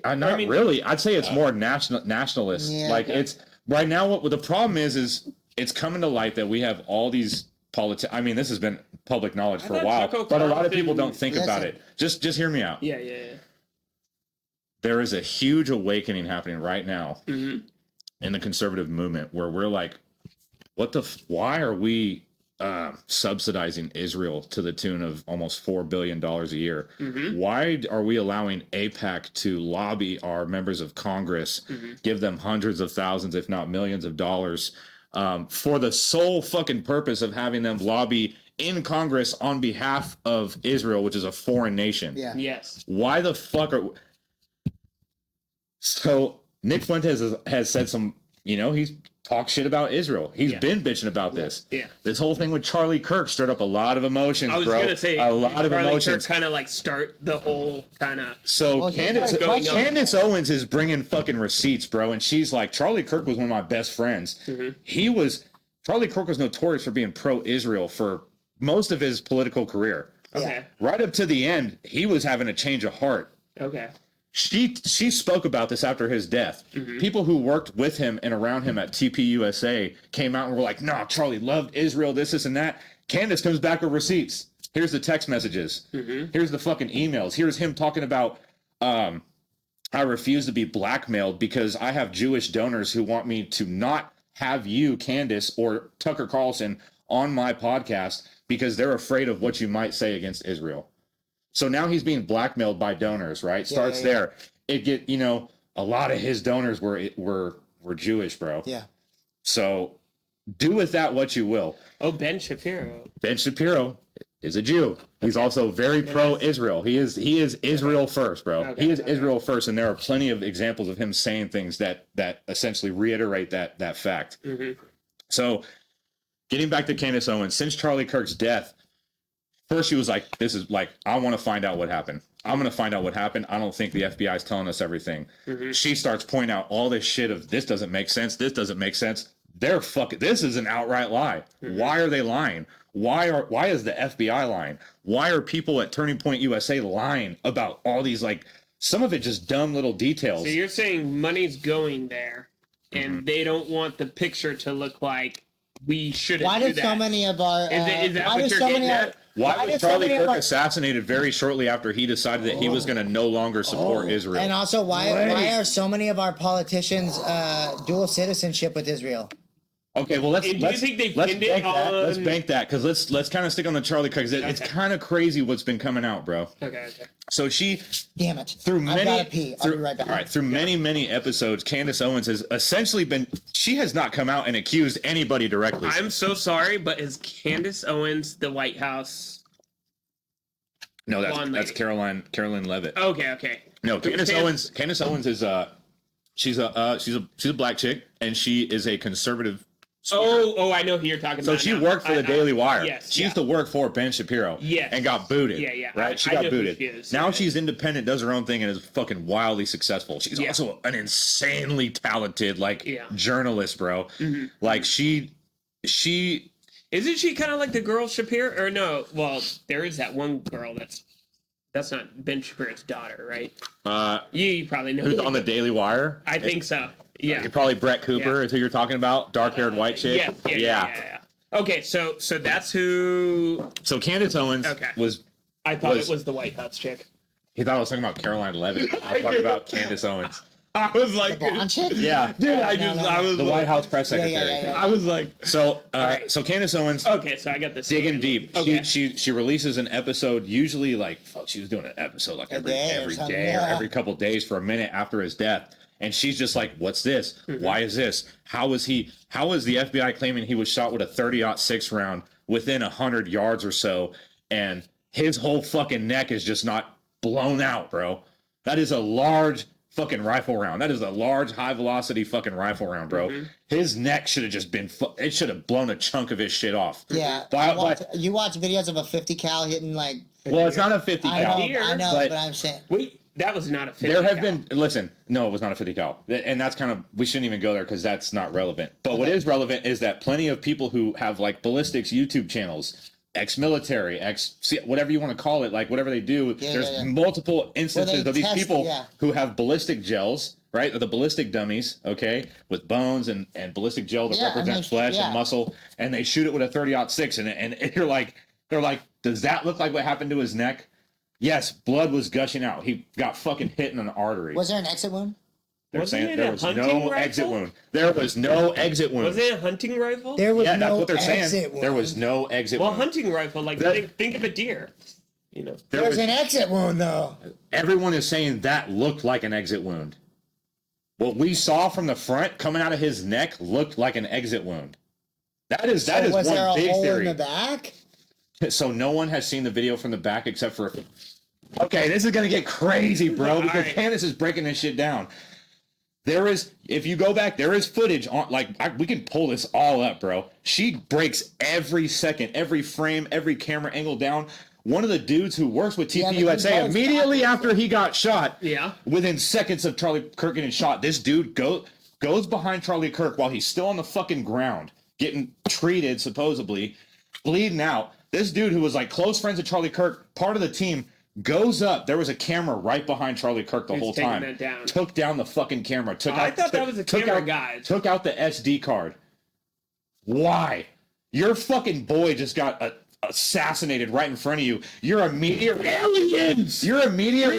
Not really. I'd say it's more nationalist. Yeah, like it's right now. What the problem is it's coming to light that we have all these politics. I mean, this has been public knowledge for a while, but a lot of people don't think about it. Just hear me out. Yeah. There is a huge awakening happening right now in the conservative movement where we're like, why are we subsidizing Israel to the tune of almost $4 billion a year? Why are we allowing AIPAC to lobby our members of Congress, give them hundreds of thousands, if not millions of dollars, for the sole fucking purpose of having them lobby in Congress on behalf of Israel, which is a foreign nation? Yeah. Yes. Why the fuck are... So Nick Fuentes has said some, he's talk shit about Israel. He's been bitching about this. Yeah. This whole thing with Charlie Kirk stirred up a lot of emotions, bro. I was going to say, a lot of emotions. Kind of like start the whole kind of... So Candace Owens is bringing fucking receipts, bro. And she's like, Charlie Kirk was one of my best friends. Charlie Kirk was notorious for being pro-Israel for most of his political career. Okay. Right up to the end, he was having a change of heart. Okay. She spoke about this after his death. People who worked with him and around him at TPUSA came out and were like, "No, Charlie loved Israel, this, and that." Candace comes back with receipts. Here's the text messages. Here's the fucking emails. Here's him talking about, I refuse to be blackmailed because I have Jewish donors who want me to not have you, Candace, or Tucker Carlson on my podcast because they're afraid of what you might say against Israel. So now he's being blackmailed by donors, right? Starts there. It a lot of his donors were Jewish, bro. Yeah. So do with that what you will. Oh, Ben Shapiro. Ben Shapiro is a Jew. He's also very pro-Israel. He is Israel first, bro. He is Israel first, and there are plenty of examples of him saying things that essentially reiterate that fact. So getting back to Candace Owens, since Charlie Kirk's death, first, she was like, I want to find out what happened. I'm going to find out what happened. I don't think the FBI is telling us everything. She starts pointing out all this shit of this doesn't make sense. This doesn't make sense. This is an outright lie. Why are they lying? Why is the FBI lying? Why are people at Turning Point USA lying about all these, like, some of it just dumb little details? So you're saying money's going there and they don't want the picture to look like we shouldn't do that. Why did so many of our... is that what you're getting at? Why was Charlie Kirk assassinated very shortly after he decided that he was going to no longer support Israel? And also, why are so many of our politicians dual citizenship with Israel? Okay, well let's bank that because let's kind of stick on the Charlie Kirk. It's kind of crazy what's been coming out, bro. Okay. So she, damn it, through I've gotta pee. I'll be right back. All right, through many episodes, Candace Owens has essentially been. She has not come out and accused anybody directly. I'm so sorry, but is Candace Owens the White House? No, that's Caroline Leavitt. Okay. No, Candace Owens is she's a black chick and she is a conservative I know who you're talking So about. she now. worked for the Daily Wire. Yes, She used to work for Ben Shapiro. Yes. And got booted. Yeah. Right? She I got know who booted. she is. Now Yeah. she's independent, does her own thing, and is fucking wildly successful. She's also an insanely talented, journalist, bro. Mm-hmm. Like, she... Isn't she kind of like the girl Shapiro? Or no, well, there is that one girl that's not Ben Shapiro's daughter, right? You probably know. Who's on the Daily Wire? I think so. Yeah. Probably Brett Cooper is who you're talking about. Dark-haired white chick. Yeah. Okay, so that's who. So Candace Owens was... I thought it was the White House chick. He thought I was talking about Caroline Levitt. I was talking about Candace Owens. I was like, The blonde chick? Yeah. dude, I was The White House press secretary. Yeah. I was like, So Candace Owens... okay, so I got this. Digging deep. Okay. She releases an episode, usually she was doing an episode like every day or day something, or every couple of days for a minute after his death. And she's just like, what's this? Why is this? How is the FBI claiming he was shot with a 30-06 round within 100 yards or so, and his whole fucking neck is just not blown out, bro? That is a large fucking rifle round. That is a large, high-velocity fucking rifle round, bro. His neck should have just been... it should have blown a chunk of his shit off. Yeah. You watch videos of a 50 cal hitting like... Well, it's not a 50 cal. I know, but I'm saying... Wait, that was not a 50 There have cal. been... Listen, no, it was not a 50 cal. And that's kind of... We shouldn't even go there because that's not relevant. But what is relevant is that plenty of people who have like ballistics YouTube channels, ex-military, whatever you want to call it, like whatever they do, there's multiple instances of these people who have ballistic gels, right? The ballistic dummies, okay, with bones and ballistic gel that represents flesh and muscle, and they shoot it with a 30-06, and you're like, they're like, does that look like what happened to his neck? Yes, blood was gushing out. He got fucking hit in an artery. Was there an exit wound? They're saying there was no exit wound. There was no exit wound. Was it a hunting rifle? There was that's no what they're exit saying. wound. There was no exit wound. Well, hunting rifle, like think of a deer. You know, There was an exit wound though. Everyone is saying that looked like an exit wound. What we saw from the front coming out of his neck looked like an exit wound. That is Was one there a big hole theory. in the back? So no one has seen the video from the back except for... Okay, this is going to get crazy, bro, because Candace is breaking this shit down. There is, if you go back, there is footage on, we can pull this all up, bro. She breaks every second, every frame, every camera angle down. One of the dudes who works with TPUSA, immediately after he got shot, within seconds of Charlie Kirk getting shot, this dude goes behind Charlie Kirk while he's still on the fucking ground, getting treated, supposedly, bleeding out. This dude who was like close friends with Charlie Kirk, part of the team, goes up. There was a camera right behind Charlie Kirk the whole time. That down. Took down the fucking camera. I thought that was a camera guy. Took out the SD card. Why? Your fucking boy just got assassinated right in front of you. Your immediate aliens. Your immediate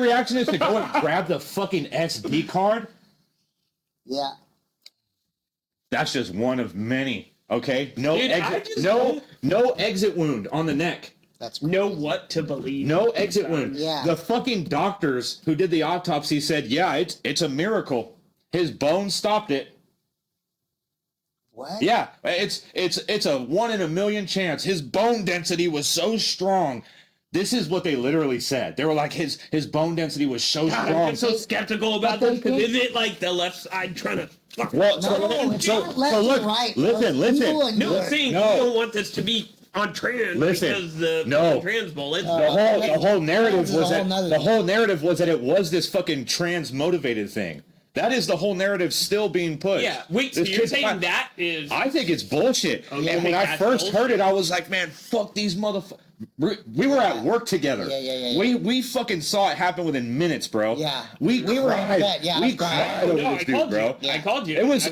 reaction is to go and grab the fucking SD card. Yeah. That's just one of many. Okay. No Dude, exit. No exit wound on the neck. That's know what to believe. No exit wound. Yeah. The fucking doctors who did the autopsy said, yeah, it's a miracle. His bones stopped it. What? Yeah, it's a 1 in a million chance. His bone density was so strong. This is what they literally said. They were like, his bone density was so strong. I'm so skeptical about this because is it like the left side trying to? Well, it's not left look, and right. listen. No, saying you don't want this to be on trans because the trans bullets. The whole narrative was that it was this fucking trans motivated thing. That is the whole narrative still being pushed. Yeah, wait, so you're saying that is... I think it's bullshit. Okay, and when I first heard it, I was like, man, fuck these motherfuckers. We were at work together. Yeah. We fucking saw it happen within minutes, bro. Yeah. We were in bed. Yeah, we cried over this dude, bro. I called you. It was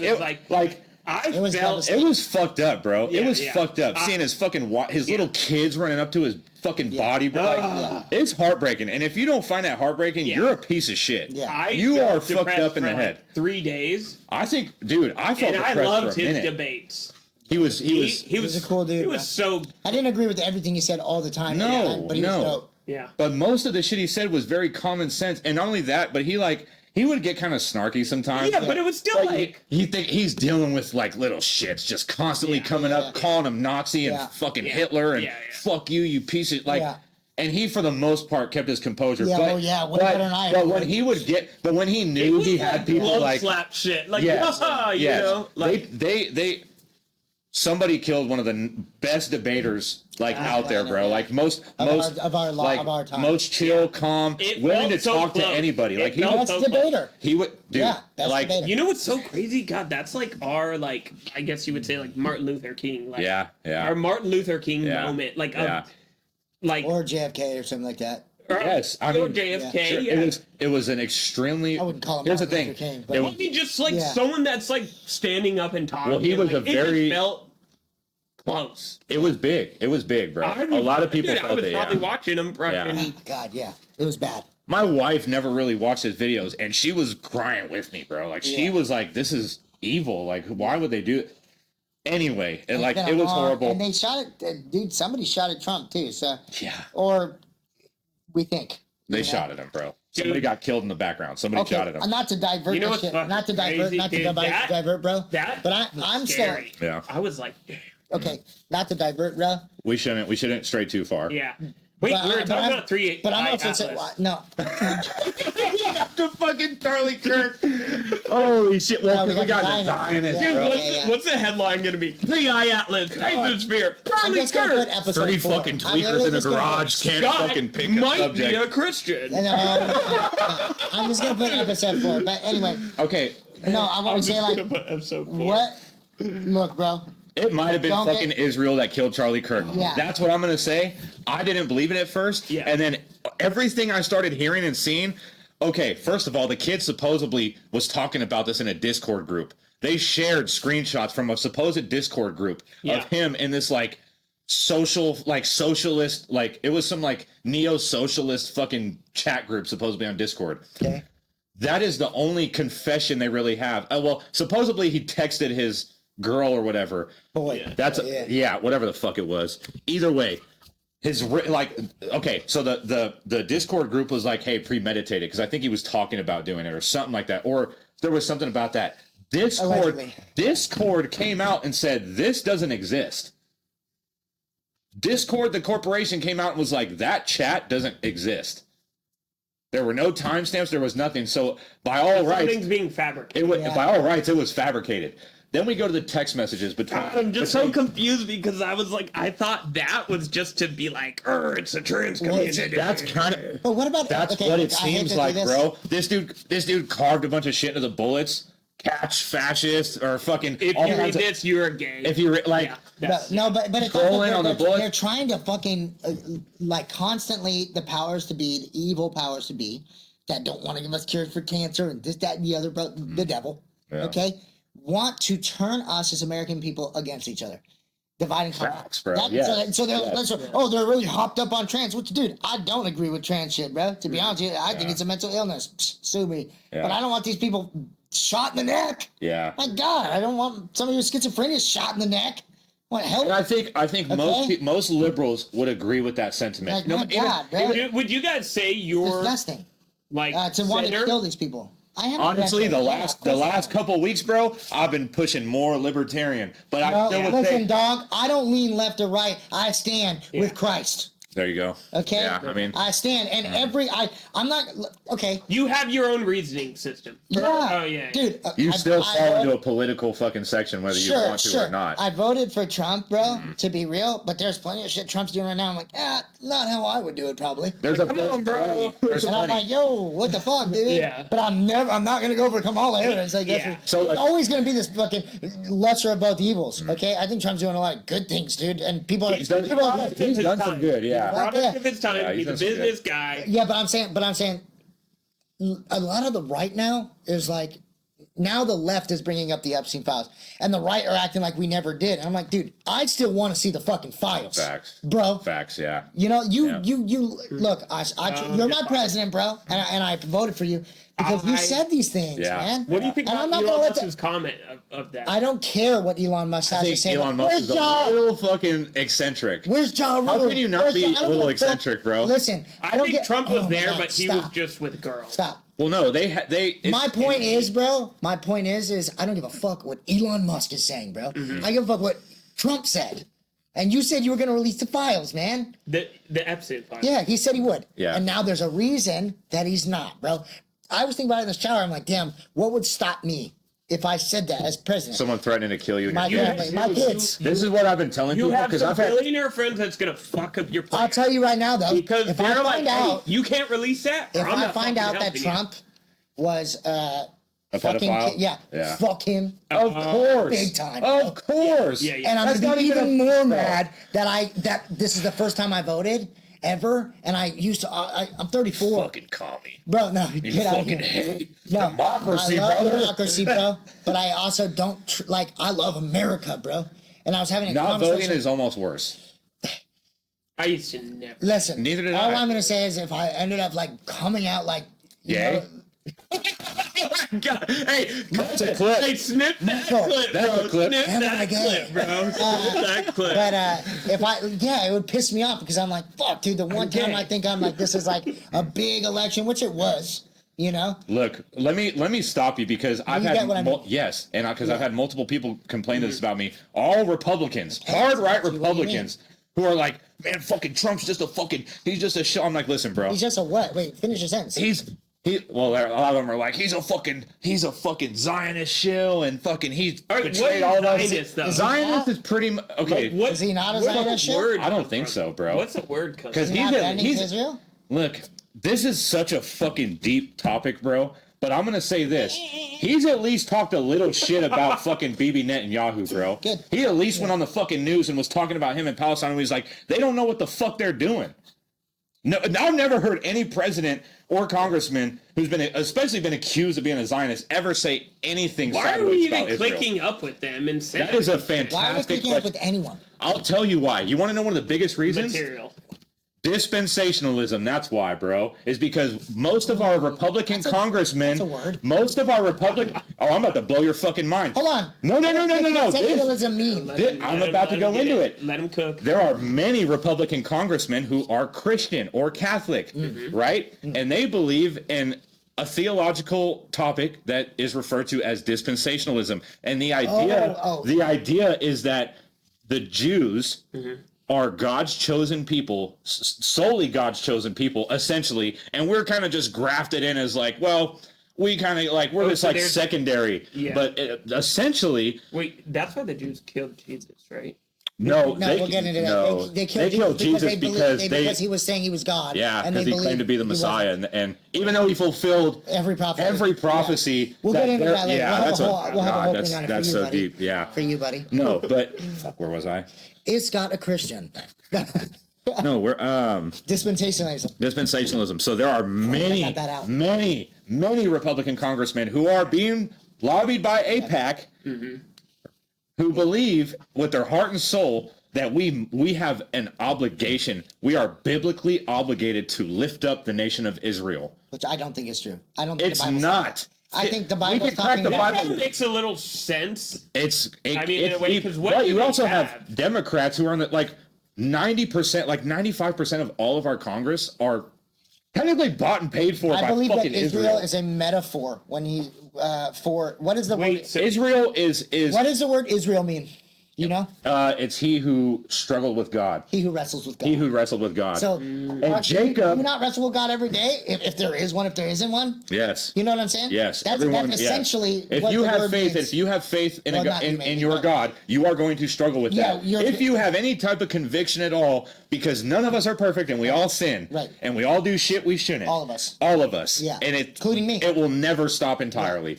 fucked up, bro. Yeah, it was fucked up. Seeing his fucking little kids running up to his fucking body, bro. It's heartbreaking. And if you don't find that heartbreaking, you're a piece of shit. Yeah. You are fucked up in the head. 3 days. I think, dude, I felt depressed I loved for a his minute. debates. He was a cool dude. He was so... I didn't agree with everything he said all the time. But he was dope. Yeah. But most of the shit he said was very common sense. And not only that, but he would get kind of snarky sometimes. Yeah, but it was still like you think he's dealing with like little shits just constantly coming up, calling him Nazi and fucking Hitler and fuck you piece of And he, for the most part, kept his composure. Yeah, but when he would but when he knew he had people like slap shit, like you know, like they somebody killed one of the best debaters out there, bro. Like most of our time. most chill, calm, willing to talk to anybody. Like he was debater. He would, dude. Debater. You know what's so crazy? God, that's like our I guess you would say like Martin Luther King. Like, our Martin Luther King moment, like or JFK or something like that. Yes, I mean JFK. Sure, yeah. it was an extremely. I wouldn't call him. Here's Martin the Luther thing. King, but Well, he just someone that's like standing up and talking. Well, he was like, a very. It just felt close. It was big. It was big, bro. A lot of people felt it. I was probably watching him. God, yeah, it was bad. My wife never really watched his videos, and she was crying with me, bro. Like she was like, "This is evil. Like, why would they do it?" Anyway, it was horrible. And they shot it, dude. Somebody shot at Trump too. So or we think they shot at him, bro. Somebody got killed in the background. Somebody shot at him. Not to divert, not to divert, bro. But I'm scary. still. Yeah. I was like, okay, not to divert, bro. We shouldn't stray too far. Yeah. Wait, we were talking about 3-8. But I'm also saying, no. After fucking Charlie Kirk. Holy shit. Well, we got to die in it. Dude, what's the headline going to be? 3-Eye Atlas, Hemisphere, Charlie Kirk. 30 fucking tweakers in a garage can't fucking pick a subject. Might be a Christian. I'm just going to put episode 4. But anyway. Okay. No, I want to say what? Look, bro. It might have been fucking Israel that killed Charlie Kirk. Yeah. That's what I'm going to say. I didn't believe it at first. Yeah. And then everything I started hearing and seeing, okay, first of all, the kid supposedly was talking about this in a Discord group. They shared screenshots from a supposed Discord group of him in this socialist, it was some neo-socialist fucking chat group supposedly on Discord. Okay. That is the only confession they really have. Well, supposedly he texted his girl or whatever. Boy. That's whatever the fuck it was. Either way, okay, so the Discord group was like, hey, premeditated, because I think he was talking about doing it or something like that, or there was something about that. Discord came out and said this doesn't exist. Discord, the corporation, came out and was like, that chat doesn't exist. There were no timestamps. There was nothing. So by all rights, something's being fabricated. By all rights, it was fabricated. Then we go to the text messages between. I'm just so confused because I was like, I thought that was just to be like, it's a trans community. That's kind of. But what about that's what it seems like, bro. This dude carved a bunch of shit into the bullets. Catch fascist or fucking. If you read this, you're gay. If you but it's on the bullet. They're trying to fucking constantly the powers to be, the evil powers to be, that don't want to give us cures for cancer and this, that, and the other, bro. The devil. Yeah. Okay. Want to turn us as American people against each other, dividing facts, bro. So they're really hopped up on trans. Which, dude, I don't agree with trans shit, bro. To be honest with you, I think it's a mental illness. Sue me, but I don't want these people shot in the neck. Yeah, my God, I don't want somebody with schizophrenia shot in the neck. What help? And I think most liberals would agree with that sentiment. Like, God, would you guys say you're disgusting? Like to want to kill these people. Honestly, the last couple of weeks, bro, I've been pushing more libertarian. But I still would listen, dog. I don't lean left or right. I stand with Christ. There you go. Okay. Yeah, I mean, I stand, and I'm not okay. You have your own reasoning system. Dude. You still fall into a political fucking section, whether you want to or not. I voted for Trump, bro. To be real, but there's plenty of shit Trump's doing right now. I'm like, not how I would do it, probably. Come on, bro. And I'm like, yo, what the fuck, dude? Yeah. But I'm not gonna go for Kamala Harris. I guess. So it's always gonna be this fucking lesser of both evils. Okay, I think Trump's doing a lot of good things, dude, and people. He's done some good, yeah. Product of his time. He's a business guy. Yeah, but I'm saying, a lot of the right now is like, now the left is bringing up the Epstein files, and the right are acting like we never did. And I'm like, dude, I still want to see the fucking files, facts, bro. Facts, yeah. You know, you look, you're my president, bro, and I voted for you. Because you said these things, man. What do you think about Elon Musk's comment of that? I don't care what Elon Musk has to say. Elon Musk is a little fucking eccentric. Where's John? How can you not be a little eccentric, bro? Listen, I think Trump was there, but he was just with girls. Stop. Well, no, they. My point is, bro. My point is I don't give a fuck what Elon Musk is saying, bro. I give a fuck what Trump said. And you said you were going to release the files, man. The episode files. Yeah, he said he would. Yeah. And now there's a reason that he's not, bro. I was thinking about it in the shower. I'm like, damn, what would stop me if I said that as president? Someone threatening to kill you. My family, my kids. This is what I've been telling You people have because some I've had. billionaire friends that's gonna fuck up your plan. I'll tell you right now, though. Because if I they're like, find out, hey, you can't release that. if or I'm I not find fucking out that helping you. Trump was A fucking pedophile? yeah, fuck him. Of course, Big time. Of course. Yeah, yeah. And I'm That's gonna not be even even a- more mad that this is the first time I voted ever, and I used to. I'm 34, Fucking call me. bro. No, You get out of fucking here. hate No, democracy, I love brother. democracy, bro. But I also don't like. I love America, bro. And I was having a Not conversation. voting is almost worse. I used to never. Listen, Neither did all I. I'm gonna say is if I ended up like coming out like, you Yay. know, God. Hey, That's a clip. Hey, snip that No. clip, That's bro. a clip. Snip Am I that gay? clip, bro. Snip that clip. but it would piss me off because I'm like, fuck, dude. The one time gay. I think I'm like, this is like a big election, which it was, you know. Look, let me stop you because I've You had get what I mean. yes, and because I've had multiple people complain this about me. All Republicans, hard right what you Republicans, who are like, man, fucking Trump's just a fucking, he's just a show. I'm like, listen, bro, He's just a what? Wait, finish your sentence. well, a lot of them are like, he's a fucking Zionist shill and fucking he's All right, betrayed what all of is us. Zionist, though? Zionist is pretty okay. Like, what Is he not a where does Zionist the shit? word I don't come think from? so, bro. What's the word come Because from? Not bending to Israel? Look, this is such a fucking deep topic, bro. But I'm gonna say this: he's at least talked a little shit about fucking Bibi Netanyahu, bro. Good. He at least went on the fucking news and was talking about him in Palestine. And he was like, they don't know what the fuck they're doing. No, I've never heard any president or congressman who's especially been accused of being a Zionist, ever say anything. Why are sideways we even about Israel. clicking up with them and saying That is a Why are we fantastic picking up question. with anyone? I'll tell you why. You want to know one of the biggest reasons? material? Dispensationalism, that's why, bro. Is because most of our Republican congressmen, that's a word. most of our Republican, I'm about to blow your fucking mind. Hold on. No. What does This- secularism mean? I'm about to go into it. Let him cook. There are many Republican congressmen who are Christian or Catholic, right? And they believe in a theological topic that is referred to as dispensationalism. And the idea is that the Jews are God's chosen people, solely God's chosen people, essentially, and we're kind of just grafted in as like, well, we kind of like we're just so like there's- secondary, Yeah. but essentially, Wait, that's why the Jews killed Jesus, right? no, No, we'll get into that. They killed Jesus because he was saying he was God. yeah, and because he claimed to be the Messiah, and even though he fulfilled every prophecy. yeah. We'll get into that later. Yeah, We'll that's have a whole thing on it that's for you, so buddy. deep. Yeah, For you, buddy. no, but fuck, where was I? Is Scott a Christian? No, we're Dispensationalism. dispensationalism. So there are got that out. many Republican congressmen who are being lobbied by AIPAC, who believe with their heart and soul that we have an obligation. We are biblically obligated to lift up the nation of Israel. Which I don't think is true. I don't think It's the Bible's not. I think the We Bible's can crack talking the about That Bible. makes a little sense. I mean, in a way, 'cause what but do you they also have have? Democrats who are on the like 90%, like 95% of all of our Congress are technically bought and paid for I by believe that fucking Israel is a metaphor when he for what is the Wait, word? so Israel is What does the word Israel mean? You know, it's he who struggled with God. he who wrestles with God. He who wrestled with God. So, and do Jacob, you not wrestle with God every day? If there is one, if there isn't one, yes. you know what I'm saying? Yes, that's everyone, that's yes. essentially If what you the have word faith, means. if you have faith in, Well, not you, in maybe, your but- God, you are going to struggle with Yeah, that. you're- If you have any type of conviction at all, because none of us are perfect and we all sin, Right. and we all do shit we shouldn't. All of us. All of us. Yeah. And Including me. It will never stop entirely.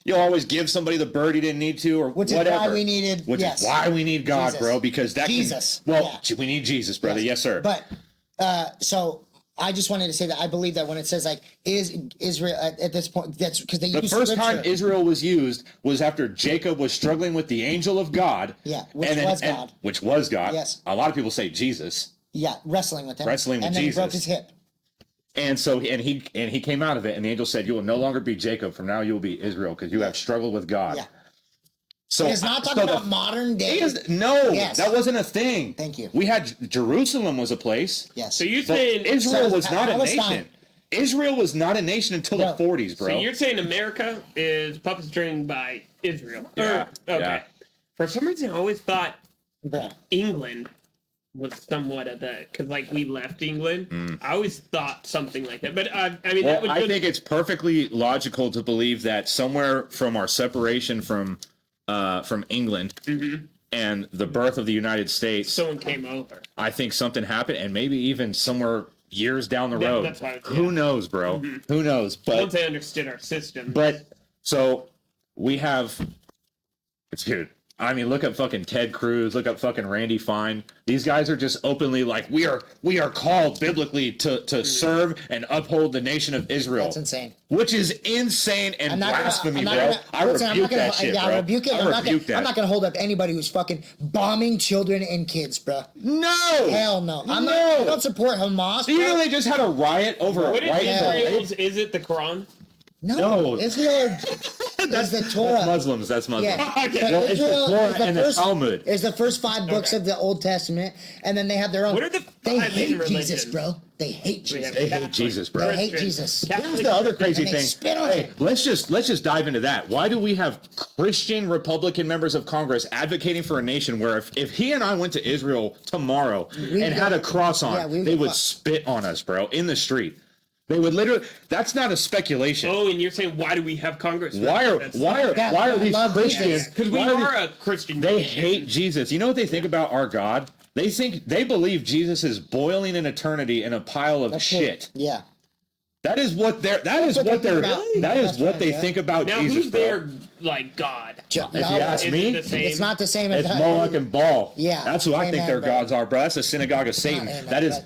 You'll always give somebody the bird he didn't need to, or Which is whatever. why we needed- Which yes. is why we need God, Jesus. bro, because that Jesus. Can, Yeah. we need Jesus, brother. Yes, sir. But so I just wanted to say that I believe that when it says like is Israel at this point, that's because they the use first time scripture. Israel was used was after Jacob was struggling with the angel of God. Yeah, which was God. Which was God. Yes. A lot of people say Jesus. Yeah, wrestling with him. Wrestling with and then Jesus. he broke his hip. And so he came out of it, and the angel said, "You will no longer be Jacob. From now you will be Israel, because you have struggled with God." Yeah. So It's not talking about modern day. No, Yes. that wasn't a thing. Thank you. We had Jerusalem was a place. Yes. So you're But saying Israel was not a Palestine. nation. Israel was not a nation until No. the 40s, bro. So you're saying America is puppet stringed by Israel? Yeah, Okay. yeah. For some reason, I always thought England was somewhat of that, because like we left England. I always thought something like that, but I mean, well, I think it's perfectly logical to believe that somewhere from our separation from England and the birth of the United States, someone came over. I think something happened, and maybe even somewhere years down the road. That's why, who knows, bro? Who knows? But once they understood our system. But so we have, dude. I mean, look at fucking Ted Cruz. Look at fucking Randy Fine. These guys are just openly like, we are called biblically to serve and uphold the nation of Israel. That's insane. Which is insane and blasphemy, bro. I rebuke that shit, bro. I rebuke it. I'm not going to hold up anybody who's fucking bombing children and kids, bro. No. Hell no. I don't support Hamas. Do you know they just had a riot over a right? Is it the Quran? No, Israel is the Torah. That's Muslims. That's Muslims. Yeah. Well, it's the Torah and the Talmud. It's the first 5 books of the Old Testament, and then they have their own. What are the they hate religions? Jesus, bro. They hate Jesus. They hate Jesus, bro. They hate Jesus. Here's the other crazy thing. Spit on Hey, him. let's just dive into that. Why do we have Christian Republican members of Congress advocating for a nation where if he and I went to Israel tomorrow and had a cross on, they would spit on us, bro, in the street. They would literally. That's not a speculation. Oh, and you're saying why do we have Congress? Why are these Christians? Because we are a Christian. They hate Jesus. You know what they think about our God? They believe Jesus is boiling in eternity in a pile of shit. Yeah. That is what they think about now, Jesus. Who's their like God? If you ask me, it's not the same as Moloch and Baal. Yeah, that's who I think their gods are, bro. That's the synagogue of Satan. That is.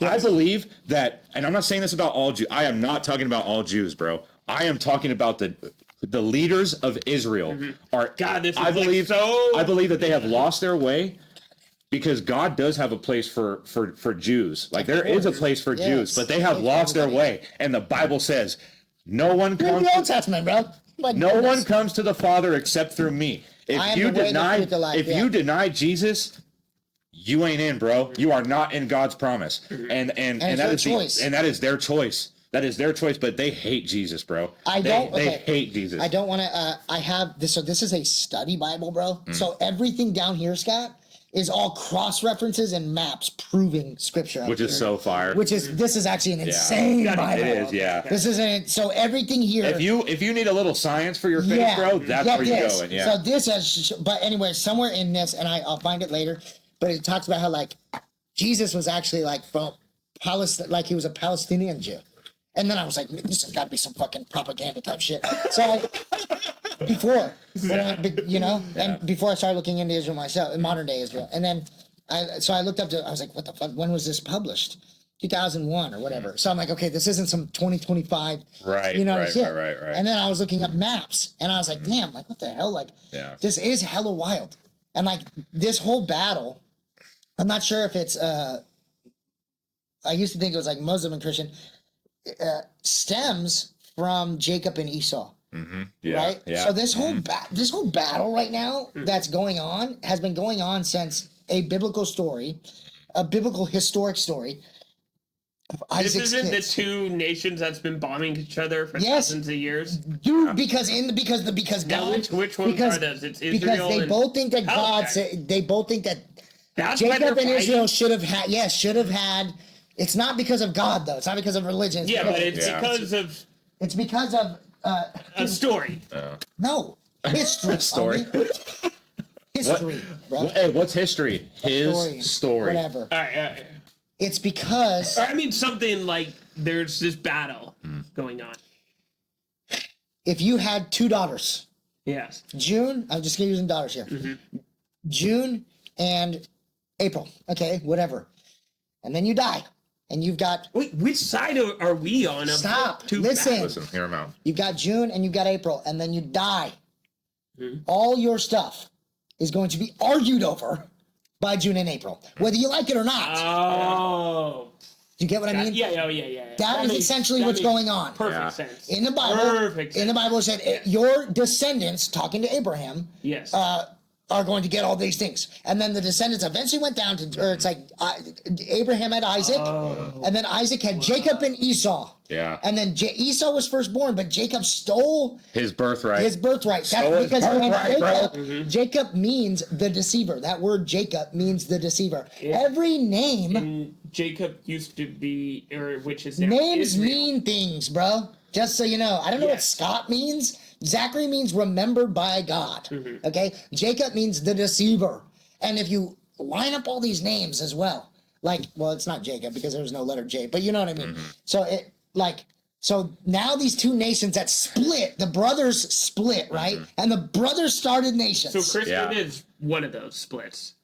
I believe that, and I'm not saying this about all Jews. I am not talking about all Jews, bro. I am talking about the leaders of Israel are. God, this is I believe that they have Yeah. lost their way. Because God does have a place for Jews. Like there is a place for Jews, but they have lost their way. And the Bible says, no one comes the Old Testament, bro. No one comes to the Father except through me. If you deny Jesus, you ain't in, bro. You are not in God's promise. And that is choice. And that is their choice. That is their choice, but they hate Jesus, bro. They hate Jesus. I don't want to I have this, so this is a study Bible, bro. So everything down here, Scott, is all cross references and maps proving scripture. Which is so fire. This is actually an insane Bible. It is, yeah. This isn't so everything here. If you need a little science for your faith, bro, that's where you're going. Yeah. So this is, but anyway, somewhere in this, and I'll find it later, but it talks about how like Jesus was actually like from Palestine, like he was a Palestinian Jew. And then I was like, this has got to be some fucking propaganda type shit. So before I started looking into Israel myself, in modern day Israel. And then I looked up I was like, what the fuck? When was this published? 2001 or whatever. So I'm like, okay, this isn't some 2025. Right. Right. And then I was looking up maps and I was like, damn, like what the hell? Like, this is hella wild. And like this whole battle, I'm not sure if it's, I used to think it was like Muslim and Christian, stems from Jacob and Esau. Right? Yeah. So this whole battle right now that's going on has been going on since a biblical story, a biblical historic story. This isn't the two nations that's been bombing each other for thousands of years, dude. Because God. Which ones are those? It's Israel. Because they both think that God said. They both think that Jacob and Israel should have had. Yes, should have had. It's not because of God though. It's not because of religion. It's because of a story. No, history. Story. History, bro. Hey, what's history? His story. Whatever. All right. It's because I mean something like there's this battle going on. If you had 2 daughters, yes, June. I'm just using daughters here. June and April. Okay, whatever. And then you die, and you've got. Wait, which side are we on? Stop. Listen. Hear him out. You've got June and you've got April, and then you die. All your stuff is going to be argued over by June and April, whether you like it or not. Oh. Do you get what I mean? Yeah. That is essentially what's going on. Perfect sense. In the Bible, it said your descendants, talking to Abraham, are going to get all these things. And then the descendants eventually went down to, or it's like Abraham had Isaac, and then Isaac had Jacob and Esau. Yeah. And then Esau was firstborn, but Jacob stole his birthright. That's because Jacob means the deceiver. That word Jacob means the deceiver. Every name. And Jacob used to be, or which is now names Israel. mean things, bro. Just so you know. I don't know what Scott means. Zachary means remembered by God. Okay? Jacob means the deceiver. And if you line up all these names as well, like, well, it's not Jacob because there was no letter J, but you know what I mean. So now these two nations that split, the brothers split, right? And the brothers started nations. So Christian is one of those splits.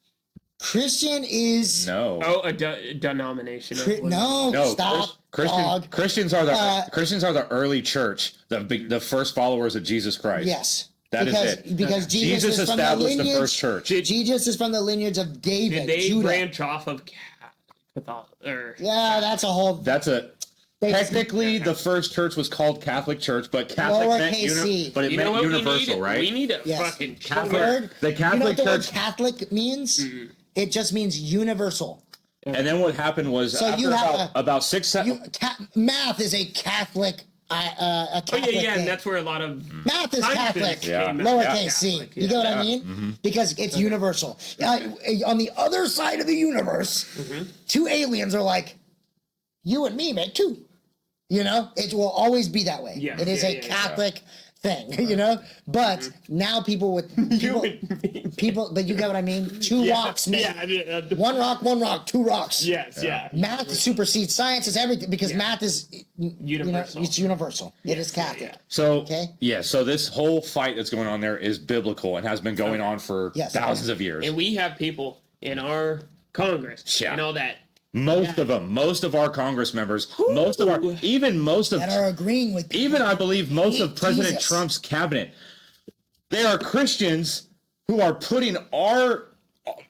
Christian is a denomination. Stop. Christians are the early church, the first followers of Jesus Christ. Yes. Is it. Because Jesus is established the first church. Jesus is from the lineage of David. Did they Judah. branch off of Catholic? Technically, the first church was called Catholic Church, but Catholic meant universal, right? We need a fucking Catholic. The Catholic you know what the word Church. Catholic means? It just means universal. And then what happened was about 6 math is a Catholic. A Catholic thing. And that's where a lot of math is Catholic, lowercase c. You get what I mean? Because it's universal. On the other side of the universe, two aliens are like, you and me make two. You know, it will always be that way. It is a Catholic thing, you know. But now people, but you get what I mean. Two rocks, one rock, two rocks. Math supersedes science is everything because math is universal. It's universal. It is Catholic. So so this whole fight that's going on there is biblical and has been going on for thousands of years. And we have people in our Congress and all that. Most of them, most of our Congress members, that are agreeing with even I believe most of President Trump's cabinet, they are Christians who are putting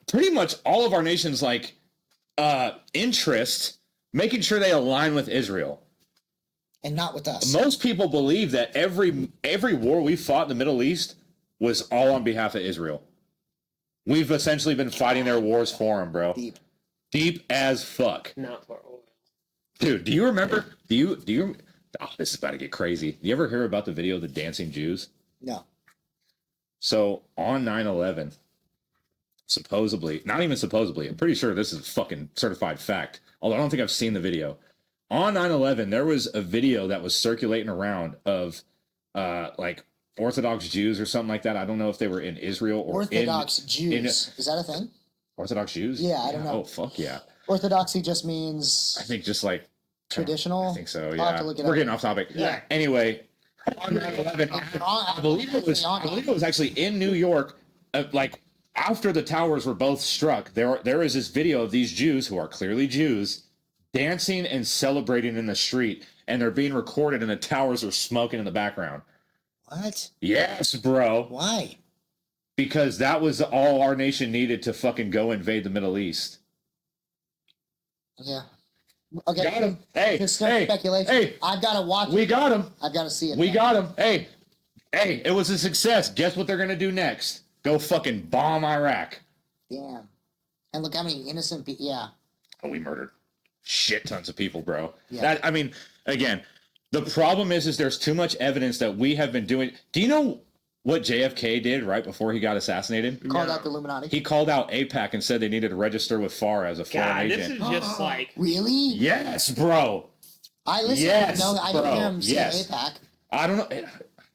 pretty much all of our nation's interest, making sure they align with Israel. And not with us. Most people believe that every war we fought in the Middle East was all on behalf of Israel. We've essentially been fighting their wars for them, bro. Deep as fuck. Not for oil. Dude, do you remember? Do you? Oh, this is about to get crazy. Do you ever hear about the video of the dancing Jews? No. So on 9/11, supposedly, not even supposedly, I'm pretty sure this is a fucking certified fact. Although I don't think I've seen the video. On 9/11, there was a video that was circulating around of Orthodox Jews or something like that. I don't know if they were in Israel or Orthodox Jews. Is that a thing? Orthodox Jews? Yeah, I don't know. Oh, fuck yeah. Orthodoxy just means... I think just like... Traditional? I think so, yeah. We're getting off topic. Yeah. Anyway, on 9/11, I believe it was actually in New York, after the towers were both struck, there is this video of these Jews, who are clearly Jews, dancing and celebrating in the street, and they're being recorded, and the towers are smoking in the background. What? Yes, bro. Why? Because that was all our nation needed to fucking go invade the Middle East. Yeah. Okay. Got him. Hey, speculation. Hey, I've got to watch it. We got him. I've got to see it. We got him. Hey, it was a success. Guess what they're going to do next? Go fucking bomb Iraq. Damn. And look how many innocent people. Yeah. Oh, we murdered shit tons of people, bro. Yeah. Again, the problem is there's too much evidence that we have been doing. Do you know what JFK did right before he got assassinated? Called out the Illuminati. He called out AIPAC and said they needed to register with FAR as a foreign agent. This is just like... Really? Yes, bro. I listen. Yes, no, I didn't hear him say AIPAC. I don't know.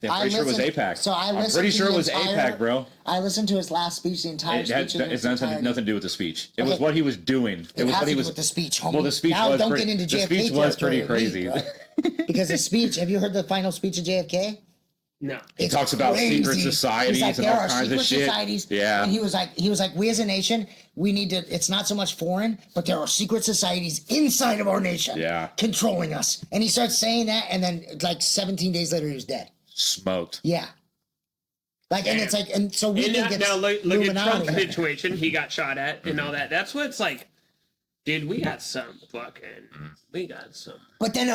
I'm pretty sure it was AIPAC. So I'm pretty sure it was AIPAC, bro. I listened to his last speech, the entire speech. It's nothing to do with the speech. It was what he was doing. It was what he was with the speech, homie. Well, the speech now, was don't get into JFK. The speech was pretty crazy. Because the speech, have you heard the final speech of JFK? No. He talks about secret societies and all kinds of shit. Yeah. And he was like, we as a nation, we need to, it's not so much foreign, but there are secret societies inside of our nation. Controlling us. And he starts saying that, and then 17 days later, he was dead. Smoked. Yeah. And it's like, and so we and think now, it's look at Trump's situation. He got shot at and all that. That's what it's like. Dude, we got some. But then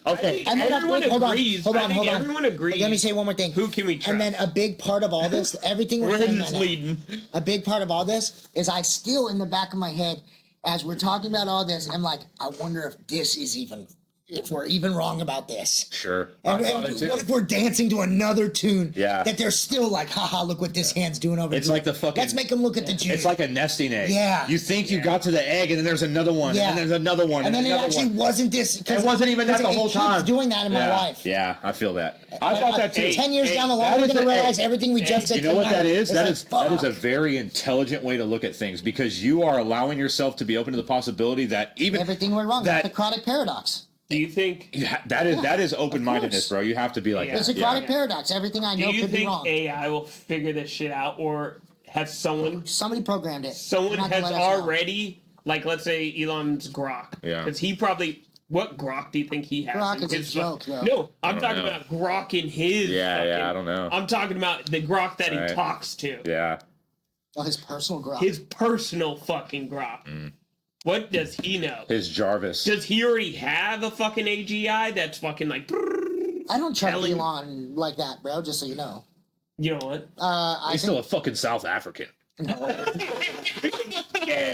okay. And then everyone agrees. Hold on. Everyone agrees. Let me say one more thing. Who can we trust? And then a big part of all this, everything we're saying right leading. now, a big part of all this is I still in the back of my head, as we're talking about all this, I'm like, I wonder if this is even, if we're even wrong about this. Sure. And what if we're dancing to another tune? Yeah. That they're still like, haha, look what this hand's doing over here. It's like the fucking. Let's make them look at the junior. It's like a nesting egg. Yeah. You think you got to the egg, and then there's another one, Yeah. and then there's another one, and then it another actually one. wasn't this. It wasn't even that the whole time. Keeps doing that in my life. Yeah, I feel that. I thought that too. 10 years down the line, we're gonna realize everything we just said. You know what that is? That is like, a very intelligent way to look at things, because you are allowing yourself to be open to the possibility that even everything went wrong. That That's the chronic paradox. Do you think that is open-mindedness, bro? You have to be like It's a chronic paradox. Everything I know could be wrong. Do you think AI will figure this shit out, or has somebody programmed it? Someone has already, like, let's say Elon's Grok. Yeah. Because he probably. What Grok do you think he has? Grok is a joke, though. No, I'm talking about Grok in his. Yeah, I don't know. I'm talking about the Grok that he talks to. Yeah. Oh, his personal Grok. His personal fucking Grok. What does he know? His Jarvis. Does he already have a fucking AGI that's fucking like? I don't trust Elon like that, bro. Just so you know. You know what? He's still a fucking South African. Get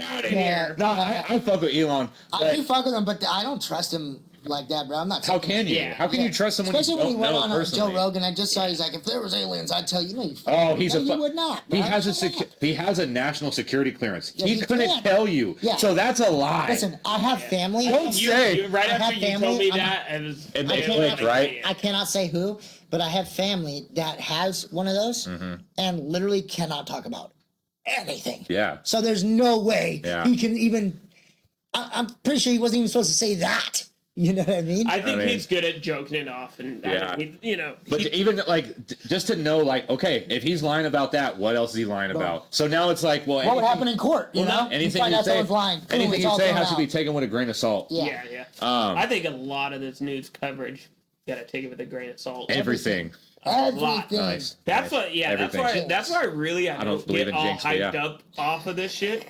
out of here. No, I fuck with Elon. I do fuck with him, but I don't trust him like that, bro. I'm not. How can you? How can you trust someone Especially you don't when he know went on personally? Joe Rogan. I just saw he's like, if there was aliens, I'd tell you. No, you you would not. Bro. He has a national security clearance. Yeah, he couldn't tell you. Yeah. So that's a lie. Listen, I have family. Right after you told me that, it made click, right? I cannot say who, but I have family that has one of those and literally cannot talk about anything. Yeah. So there's no way Yeah. he can even. I'm pretty sure he wasn't even supposed to say that. You know what I mean? I think he's good at joking it off, and But even like just to know, like, okay, if he's lying about that, what else is he lying about? So now it's like, well, what would happen in court? You know, anything find you out say, someone's lying. Boom, anything it's you all say thrown has to be out. taken with a grain of salt. Yeah. I think a lot of this news coverage gotta take it with a grain of salt. Everything. Everything. Nice. That's nice. what. Yeah. Everything. That's why. Really, I don't believe get in all jinx, but hyped yeah. up off of this shit.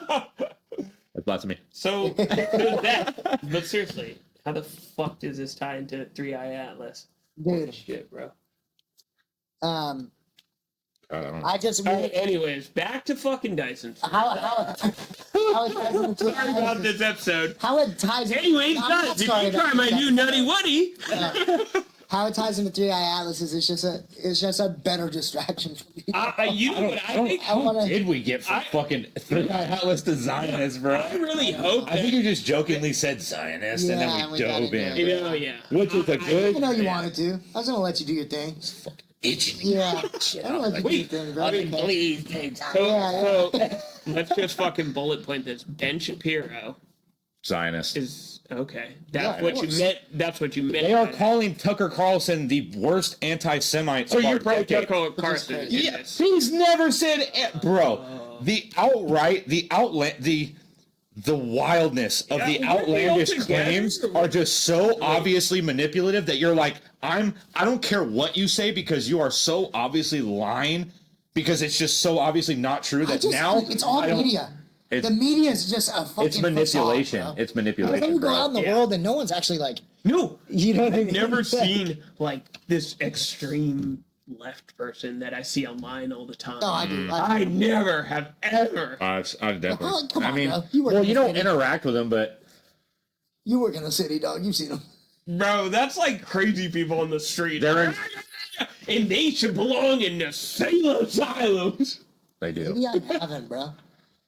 That's lots of me. So, but seriously, how the fuck does this tie into 3i Atlas? Dude. Shit, bro. God, I don't know. I just. Anyways, back to fucking Dyson. How it ties into Sorry about this episode. How it ties. Anyways, guys, if you try my new Nutty Woody. How it ties into 3i Atlas is it's just a better distraction for me. How did we get from fucking 3i Atlas to Zionist, bro? I really hope. I think you just jokingly said Zionist, and then we dove in. Yeah. Which is a good. I know you wanted to. I was gonna let you do your thing. It's fucking itching me. Yeah. I don't let you do your thing, bro. Please take So let's just fucking bullet point this. Ben Shapiro Zionist. is okay. That's what you meant. That's what you meant. They are calling Tucker Carlson the worst anti-Semite. So of our you're pro decade. Tucker Carlson. Yeah, he's never said, bro. The wildness of the outlandish claims are just so obviously manipulative that you're like, I don't care what you say because you are so obviously lying because it's just so obviously not true that now it's all media. The media is just a fucking. It's manipulation. Facade, it's manipulation. Then you go bro. out in the world and no one's actually like. No, you know what I mean? I've never seen like this extreme left person that I see online all the time. No, I do. I never have ever. I've definitely. Oh, come on, I mean, bro. you don't interact with them, but you work in the city, dog. You've seen them. Bro, that's like crazy people on the street. they're in. And they should belong in the Salem asylums. They do. Maybe I haven't, bro.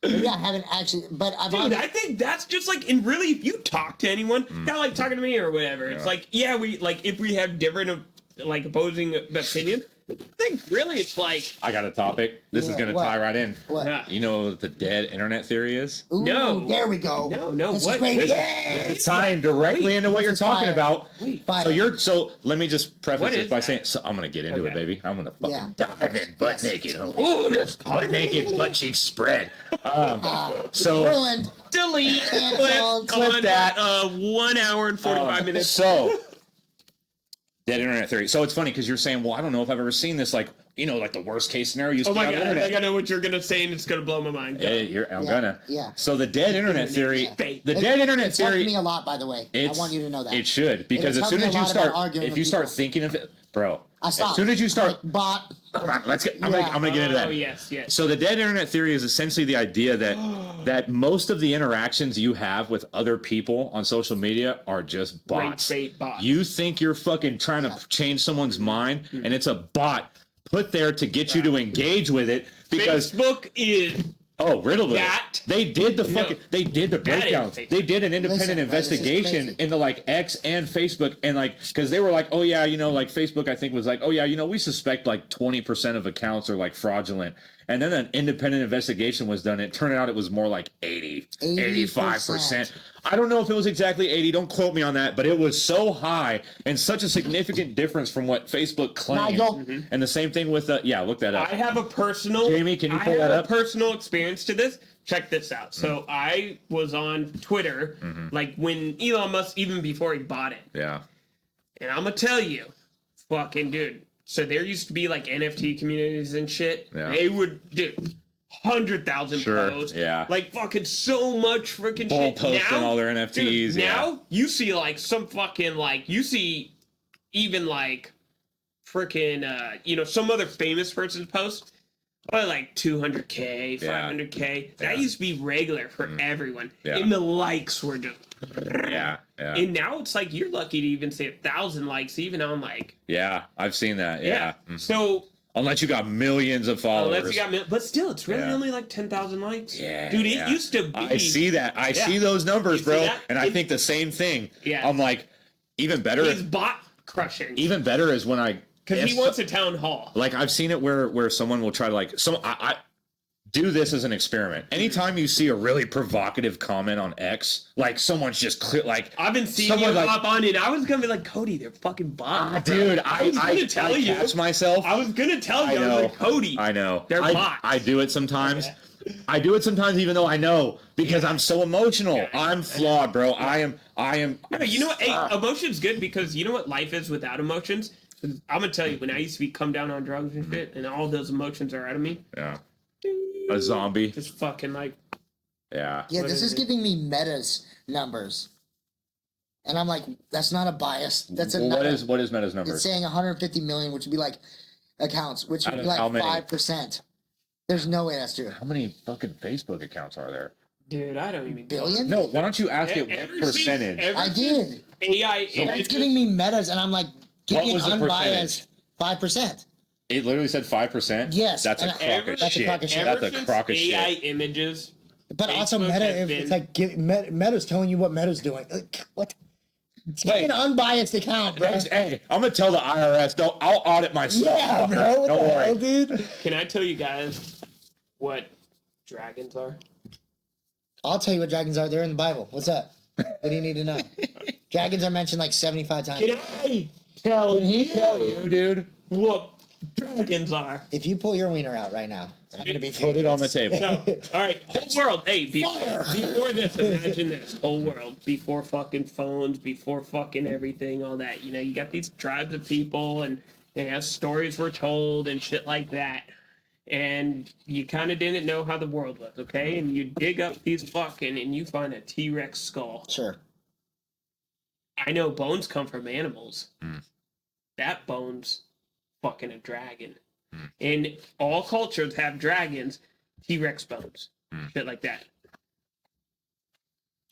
Maybe I haven't actually, but I've. Dude, I think that's just like, and really, if you talk to anyone, kind of like talking to me or whatever, it's like, yeah, we like if we have different, like opposing opinions. I think really, it's like I got a topic. This is gonna tie right in. What? Yeah. You know what the dead internet theory is? Ooh, No. There we go. No, This what? is great. Wait. It's tying directly into what you're talking fire. about. Fire. So let me just preface What this is by that? saying, so I'm gonna get into it, baby. I'm gonna fucking Yeah. dive in butt naked. Butt naked, butt cheeks spread. So Ruined. delete, Canceled. clip that. 1 hour and 45 minutes. So dead internet theory. So it's funny because you're saying, well, I don't know if I've ever seen this. Like, like the worst case scenario. You Oh my on the god! internet. I gotta know what you're gonna say, and it's gonna blow my mind. I'm gonna. Yeah. So the dead internet theory. Yeah. The dead internet it's helped theory. me a lot, by the way. I want you to know that. It should, because It's as soon helped as me a you lot about start, arguing if with you start people. thinking of it, bro. I stopped. As soon as you start, Like, bot. hold on, I'm gonna get into that. Oh yes. So the dead internet theory is essentially the idea that most of the interactions you have with other people on social media are just bots. Bait bots. You think you're fucking trying to change someone's mind, and it's a bot put there to get you to engage with it because Facebook is riddled with that. it. They did the fucking. They did the breakdowns. fake. They did an independent Listen, bro, this is investigation crazy. into like X and Facebook, and like because they were like, oh yeah, like Facebook, I think was like, oh yeah, we suspect like 20% of accounts are like fraudulent, and then an independent investigation was done. It turned out it was more like 85%. I don't know if it was exactly 80. Don't quote me on that, but it was so high and such a significant difference from what Facebook claimed. Nigel. And the same thing with look that up. I have a personal. Jamie, can you pull I that have up? a personal experience to this. Check this out. So I was on Twitter, like when Elon Musk, even before he bought it, Yeah. and I'm gonna tell you, fucking dude. So there used to be like NFT communities and shit. Yeah. They would do 100,000 posts. Yeah. Like fucking so much freaking Full shit. posting Now, all their NFTs. dude, yeah. now you see like some fucking like you see even like freaking some other famous person's post. Probably like 200K, 500K. That used to be regular for everyone. Yeah. And the likes were just. Yeah. And now it's like you're lucky to even say 1,000 likes, even on like. Yeah, I've seen that. Yeah. Mhm. So. Unless you got millions of followers. Unless you got. But still, it's really only like 10,000 likes. Yeah. Dude, yeah. it used to be. I see that. I see those numbers, You see bro. that? And I think the same thing. Yeah. I'm like, even better. He's bot crushing. Even better is when Because he wants a town hall. Like I've seen it where someone will try to like I do this as an experiment. Anytime you see a really provocative comment on X, like someone's just clear, like I've been seeing someone you like- hop on it. I was gonna be like, Cody, they're fucking bots. dude, I was gonna tell you. catch myself. I was gonna tell you. I was like, Cody. I know. They're bots. I do it sometimes. I do it sometimes, even though I know because I'm so emotional. I'm flawed, bro. I am. No, you know what? Hey, emotion's good because you know what life is without emotions. I'm gonna tell you, when I used to be come down on drugs and shit, and all those emotions are out of me. Yeah. A zombie. Just fucking like. Yeah. Yeah, What this is is it? giving me Meta's numbers. And I'm like, that's not a bias. That's a Well, number. what is Meta's It's number? saying 150 million, which would be like accounts, which would be How like many? 5%. There's no way that's true. How many fucking Facebook accounts are there? Dude, I don't even. Billion? No, why don't you ask it Ever what since- percentage? ever I since did. AI. It's giving me Metas, and I'm like, give me was an the unbiased 5%. It literally said 5%. Yes, That's a and crock ever- of that's a shit. crock of shit. That's Ever a since crock of AI shit. images. But also Facebook Meta, has if been- it's like Meta's telling you what Meta's doing. Like, what? It's Wait. an unbiased account, bro. Hey, I'm gonna tell the IRS. I'll audit myself. Yeah, bro. What Don't the worry. hell, dude? Can I tell you guys what dragons are? I'll tell you what dragons are. They're in the Bible. What's up? What do you need to know? Dragons are mentioned like 75 times. Can I tell you, dude. what dragons are? If you pull your wiener out right now, I'm gonna be Put it on the table. No. All right, whole world. Hey, before this, imagine this whole world before fucking phones, before fucking everything, all that. You know, you got these tribes of people, and they have stories were told and shit like that. And you kind of didn't know how the world was, okay? And you dig up these fucking, and you find a T-Rex skull. Sure. I know bones come from animals. That bone's fucking a dragon. And all cultures have dragons, T-Rex bones, shit like that.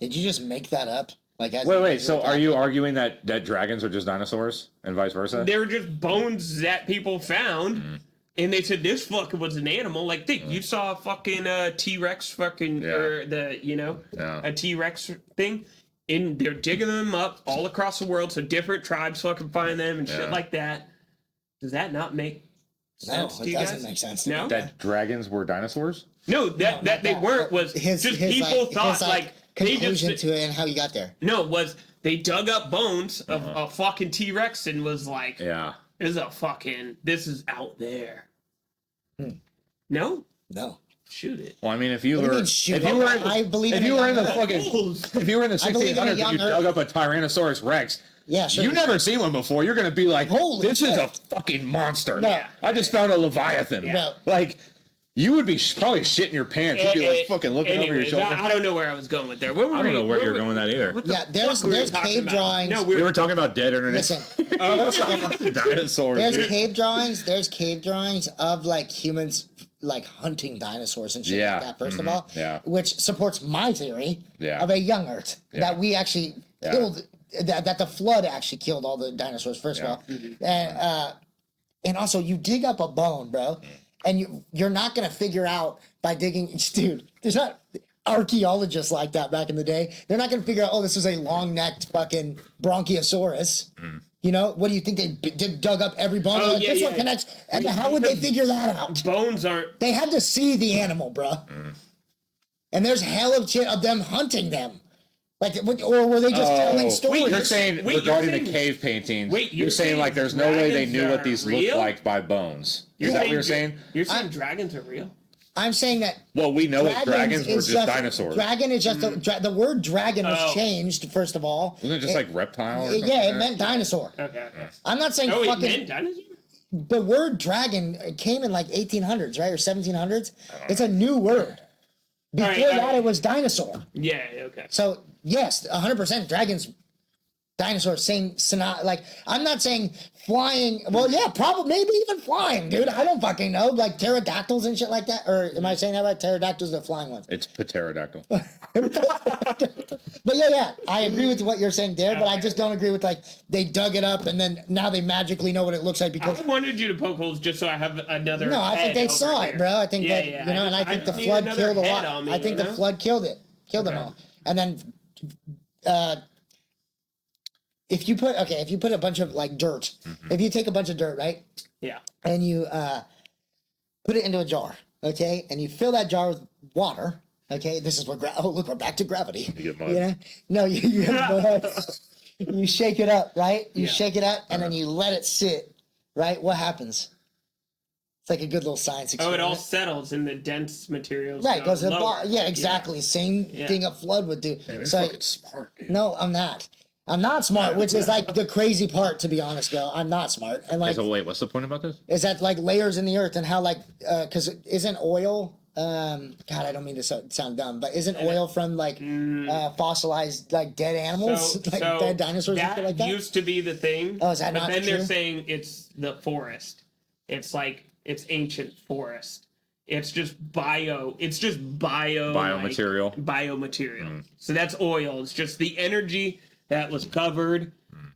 Did you just make that up? Like, as Wait. So are you arguing that dragons are just dinosaurs and vice versa? They were just bones that people found, and they said this fucking was an animal. Like, dude, you saw a fucking T-Rex fucking, or a T-Rex thing, and they're digging them up all across the world, so different tribes fucking find them and shit like that. Does that not make sense to it you doesn't guys? make sense to No? me. That dragons were dinosaurs? No, that they weren't. Was His people thought his, like they conclusion just to it and how you got there. no was they dug up bones of a fucking T-Rex and was like, Yeah. this is out there. No, No. shoot it. Well, I mean, if you What do you were mean, shoot? if you were I believe if in you a were in the young fucking Bulls. if you were in the I believe in a 1600s and you young dug up a Tyrannosaurus Rex, Yeah, sure. You've never seen one before. You're gonna be like, Holy this is shit. a fucking monster. No. I just found a Leviathan. No. Like, you would be probably shitting your pants. You'd be like fucking looking over your Anyways, shoulder. I don't know where I was going with there. I don't know where you're going with that either. Yeah, there's cave drawings. No, We were talking about dead internet. Listen, Dinosaurs. there's dude. cave drawings. There's cave drawings of like humans like hunting dinosaurs and shit like that. First of all, which supports my theory of a young Earth that we actually killed. That the flood actually killed all the dinosaurs. First of all, and also you dig up a bone, bro, and you're not gonna figure out by digging, dude. There's not archaeologists like that back in the day. They're not gonna figure out, oh, this is a long-necked fucking bronchiosaurus. You know, what do you think they dug up every bone? Oh, Like, this one connects. And how would they figure that out? Bones aren't. They had to see the animal, bro. And there's hell of shit of them hunting them. Like, or were they just telling stories? You're saying regarding the cave paintings. You're saying like there's no way they knew what these looked like by bones. Is that what you're saying? You're saying dragons are real? I'm saying that. Well, we know that dragons were just dinosaurs. Dragon is just the word dragon was changed. First of all, wasn't it just like reptile? Or yeah, it meant dinosaur. Okay. I'm not saying Oh, fucking. it meant dinosaur? The word dragon came in like 1800s, right, or 1700s. It's a new word. Before that, it was dinosaur. Yeah. Okay. So yes, 100% dragons, dinosaurs, same like I'm not saying flying. Well, yeah, probably maybe even flying, dude. I don't fucking know. Like pterodactyls and shit like that. Or am I saying that right? Pterodactyls are flying ones. It's pterodactyl. But yeah, I agree with what you're saying there. But I just don't agree with like they dug it up and then now they magically know what it looks like because. I wanted you to poke holes just so I have another. No, I think they saw it, bro. I think that you know, and I think the flood killed a lot. I think the flood killed them all. And then, if you put a bunch of like dirt, if you take a bunch of dirt, right? Yeah. And you put it into a jar, okay, and you fill that jar with water, okay. This is where look, we're back to gravity. You get mud. You know? No, you you shake it up, right? You shake it up, and then you let it sit, right? What happens? It's like a good little science experiment. Oh, it all settles in the dense materials. Right, goes yeah, exactly. Yeah. Same thing a flood would do. Man, so smart, dude. no, I'm not. I'm not smart, which is like the crazy part, to be honest, Bill. I'm not smart. And like, so wait, what's the point about this? Is that like layers in the earth and how like, because isn't oil? God, I don't mean to sound dumb, but isn't oil from like fossilized like dead animals, like dead dinosaurs and shit like that? That used to be the thing. Oh, is that not true? But then they're true? saying it's the forest. It's like it's ancient forest. It's just biomaterial. Biomaterial. So that's oil. It's just the energy that was covered,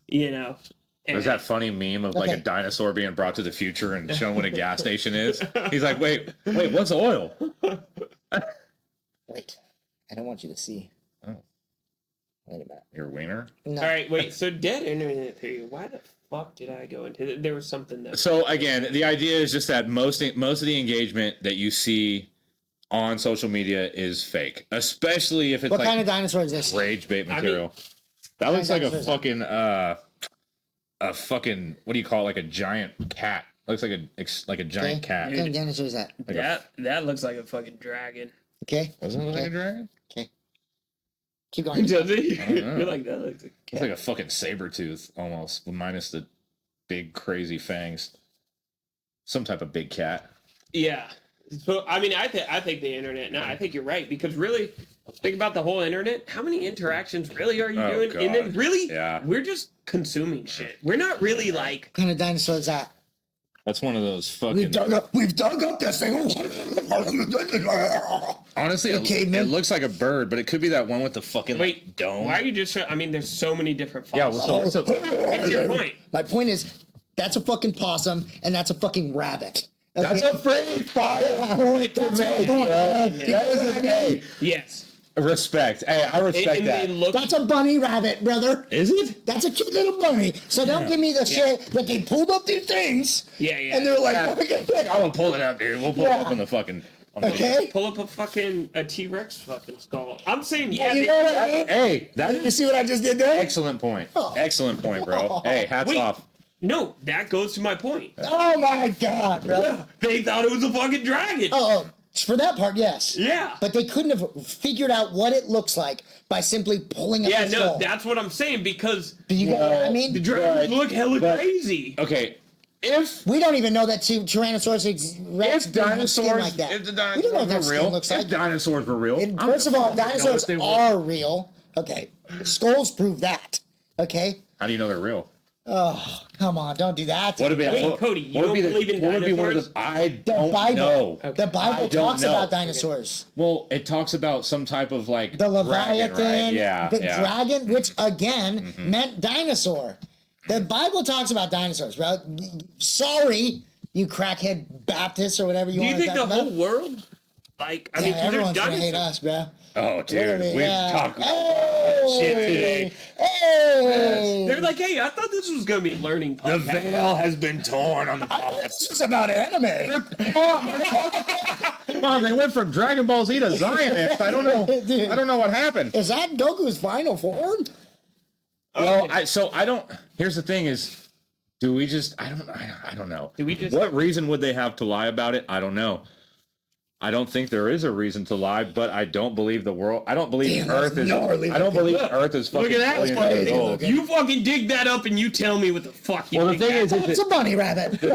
you know. There's that funny meme of like a dinosaur being brought to the future and shown what a gas station is. He's like, wait, what's oil? Wait, I don't want you to see. Oh. Wait a minute. Your wiener? No. All right, wait. So dead internet theory. Why the fuck did I go into that? There was something that. So again, the idea is just that most of the engagement that you see on social media is fake, especially if it's What like kind of dinosaur is this? rage bait material. That looks like a fucking what do you call it? Like a giant cat. Looks like a giant cat. What kind of dinosaur is that? That looks like a fucking dragon. Okay. Doesn't it look like a dragon? Okay. Keep going. Does it? know. You're like that looks like a It's cat. like a fucking saber tooth almost, minus the big crazy fangs. Some type of big cat. Yeah. So I mean, I think the internet. No, I think you're right because really, think about the whole internet. How many interactions really are you doing? God. And then really, we're just consuming shit. We're not really like. What kind of dinosaur is that? That's one of those fucking. We've dug up this thing. Honestly, it looks like a bird, but it could be that one with the fucking dome. Why are you just? I mean, there's so many different. Yeah, What's your point? My point is, that's a fucking possum, and that's a fucking rabbit. Okay? That's a free point to make. That is okay. Yes. Respect. Hey, I respect that. That's a bunny rabbit, brother. Is it? That's a cute little bunny. So don't give me the shit that they pulled up these things. Yeah. And they're like, I'm gonna pull it up, dude. We'll pull it up on the fucking. Okay. Pull up a T-Rex fucking skull. I'm saying You know what I mean? Hey, You see what I just did there? excellent point. Oh. Excellent point, bro. Hey, hats off. No, that goes to my point. Oh my god, bro. They thought it was a fucking dragon. Oh, For that part, yes. Yeah. But they couldn't have figured out what it looks like by simply pulling up the skull. That's what I'm saying, because You get what I mean? the dragons look hella crazy. Okay, if We don't even know that Tyrannosaurus Rex if dinosaurs dinosaurs, like that. if the We don't know what their dinosaurs were skin real, looks if like. dinosaurs were real, And first of all, dinosaurs they were. are real. Okay, skulls prove that. Okay. How do you know they're real? Oh, come on! Don't do that. What would be? Wait, Cody, you don't believe in what would be one of dinosaurs? the? I The don't Bible. know. The Bible I don't talks know. about dinosaurs. Well, it talks about some type of like The Leviathan, dragon, right? Yeah, the yeah. dragon, which again meant dinosaur. The Bible talks about dinosaurs, bro. Sorry, you crackhead Baptists or whatever you Do you want to think talk the about. whole world, like, I mean, Yeah, 'cause there's everyone's gonna hate dinosaurs. us, bro. Oh, dude, we've talked about Hey, shit today. Hey, They're like, hey, I thought this was gonna be a learning The podcast. veil has been torn on the podcast. it's about anime. Come on, they went from Dragon Ball Z to Zionist. I don't know. Dude. I don't know what happened. Is that Goku's final form? Well, I don't. Here's the thing: is do we just? I don't know. Do we just? What reason would they have to lie about it? I don't know. I don't think there is a reason to lie, but I don't believe the world. I don't believe Damn, Earth that's is. gnarly I don't looking. believe Earth is fucking Look at that. billions That's years crazy old. looking. You fucking dig that up and you tell me what the fuck you Well, the think thing is, that- It's a bunny rabbit. the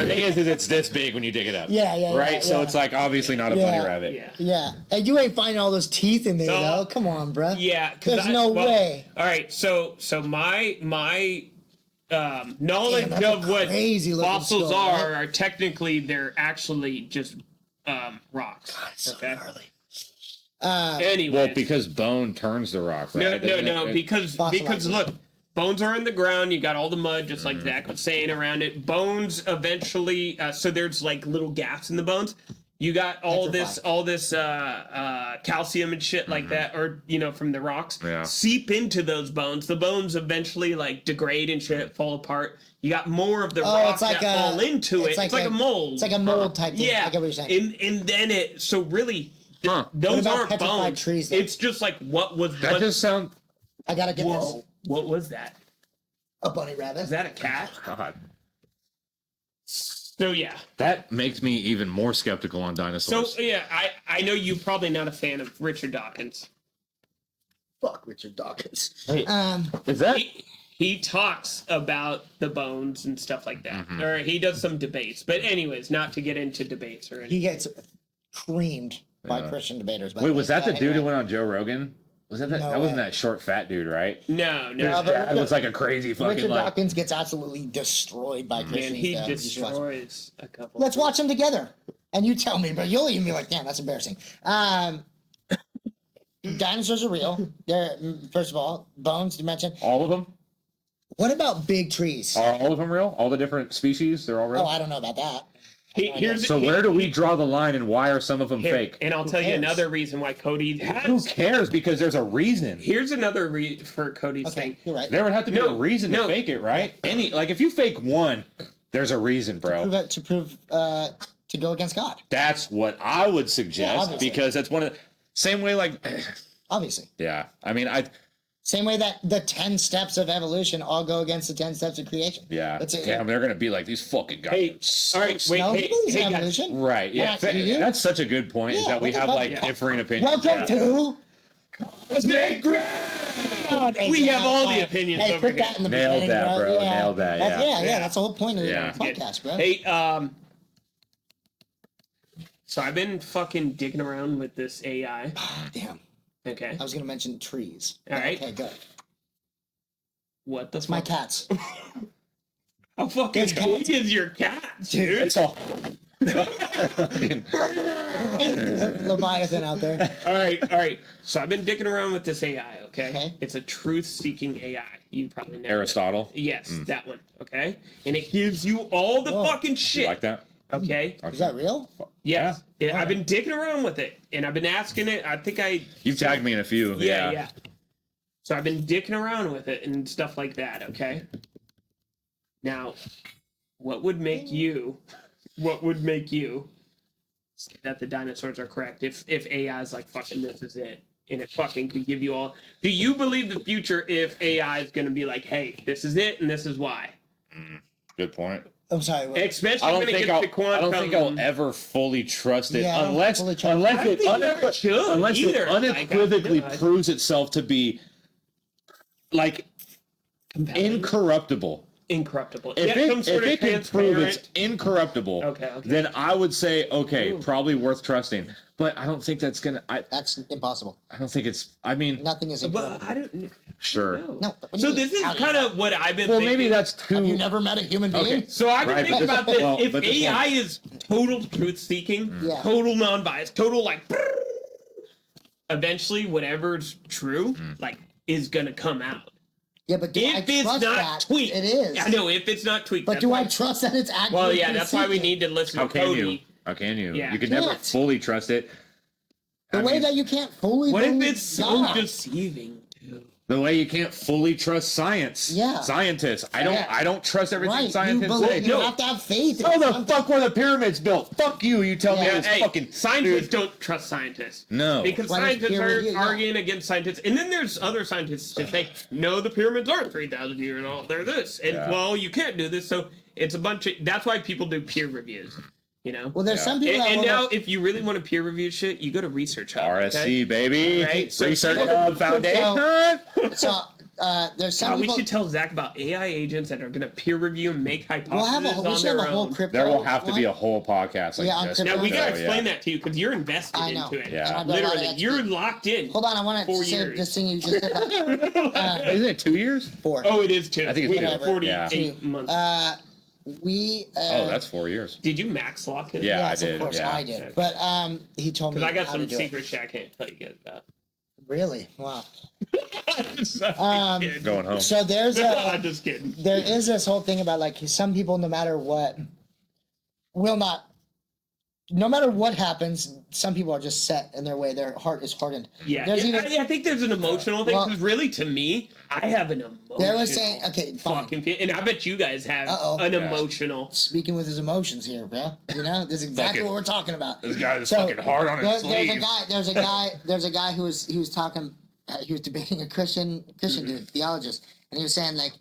thing is, it's this big when you dig it up. Yeah, Right. yeah, So yeah. it's like obviously not a Yeah. bunny rabbit. yeah. Yeah, and you ain't finding all those teeth in there So- though. Come on, bruh. Yeah, 'cause There's no way. All right, so my knowledge Damn, that's a of what crazy looking fossils skull, are technically they're actually just rocks. Okay. Anyway, Well, because bone turns the rock. Right? no, because Fossilizes. look, bones are in the ground. You got all the mud, just Mm-hmm. like Zach was saying, around it. Bones eventually, so there's like little gaps in the bones. You got all this calcium and shit like that, or from the rocks, Yeah. seep into those bones. The bones eventually like degrade and shit, fall apart. You got more of the Oh, rocks it's like that fall into it. It's like a mold. It's like a mold type thing. Yeah, I get what you're saying. and then it. So really, Huh. those about aren't petrified bones. trees, though? It's just like what was. That what, just sounds. I gotta get this. whoa! What was that? A bunny rabbit. Is that a cat? God. So yeah. That makes me even more skeptical on So dinosaurs. yeah, I know you're probably not a fan of Richard Dawkins. Fuck Richard Dawkins. Hey, is that? He talks about the bones and stuff like that, or he does some debates. But anyways, not to get into debates or anything. He gets creamed by Yeah. Christian debaters. by Wait, the was way. that the dude who Anyway. went on Joe Rogan? Was that that? No That wasn't way. that short, fat dude, right? No, His no, but dad was like a crazy fucking Richard like. Dawkins gets absolutely destroyed by man, Christians. he though. You should watch it. destroys a couple. Let's watch them together, and you tell me, but you'll even be like, "Damn, that's embarrassing." Dinosaurs are real. They're first of all bones. You mentioned. All of them? What about big trees? Are all of them real? All the different species? They're all real? Oh, I don't know about that. Here's So where do we draw the line, and why are some of them here, fake? and I'll tell you cares? another reason why Cody Who has. cares? Because there's a reason. Here's another for Cody's Okay, thing. you're right. There would have to be No, a reason no. to fake it, right? If you fake one, there's a reason, bro. To prove to go against God. That's what I would Yeah, suggest obviously. because that's one of the same way. Like, Obviously, yeah, I mean, same way that the 10 steps of evolution all go against the 10 steps of creation. yeah, That's it. damn, they're gonna be like these fucking guys. Hey, all right, wait, No, he hey, believes in hey, guys. evolution. Right? Yeah, Yeah, you do? that's such a good point. Is Yeah, that we what the have fuck? like Yeah. differing opinions. Welcome Yeah. to. We have all the opinions Hey, over put that here. in the Nailed beginning, that, bro. Yeah. Nailed that, That's, yeah. yeah, that's the whole point of the Yeah. podcast, bro. Hey, so I've been fucking digging around with this AI. Damn, Okay. I was gonna mention trees. All right. Okay, good. What the That's my fuck? cats. How fucking It's big cats. is your cat, dude? It's all. Leviathan out there. All right. So I've been digging around with this AI, okay? Okay. It's a truth-seeking AI. You probably know. Aristotle. Yes, that one, okay? And it gives you all the Whoa. fucking You shit, like that? okay? Is that real? Yes. I've been digging around with it, and I've been asking it. I think I... You've tagged me in a few. Yeah. So I've been dicking around with it and stuff like that, okay? Now, what would make you say that the dinosaurs are correct if AI is like, fucking this is it, and it fucking could give you all... Do you believe the future if AI is going to be like, hey, this is it and this is why? Good point. I'm sorry. What? Especially I don't when it think gets to quantum. I don't think I'll ever fully trust it Yeah, unless fully trust unless it. it I don't think you should unless it either. unequivocally Like, proves itself to be like incorruptible. Incorruptible. If it can prove it's incorruptible, okay. then I would say probably worth trusting. But I don't think that's gonna. That's impossible. I don't think it's. I mean, Nothing is But impossible. I don't. sure. No. So this is kind of what I've been. Well, thinking. maybe that's too. Have you never met a human being? Okay. So I've been Right, thinking about this. If but this AI one- is total truth seeking, Yeah. total non bias, total like, eventually whatever's true, like, is gonna come out. Yeah, but do I If it's trust not that? tweaked, It is. I know if it's not tweaked. But that's do why- I trust that it's actually? Well, yeah, that's why we truth-seeking? need to listen How to can Cody. you? How can you? Yeah. You can never Can't. fully trust it. The I way mean, that you can't fully. What if believe it's so God. deceiving? Dude? the way you can't fully trust science. Yeah. Scientists. I Yeah. don't trust everything Right, you scientists believe say. you have to have faith. in How the something. fuck were the pyramids built? Fuck you. You tell me Yeah, it's Hey, fucking scientists dude. don't trust scientists. No. Because Why does scientists peer are review- yeah. arguing against scientists. And then there's other scientists that say, no, the pyramids aren't 3,000 years old. They're this. And, Yeah. well, you can't do this. So it's a bunch of... That's why people do peer reviews. You know? Well, there's Yeah. some people. that And will- now, if you really want to peer review shit, you go to Research Hub. RSC, okay? baby. Right, so- Research Hub Foundation. So there's some we people. should tell Zach about AI agents that are going to peer review and make hypotheses We'll have a. We on should have their a whole own. crypto. There will have to be one. a whole podcast like Yeah, on this. crypto. Now, we got to So, explain that to you because you're invested I know. into it. Yeah. Literally, That's you're good. locked in. Hold on, I want 4 to say years. this thing you just said. Isn't it 2 years? 4. Oh, it is too. I think it's we two. have 48 Yeah. months. We. Oh, that's 4 years. Did you max lock it? Yeah. Yes, I did, of course, yeah. I did. But he told me. Because I got how some to do it. secret shit I can't tell you guys about. Really? Wow. Kidding. Going home. So there's I'm just kidding. there is this whole thing about like some people, no matter what, will not. No matter what happens, some people are just set in their way. Their heart is hardened. Yeah, There's yeah, even- I think there's an emotional thing Well- because really, to me, I have an emotional. They were saying, okay, fine. fucking feel, and I bet you guys have Uh-oh. an Yeah. emotional. Speaking with his emotions here, bro. You know, this is exactly Fucking- what we're talking about. This guy is So, fucking hard on his There's a sleeve. guy. There's a guy who was talking. He was debating a Christian dude, theologist, and he was saying like,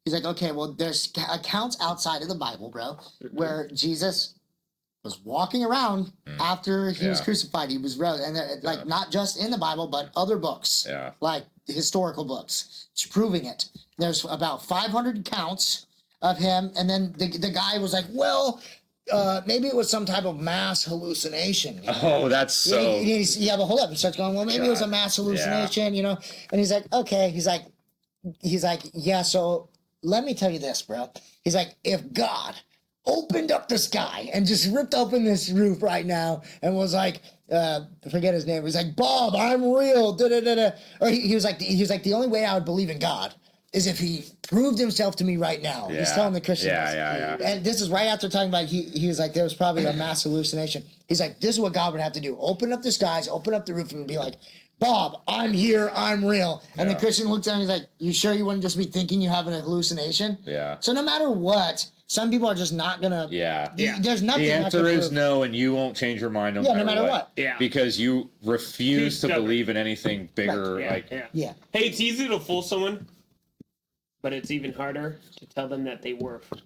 he's like, okay, well, there's accounts outside of the Bible, bro, where Jesus was walking around after he was Yeah. crucified. He was rose, and like not just in the Bible, but other books, Yeah. like historical books, proving it. There's about 500 accounts of him, and then the guy was like, well. Maybe it was some type of mass hallucination. Oh, that's so. Yeah, but hold up. He starts going, well, maybe it was a mass hallucination, you know? And he's like, okay. He's like, yeah, so let me tell you this, bro. He's like, if God opened up the sky and just ripped open this roof right now and was like, I forget his name. He's like, Bob, I'm real. Da, da, da, da. Or he was like, the only way I would believe in God is if he proved himself to me right now. He's Yeah. telling the Christians. Yeah. And this is right after talking about he was like there was probably a mass hallucination. He's like, this is what God would have to do: open up the skies, open up the roof, and be like, Bob, I'm here, I'm real. And the Christian looks at him, he's like, you sure you wouldn't just be thinking you have a hallucination? Yeah. So no matter what, some people are just not gonna. Yeah. There's nothing. The that answer can is prove- no, and you won't change your mind no matter what. Yeah. Because you refuse Too to stubborn. believe in anything bigger. Yeah, Like, yeah. Yeah. Hey, it's easy to fool someone, but it's even harder to tell them that they were fooled.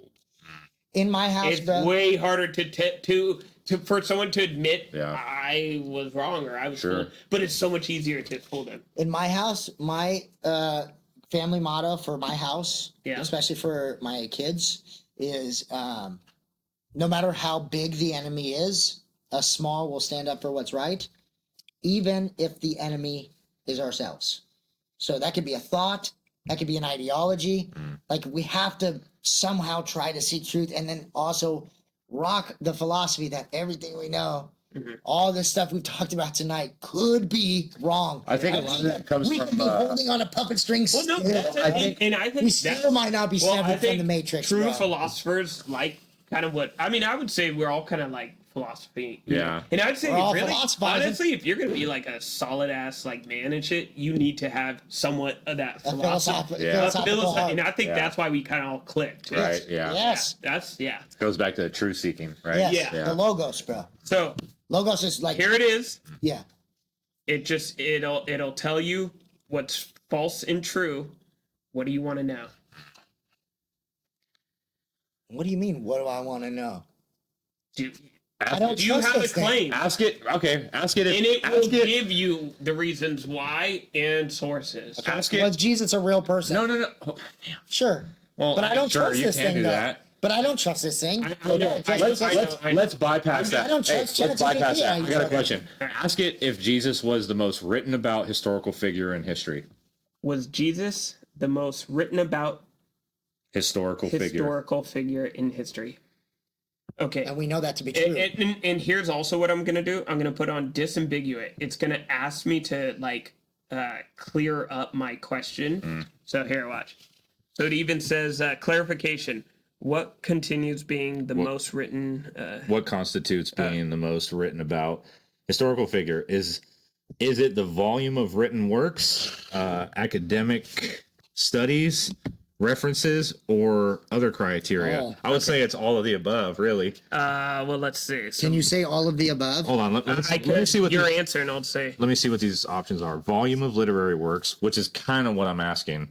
In my house, It's bro. way harder to for someone to admit Yeah. I was wrong or I was Sure. fooled, but it's so much easier to fool them. In my house, my family motto for my house, Yeah. especially for my kids, is no matter how big the enemy is, a small will stand up for what's right, even if the enemy is ourselves. So that could be a thought, that could be an ideology. Like we have to somehow try to seek truth and then also rock the philosophy that everything we know, all this stuff we've talked about tonight could be wrong. I think a lot of that comes We from. could be holding on a puppet string. Well, no, still. that's, I think- and I think We still that's- might not be well, I severed from think the Matrix. True bro. philosophers like kind of what I mean. I would say we're all kind of like philosophy. you Yeah. know? And I'd say We're all really, philosophizing. honestly, if you're gonna be like a solid ass like man and shit, you need to have somewhat of that A philosophy. Yeah. philosophical heart. And I think Yeah. that's why we kind of all clicked. too. Right. Yeah. Yes. That's Goes back to truth seeking, right? Yes. Yeah. The logos, bro. So Logos is like here it is. yeah. It'll tell you what's false and true. What do you want to know? What do you mean? What do I want to know? Do I don't you trust have a this thing. claim? Ask it. Okay, ask it. And it will give you the reasons why and sources. Ask it. Was Jesus a real person? No. Oh, damn. Sure. Well, but I don't sure, trust you this can't thing, do though. that. But I don't trust this thing. Let's bypass that. I don't trust let's bypass ChatGPT. that. I got a question. Ask it if Jesus was the most written about historical figure in history. Was Jesus the most written about Historical figure in history? Okay. And we know that to be true. And here's also what I'm going to do. I'm going to put on disambiguate. It's going to ask me to clear up my question. So here, watch. So it even says clarification. What continues being the most written? What constitutes being the most written about historical figure? Is it the volume of written works, academic studies, references, or other criteria? I would say it's all of the above, really. Well, let's see. So, Can you say all of the above? Hold on. Let me see what your answer, and I'll say. Let me see what these options are. Volume of literary works, which is kind of what I'm asking.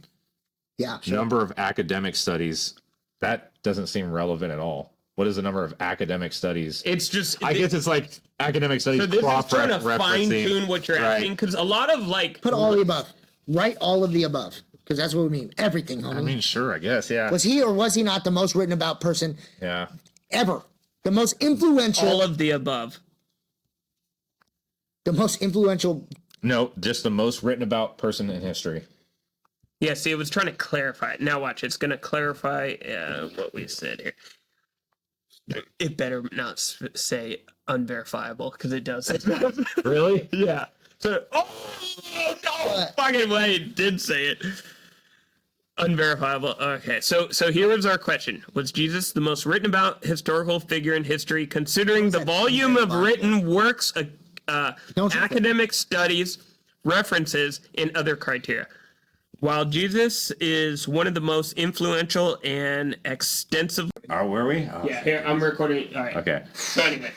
Yeah. Sure. Number of academic studies. That doesn't seem relevant at all. What is the number of academic studies? It's just. I guess it's like academic studies. So this is trying to fine tune what you're asking, because a lot of put all of the above. Write all of the above, because that's what we mean. Everything, homie. I mean, sure, I guess, yeah. Was he or was he not the most written about person? Yeah. Ever. The most influential. All of the above. The most influential. No, just the most written about person in history. Yeah, see, it was trying to clarify it. Now watch, it's going to clarify what we said here. It better not say unverifiable, because it does. Really? Yeah. So, no fucking way it did say it. Unverifiable. Okay, so here was our question. Was Jesus the most written about historical figure in history, considering the volume of written works, academic studies, references, and other criteria? While Jesus is one of the most influential and extensive... Oh, were we? Oh, yeah, here, I'm recording. All right. Okay. So anyway.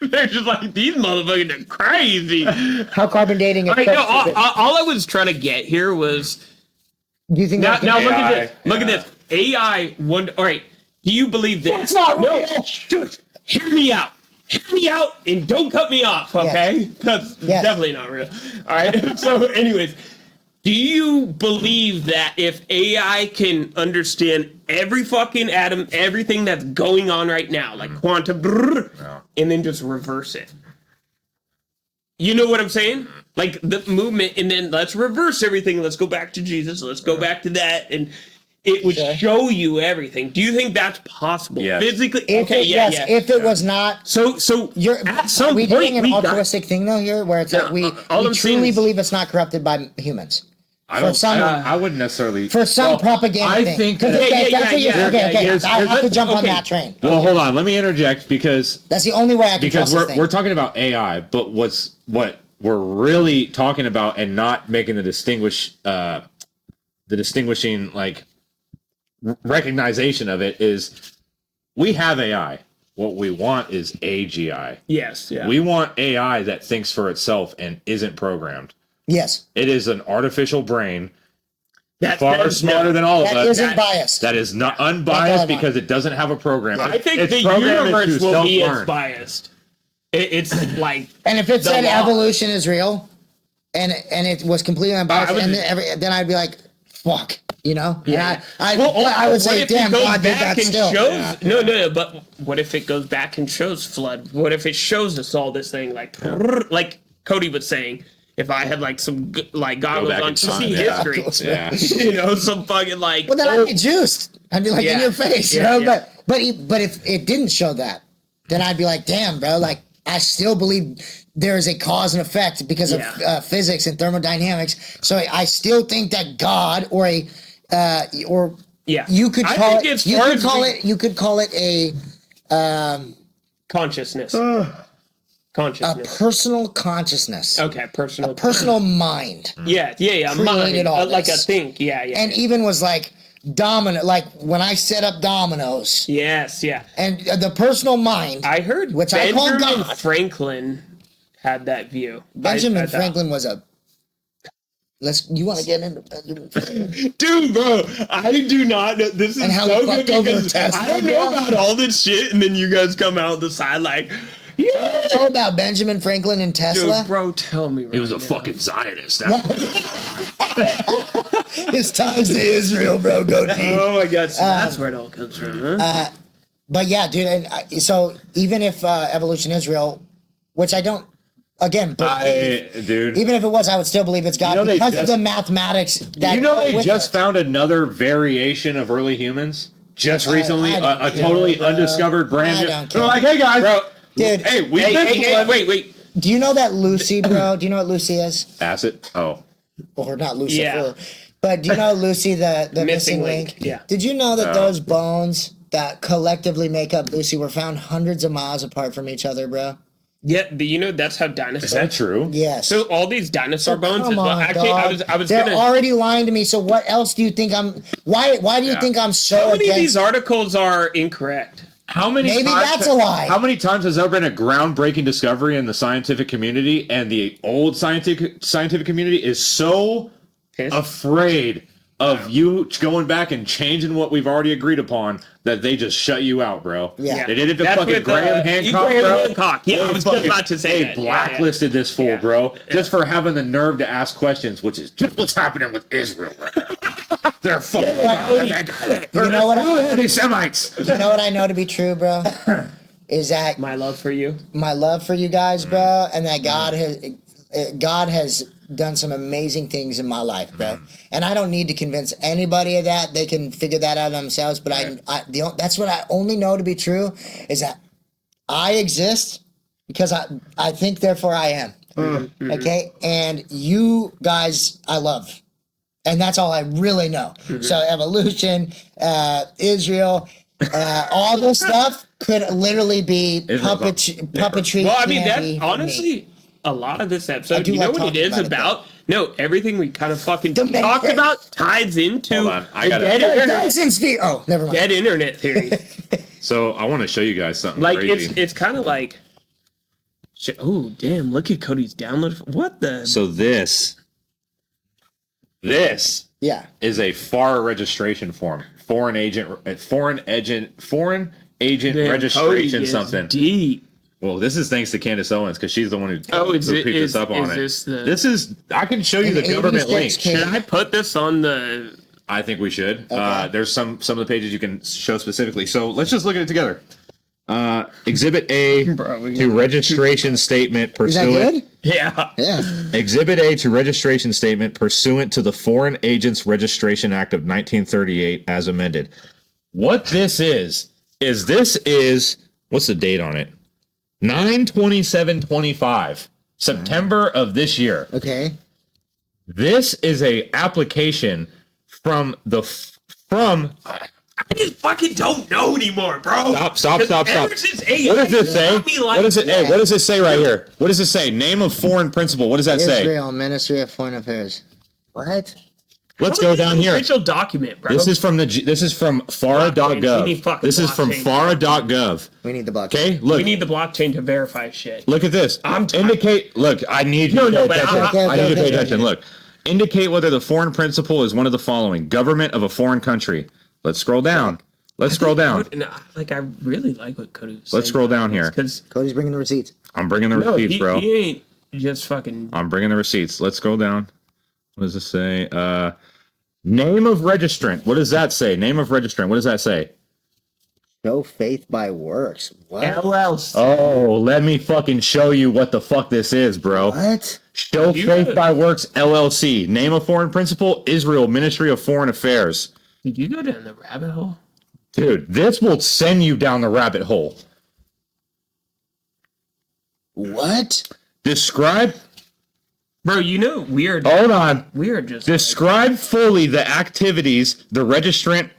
They're just like, these motherfuckers are crazy. How carbon dating... All right, no, all I was trying to get here was... Do you think now look at AI, this. Look at this. AI... All right, do you believe this? That's not real. Dude, hear me out. Hear me out and don't cut me off, okay? That's definitely not real. All right. So, anyways, do you believe that if AI can understand every fucking atom, everything that's going on right now, like quantum, and then just reverse it? You know what I'm saying? Like the movement, and then let's reverse everything. Let's go back to Jesus. Let's go back to that, and it would show you everything. Do you think that's possible? Yes. Physically? If if it was not... So you're at some we point, doing an altruistic thing, though, here, where it's like we truly believe it's not corrupted by humans. I wouldn't necessarily... For some propaganda thing. Okay, I have to jump on that train. Well, hold on. Let me interject, because... That's the only way I can trust this thing. We're talking about AI, but what we're really talking about and not making the distinguishing, like, recognition of it is we have AI. What we want is AGI. Yes. Yeah. We want AI that thinks for itself and isn't programmed. Yes. It is an artificial brain far smarter than all of us. That isn't biased. That is not unbiased because it doesn't have a program. I think the universe will be as biased. It's like... And if it said evolution is real and it was completely unbiased, then I'd be like, fuck. You know? Yeah. I would say, damn, God did that still. No, but what if it goes back and shows flood? What if it shows us all this thing, like Cody was saying, if I had like some like goggles on to see history, you know, some fucking like... Well, then I'd be juiced. I'd be like in your face, you know? But if it didn't show that, then I'd be like, damn, bro, like I still believe there is a cause and effect because of physics and thermodynamics. So I still think that God you could call it a consciousness. A personal consciousness. Okay, personal mind. Yeah. Created all like this. a think. Yeah. And even was like domino, like when I set up dominoes. Yes. Yeah. And the personal mind. I heard which Benjamin I call God. Franklin had that view. Benjamin Franklin was a You want to get into Benjamin Franklin? Dude, bro, I do not know. This is And how so he good fucked over because Tesla, I don't know bro. about all this shit, and then you guys come out the side like, yeah. Know about Benjamin Franklin and Tesla? Dude, bro, tell me right He was a now. fucking Zionist. His ties to Israel, bro. Go deep. Oh my god, so that's where it all comes from, huh? But yeah, dude. And so even if evolution is real, which I don't, again, Dude. even if it was, I would still believe it's God because of the mathematics. That They just found another variation of early humans just recently, a totally undiscovered brand. They're like, hey guys, bro, dude. Hey, Wait. Do you know that Lucy, bro? Do you know what Lucy is? Acid. Oh, Or not Lucifer. Yeah. But do you know Lucy, the missing link? Yeah. Did you know that those bones that collectively make up Lucy were found hundreds of miles apart from each other, bro? Yeah, but you know that's how dinosaurs. is that true? Yes. So all these dinosaur bones. Come As well. on, Actually, dog. I was They're gonna. already lying to me. So what else do you think I'm? Why do you think I'm so How many of against? these articles are incorrect? How many? Maybe times, that's a lie. How many times has there been a groundbreaking discovery in the scientific community, and the old scientific community is so afraid of you going back and changing what we've already agreed upon that they just shut you out, bro. Yeah. They did it to That's fucking with, Graham Hancock, Graham bro. Hancock. Yeah, I was just about to say They that. blacklisted this fool, Yeah. bro, just for having the nerve to ask questions, which is just what's happening with Israel right now. They're fucking You know what? anti-Semites. You know what I know to be true, bro? Is that My love for you. my love for you guys, bro, and that God has done some amazing things in my life, bro. And I don't need to convince anybody of that. They can figure that out themselves. But that's what I only know to be true is that I exist because I think, therefore I am. Okay, and you guys, I love, and that's all I really know. So evolution, Israel. All this stuff could literally be puppetry. Well, I mean, candy that's for me. honestly a lot of this I episode. do You know like what it talking is about it, about? No, everything we kind of fucking The main talked thing. about ties into Hold on, I the gotta- dead internet, Dyson's feet. Oh, never mind. dead internet theory. So I want to show you guys something Like crazy. it's kind of like, oh damn! Look at Cody's download. What the? So this Yeah. is a FAR registration form. Foreign agent Damn, registration Cody is something. deep. Well, this is thanks to Candace Owens because she's the one who Is picked it? us up on it. This This is I can show you the An government 86 link. K. Should I put this on the? I think we should. Okay. There's some of the pages you can show specifically. So let's just look at it together. Exhibit A to registration statement Is that pursuant. good? Yeah. Yeah. Exhibit A to registration statement pursuant to the Foreign Agents Registration Act of 1938 as amended. What this is what's the date on it? 9/27/25, September of this year. Okay. This is a application from I just fucking don't know anymore, bro. Stop. Ever since AA, What does it say? got me like- What does it? Hey, what does it say right here? What does it say? Name of foreign principal. What does that say? Israel Ministry of Foreign Affairs. What? Let's How go is this down an here. Official document, bro. This is from Blockchain. We FARA.gov. need fucking This is from blockchain. FARA.gov. We need the block. Okay, look. We need the blockchain to verify shit. Look at this. I'm tired. Indicate. Look, I need you to pay but attention. Okay, I need you to pay okay. attention. Look, indicate whether the foreign principal is one of the following: government of a foreign country. Let's scroll down. Let's scroll down. Like, I really like what Cody was saying. Let's scroll down here. Because Cody's bringing the receipts. I'm bringing the receipts, bro. he ain't just fucking. I'm bringing the receipts. Let's scroll down. What does this say? Name of registrant. What does that say? Name of registrant. What does that say? Show faith by works. What? LLC. Oh, let me fucking show you what the fuck this is, bro. What? Show Faith by Works LLC. Name of foreign principal, Israel Ministry of Foreign Affairs. Did you go down the rabbit hole? Dude, this will send you down the rabbit hole. What? Describe. Bro, you know, weird. Hold on. We are just. Describe fully the activities the registrant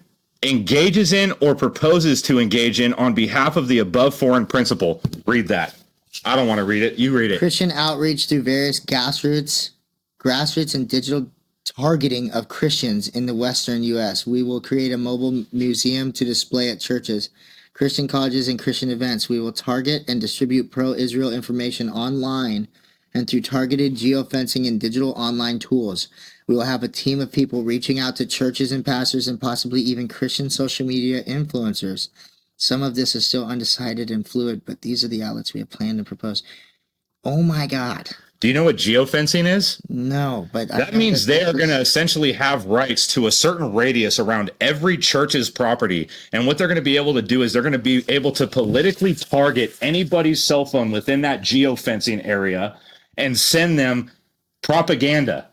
engages in or proposes to engage in on behalf of the above foreign principal. Read that. I don't want to read it. You read it. Christian outreach through various grassroots and digital targeting of Christians in the Western U.S. We will create a mobile museum to display at churches, Christian colleges, and Christian events. We will target and distribute pro-Israel information online and through targeted geofencing and digital online tools. We will have a team of people reaching out to churches and pastors and possibly even Christian social media influencers. Some of this is still undecided and fluid, but these are the outlets we have planned to propose. Oh my God. Do you know what geofencing is? No, but that means they are going to essentially have rights to a certain radius around every church's property. And what they're going to be able to do is they're going to be able to politically target anybody's cell phone within that geofencing area and send them propaganda.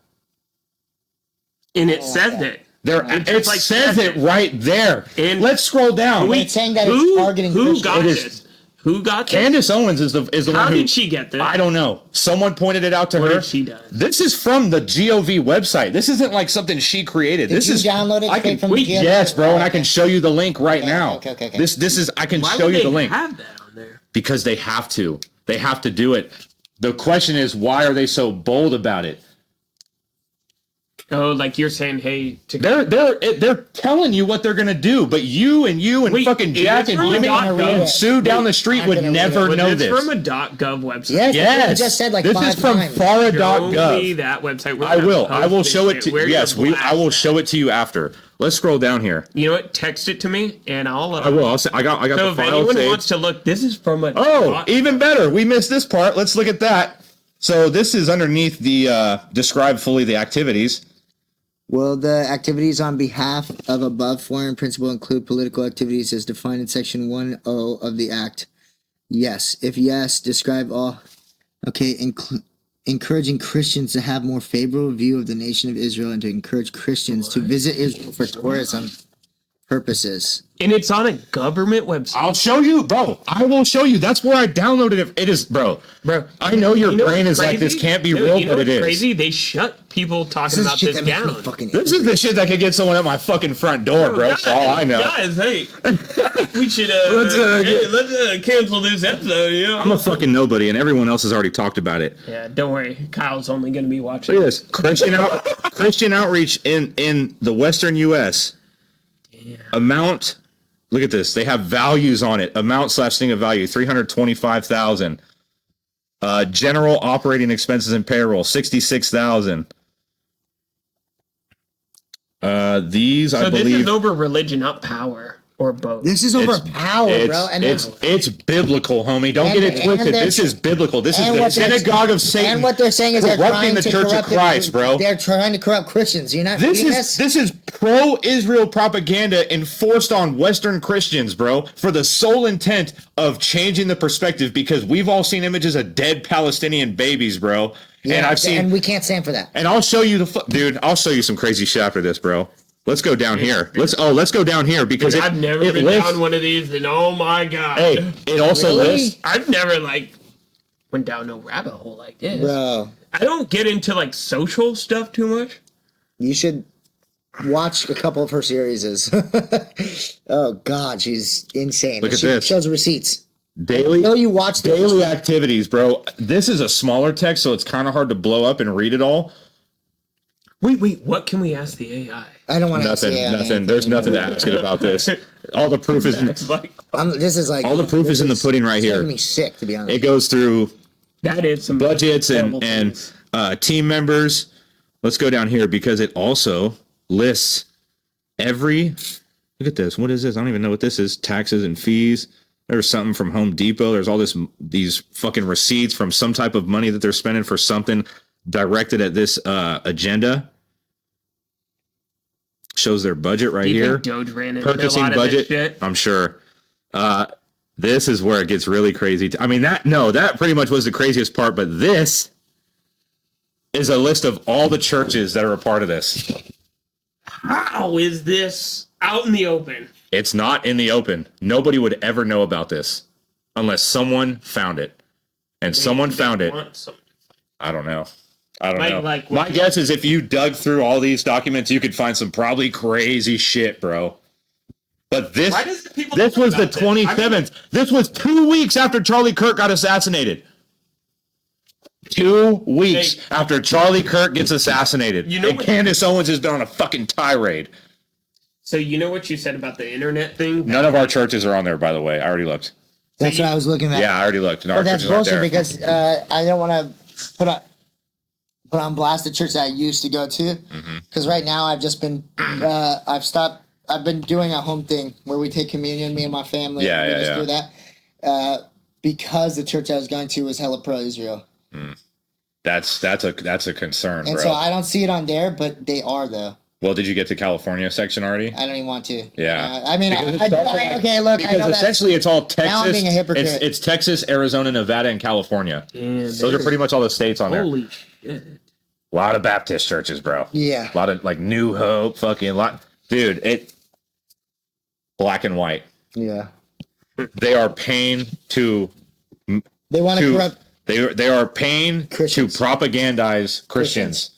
And it says it. It like says it right there. And let's scroll down. It's saying that it's targeting who got this? Who got this? Candace Owens is the one who... How did she get this? I don't know. Someone pointed it out to her. What did she do? This is from the GOV website. This isn't like something she created. Did you download it straight from the GOV? Yes, bro, and I can show you the link right now. Okay. This is... I can show you the link. Why would they have that on there? Because they have to. They have to do it. The question is, why are they so bold about it? Oh, like you're saying, hey, they're telling you what they're gonna do, but you and fucking Jack and Jimmy and Sue down the street would never know this. It's from a .gov website. Yes. You just said like this 5 is from times. Fara.gov. That website. I will show it to you. Yes, I will show it to you after. Let's scroll down here. You know what? Text it to me, and I'll. I will. I got the file saved. So if anyone wants to look, this is from a. Oh, even better. We missed this part. Let's look at that. So this is underneath the describe fully the activities. Will the activities on behalf of above foreign principle include political activities as defined in Section 1.0 of the Act? Yes. If yes, describe all. Okay, encouraging Christians to have more favorable view of the nation of Israel and to encourage Christians to visit Israel for tourism purposes. And it's on a government website. I'll show you, bro. I will show you. That's where I downloaded it. It is, bro. I know your brain is like, this can't be real, but it is. Crazy? They shut people talking about this down. This is the shit that could get someone at my fucking front door, bro. That's all I know. Guys, hey, we should let's cancel this episode. You know? I'm a fucking nobody, and everyone else has already talked about it. Yeah, don't worry. Kyle's only going to be watching. Look at this. Christian outreach in the Western U.S. Yeah. Amount. Look at this. They have values on it. Amount / thing of value, $325,000. General operating expenses and payroll, $66,000. These, I believe. So this is over religion, not power, or both. This is over power, bro. And it's biblical, homie. Don't get it twisted. This is biblical. This is the synagogue of Satan. And what they're saying is they're trying the to Church of Christ, bro. They're trying to corrupt Christians. You're not reading this? This is pro-Israel propaganda enforced on Western Christians, bro, for the sole intent of changing the perspective, because we've all seen images of dead Palestinian babies, bro. Yeah, and we can't stand for that. And I'll show you dude. I'll show you some crazy shit after this, bro. Let's go down here. Let's go down here because I've never been down one of these, and oh my god! Hey, it also lists. I've never went down no rabbit hole like this, bro. I don't get into social stuff too much. You should watch a couple of her series. Oh god, she's insane. Look at this. Shows receipts. Daily. No, you watch daily activities, bro. This is a smaller text, so it's kind of hard to blow up and read it all. Wait, what can we ask the AI? I don't want to ask the AI. Nothing. There's nothing to ask it about this. All the proof is all the proof is in the pudding right here. Making me sick, to be honest. It goes through that is some budgets and team members. Let's go down here because it also lists every. Look at this. What is this? I don't even know what this is. Taxes and fees. There's something from Home Depot. There's all these fucking receipts from some type of money that they're spending for something directed at this agenda. Shows their budget right here. Doge ran into purchasing a lot budget. Of this shit? I'm sure. This is where it gets really crazy. I mean, that pretty much was the craziest part. But this is a list of all the churches that are a part of this. How is this out in the open? It's not in the open. Nobody would ever know about this unless someone found it. And someone found it. I don't know. My guess is if you dug through all these documents, you could find some probably crazy shit, bro. But this was the 27th. This was 2 weeks after Charlie Kirk got assassinated. 2 weeks after Charlie Kirk gets assassinated. And Candace Owens has been on a fucking tirade. So you know what you said about the internet thing? None of our churches are on there, by the way. I already looked. That's what I was looking at. Yeah, I already looked. But that's bullshit because I don't want to put on blast the church that I used to go to. Because right now I've just been, I've been doing a home thing where we take communion, me and my family. Yeah, we yeah, just yeah. do that. Because the church I was going to was hella pro-Israel. That's a concern, And bro. so I don't see it on there, but they are, though. Well, did you get to California section already? I don't even want to. Yeah. I mean, okay, look. I Because know essentially it's all Texas. Now I'm being a hypocrite. It's Texas, Arizona, Nevada, and California. Those are pretty much all the states on there. Holy shit. A lot of Baptist churches, bro. Yeah. A lot of like New Hope, dude, it black and white. Yeah. They are paying to They want to corrupt. they are paying Christians. to propagandize Christians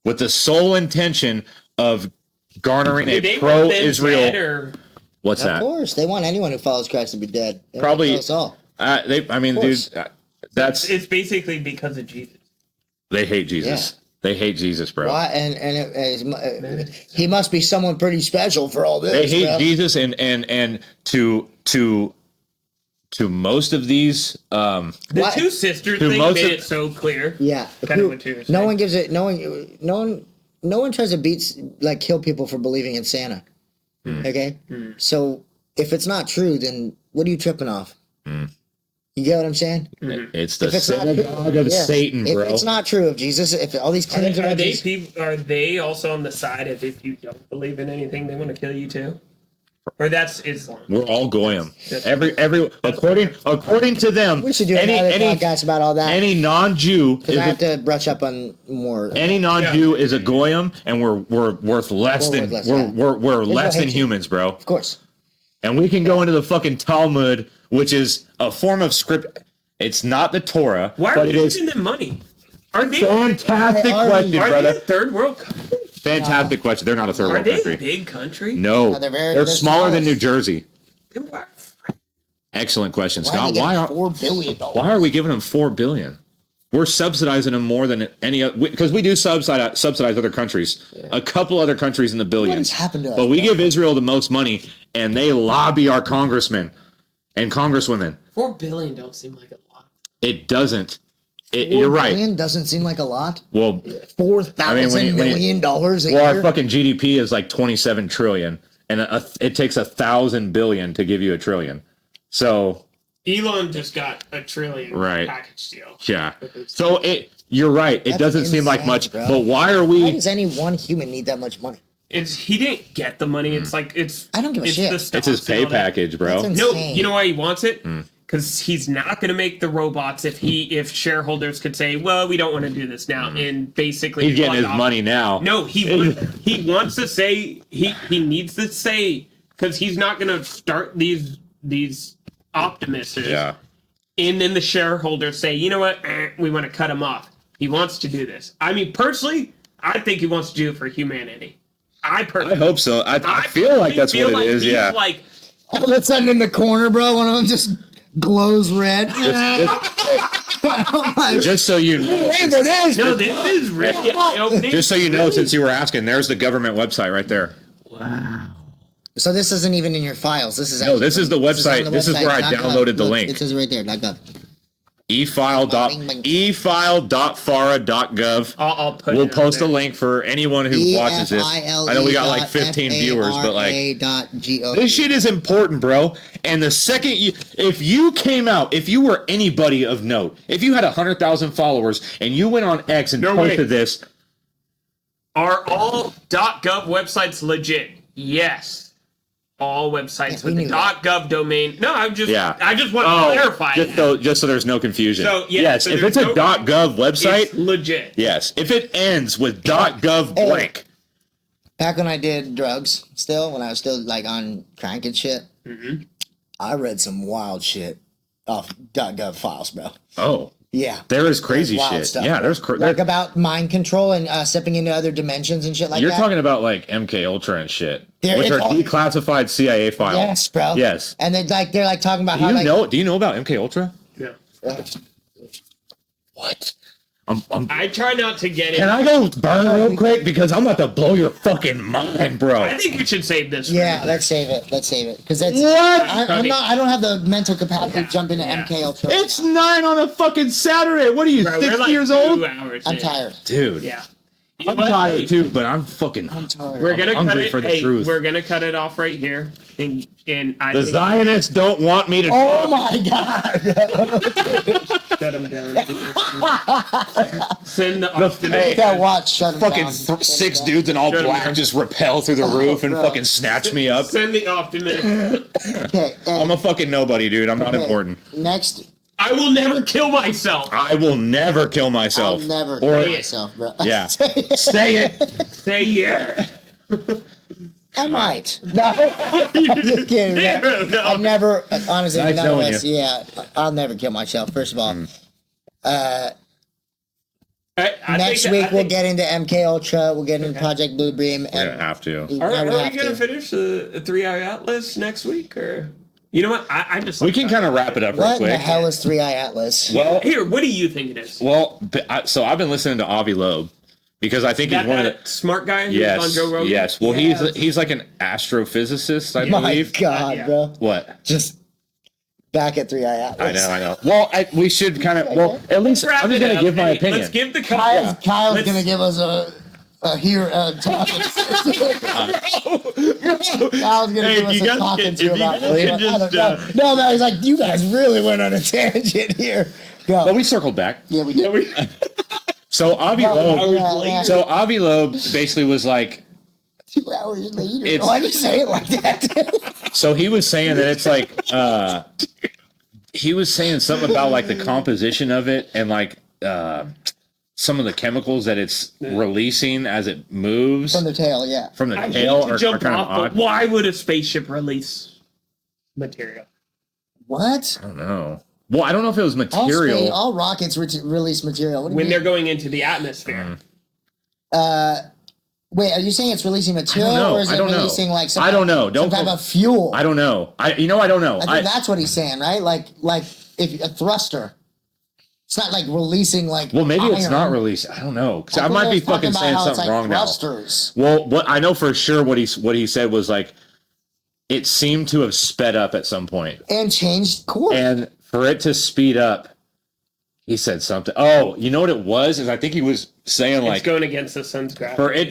with the sole intention of garnering a pro-Israel. What's Of that? course, they want anyone who follows Christ to be dead. They Probably. want to kill us all. I mean, dude, that's It's basically because of Jesus. they hate Jesus. They hate Jesus, bro. Why? He must be someone pretty special for all this. They hate bro. Jesus, and to most of these, The two sisters To thing most made of- it so clear. Yeah. Kind of what you were No saying. one gives it. No one tries to kill people for believing in Santa. Okay. So if it's not true, then what are you tripping off? You get what I'm saying? it's the If it's not synagogue of Satan, bro. If it's not true of Jesus, if all these claims Are about they Jesus, are they also on the side of if you don't believe in anything, they want to kill you too? Or that's Islam? We're all goyim. Every according to them, we should do another podcast about all that. any non-Jew Because I have to brush up on more. any non-Jew is a goyim, and we're worth less We're than worthless, yeah. we're less than hate you. humans, bro. Of course. And we can go into the fucking Talmud, which is a form of script. It's not the Torah, Why are but we it is giving them money? Are they fantastic Are question, are they a brother. third world country? Fantastic question. They're not a third Are world they a country. big country? No, No, they're they're smaller than New Jersey. Then why- Excellent question, Why Scott. are Why $4 billion? why are we giving them $4 billion? We're subsidizing them more than any other, because we do subsidize other countries. A couple other countries in the billions. What has happened to us, But we bro? give Israel the most money, and they lobby our congressmen and congresswomen. $4 billion don't seem like a lot. It doesn't. You're right. Billion doesn't seem like a lot. Well, $4,000 million a well, our year. fucking GDP is like 27 trillion, and it takes 1,000 billion to give you a trillion. So Elon just got $1 trillion Right. package deal. yeah. So you're right. It That's doesn't seem like insane, much, bro. but why are Why we? does any one human need that much money? He didn't get the money. It's like it's. I don't give a it's shit. the It's stocks It's his and pay all that. package, bro. That's No, insane. you know why he wants it? Because he's not going to make the robots if shareholders could say, well, we don't want to do this now, and basically He's getting plug his off. money now. No, he wants to say he needs to say because he's not going to start these optimists. Yeah. And then the shareholders say, you know what, we want to cut him off. He wants to do this. I mean, personally, I think he wants to do it for humanity. I hope so. I feel like that's what it is. He's Yeah. like, All of a sudden in the corner, bro, one of them just glows red. Just so you know, no, this is really opening. just so you know, since you were asking, there's the government website right there. So this isn't even in your files. This is No, this is the on website. This is where I .gov. downloaded the Look, link. It says right there. .gov. efile.fara.gov. I'll put We'll it up post a there. link for anyone who watches this. I know we got like 15 viewers, but like this shit is important, bro. And the second if you came out, if you were anybody of note, if you had 100,000 followers and you went on X and posted this, Are all .gov websites legit? Yes. All websites we with the knew that. .gov domain. No, I just want to clarify just that. so there's no confusion. So, yeah, yes, so if there's it's a no- .gov website, It's legit. yes. If it ends with .gov blank, Back when I did drugs, when I was still like on crank and shit, I read some wild shit off .gov files, bro. oh, Yeah. there is crazy Wild shit. stuff, Yeah, bro. there's like about mind control and stepping into other dimensions and shit like You're that. talking about like MK Ultra and shit, There- which it's are all- declassified CIA files. Yes, bro. Yes. And they're like talking about Do how you like know? Do you know about MK Ultra? Yeah. What? I try not to get it. Can I go burn real quick because I'm about to blow your fucking mind, bro? I think we should save this. Yeah, let's save it. Let's save it because that's What? I don't have the mental capacity to jump into MK Ultra. It's 9 on a fucking Saturday. What are you, Bro, 6 we're like years 2 old? hours I'm in. tired. Dude. Yeah. I'm tired too, but I'm tired. We're gonna cut hungry it. for the Hey, truth. we're gonna cut it off right here. And I The think- Zionists don't want me to. Oh my god! shut them down. Send the Hey, That watch shut him fucking down. 6 dudes in all Shut 'em black down. just rappel through the roof and bro. fucking snatch me up. Send the optimist. Okay, I'm a fucking nobody, dude. I'm not important. Next, I will never kill myself. I will never kill I'll myself. never Or- kill myself, bro. Yeah. Say it. Say yeah. I might. No, I'm just kidding. No, no. I've never, honestly, Nice none of knowing us. you. Yeah, I'll never kill myself. First of all, I next think- week I we'll think- get into MK Ultra. We'll get into Project Blue Beam. We're gonna have to. Are I we would have gonna to. finish the 3-Eye Atlas next week, or you know what? I just We can kind of wrap it up real What in the quick. hell is 3-Eye Atlas? Well, Here, what do you think it is? so I've been listening to Avi Loeb because I think he's That, one of that the. smart guy who's Yes. on Joe Rogan? Yes. Well, Yes. he's like an astrophysicist, I My believe. God, Yeah. bro. What? Just back at 3-Eye Atlas. I know. Well, we should kind of. Well, at least Wrap I'm just it gonna up. give my Hey, opinion. Let's give the Kyle's Let's- gonna give us a topic. Kyle's gonna Hey, give us you a guys talking can- to if you about guys it. can I just, don't know. No, man, he's like, you guys really went on a tangent here. Go. Well, we circled back. Yeah, we did. So Avi Yeah, Loeb. yeah. So Avi Loeb basically was like. 2 hours later. It's- Why do you say it like that? So he was saying that it's like. He was saying something about like the composition of it and like some of the chemicals that it's releasing as it moves From the tail, yeah. from the I hate tail to are jump kind of off, but odd. why would a spaceship release material? What? I don't know. Well, I don't know if it was All, material. all rockets release material. What do you When mean? they're going into the atmosphere. Wait, are you saying it's releasing material know. or is I it don't know. releasing like some, I don't know. some Don't type go- of fuel? I don't know. I don't know. I think that's what he's saying, right? Like if a thruster. It's not like releasing like. Well, maybe it's iron. not released. I don't know. 'Cause I think might be it's talking fucking about saying how it's something like wrong now. thrusters. Well, what I know for sure what he said was like it seemed to have sped up at some point. And changed course. And for it to speed up, he said something. Oh, you know what it was? Is I think he was saying It's like going against the sun's gravity. for it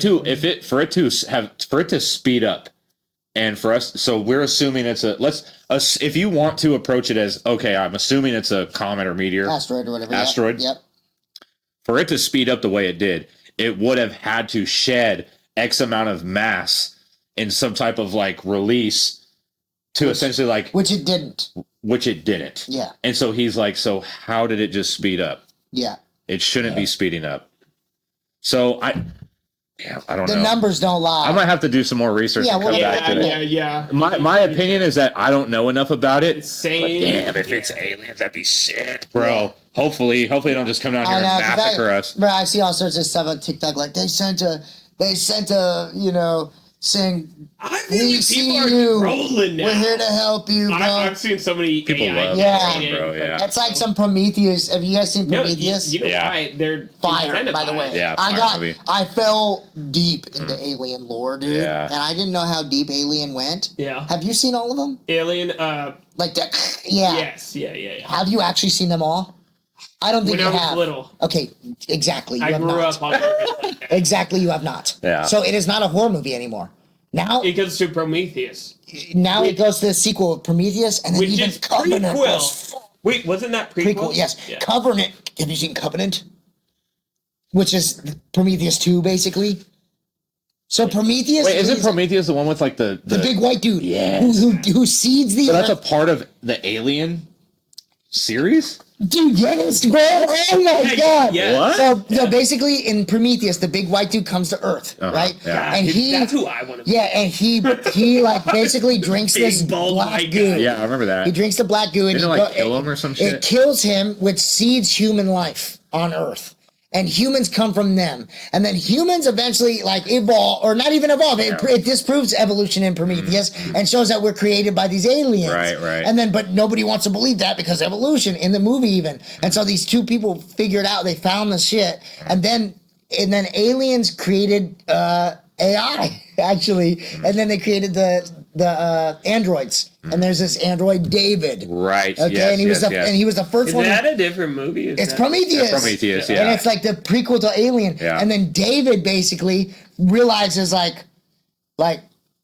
to speed up, and for us. So we're assuming it's if you want to approach it as okay, I'm assuming it's a comet or meteor. Asteroid or whatever. Asteroid? Yep. For it to speed up the way it did, it would have had to shed X amount of mass in some type of like release to essentially like Which it didn't. which it didn't. Yeah. And so he's like, so how did it just speed up? Yeah. It shouldn't be speeding up. So I don't The know. numbers don't lie. I might have to do some more research Yeah, and come well, back to it. yeah. My opinion is that I don't know enough about it. Same. Damn, if it's aliens, that'd be sick, bro. Hopefully they don't just come down here and 'cause massacre us. Bro, I see all sorts of stuff on TikTok. Like they sent a, saying, I we think see people are you. trolling now. We're here to help you, bro. I've seen so many People AI love Yeah. generated- bro, yeah. That's like some Prometheus. Have you guys seen No, Prometheus? you know Yeah. why? They're Fire, by the incentivized. way. Yeah, I fire movie. I fell deep into alien lore, dude. Yeah. And I didn't know how deep Alien went. Yeah. Have you seen all of them? Alien, Like that? Yeah. yes, yeah. Have you actually seen them all? I don't think When I you was have. little. Okay, exactly. You I have grew not. up on it. Exactly, you have not. Yeah. So it is not a horror movie anymore. Now, It goes to Prometheus, it goes to the sequel of Prometheus, and then which even is Covenant prequel. was Wait, wasn't that prequel? prequel. Yes, Yeah. Covenant. Have you seen Covenant? Which is Prometheus 2, basically. So Prometheus. Wait, isn't is Prometheus the one with like the the big white dude? Yes. Who seeds the So that's a earth? part of the Alien series? Dude, yes, bro. Oh my god. yeah. What? So basically, in Prometheus, the big white dude comes to Earth, Uh-huh, right? yeah. And That's who I want to be. yeah, and he like basically drinks Big, this bald black white goo. guy. Yeah, I remember that. He drinks the black goo and Didn't it he like kill him or some It shit? kills him, which seeds human life on Earth. and humans come from them, and then humans eventually like evolve, or not even evolve. It disproves evolution in Prometheus and shows that we're created by these aliens. Right. And then, but nobody wants to believe that because evolution in the movie even. And so these two people figured out, they found the shit, and then aliens created AI actually, and then they created the androids. And there's this android David, right? Okay, yes, and he was the first one. Is that a different movie? It's Prometheus. Prometheus, yeah. And it's like the prequel to Alien. Yeah. And then David basically realizes like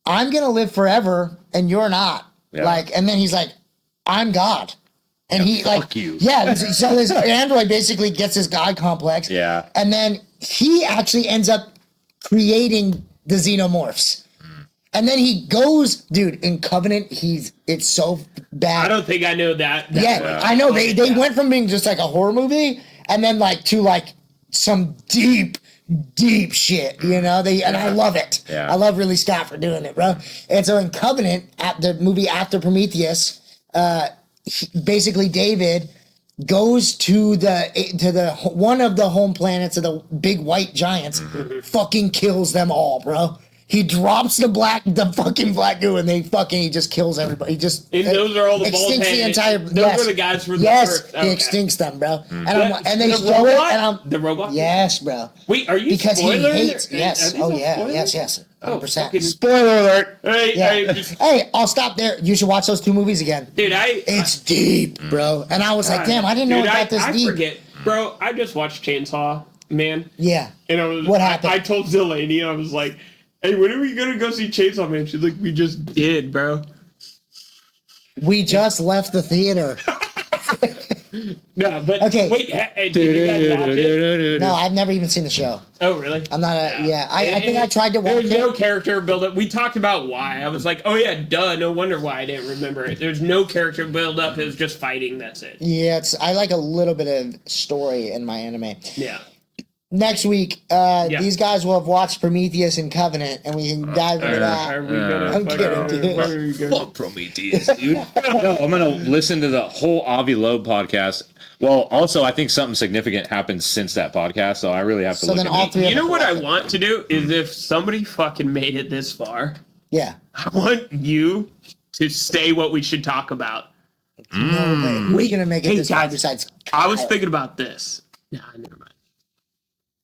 I'm gonna live forever and you're not. Yeah. Like, and then he's like, I'm God. And he like, fuck you. Yeah. So this android basically gets this God complex. Yeah. And then he actually ends up creating the xenomorphs. And then he goes, dude, in Covenant, it's so bad. I don't think I know that. Yeah, I know. They went from being just like a horror movie and then like to like some deep shit, you know? And I love it. Yeah. I love Ridley Scott for doing it, bro. And so in Covenant, at the movie after Prometheus, basically David goes to the one of the home planets of the big white giants, fucking kills them all, bro. He drops the fucking black goo, and he just kills everybody. And those are all the bald extincts the entire. Those are the guys for the first. He extincts them, bro. And they show it, and the robot. Yes, bro. Wait, are you because spoiler? He hates? Yes. Oh yeah. Yes. 100%. Spoiler alert. Hey, I'll stop there. You should watch those two movies again, dude. It's deep, bro. And I was like, damn, I didn't know it got this deep. I forget, bro. I just watched Chainsaw Man. Yeah. And what happened? I told Zilani, I was like, hey, when are we gonna go see Chainsaw Man? She's like, we just did, bro. We just left the theater. No, but okay. Wait, did you guys watch it? No, I've never even seen the show. Oh, really? I'm not I think I tried to watch it. There's no character build up. We talked about why. I was like, oh yeah, duh. No wonder why I didn't remember it. There's no character build up. It was just fighting. That's it. Yeah, I like a little bit of story in my anime. Yeah. Next week, these guys will have watched Prometheus and Covenant, and we can dive into that. I'm kidding, dude. Fuck Prometheus, dude. No, I'm gonna listen to the whole Avi Loeb podcast. Well, also, I think something significant happened since that podcast, so I really have to. So then all three. You know what I want to do is if somebody fucking made it this far. Yeah. I want you to say what we should talk about. No way. We're gonna make it this far. Besides, I was thinking about this. Nah, never mind.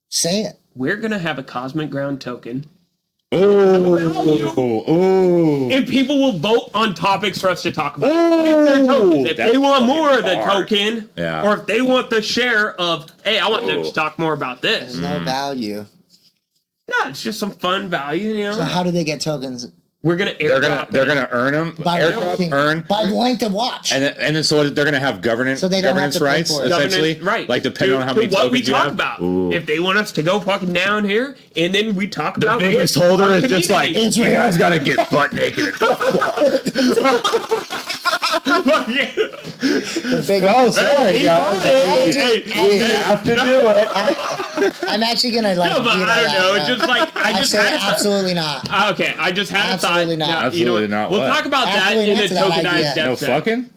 Say it. We're gonna have a cosmic ground token. Oh. And people will vote on topics for us to talk about. If they want more of the token, or if they want the share of, hey, I want them to talk more about this. There's no value. No, it's just some fun value, you know. So how do they get tokens? We're gonna airdrop. They're gonna earn them by length of watch, and then so they're gonna have governance rights essentially, right? Like depending on how many what we tokens you talk have. about. Ooh. If they want us to go fucking down here, and then we talk about the biggest holder is just like, you guys gotta get butt naked. Sorry, guys. We have to do it. I'm actually gonna like. No, but I don't know. It's just like I just say absolutely not. Okay, I just had absolutely a thought. not. No, absolutely not. We'll talk about absolutely that in the tokenized No fucking.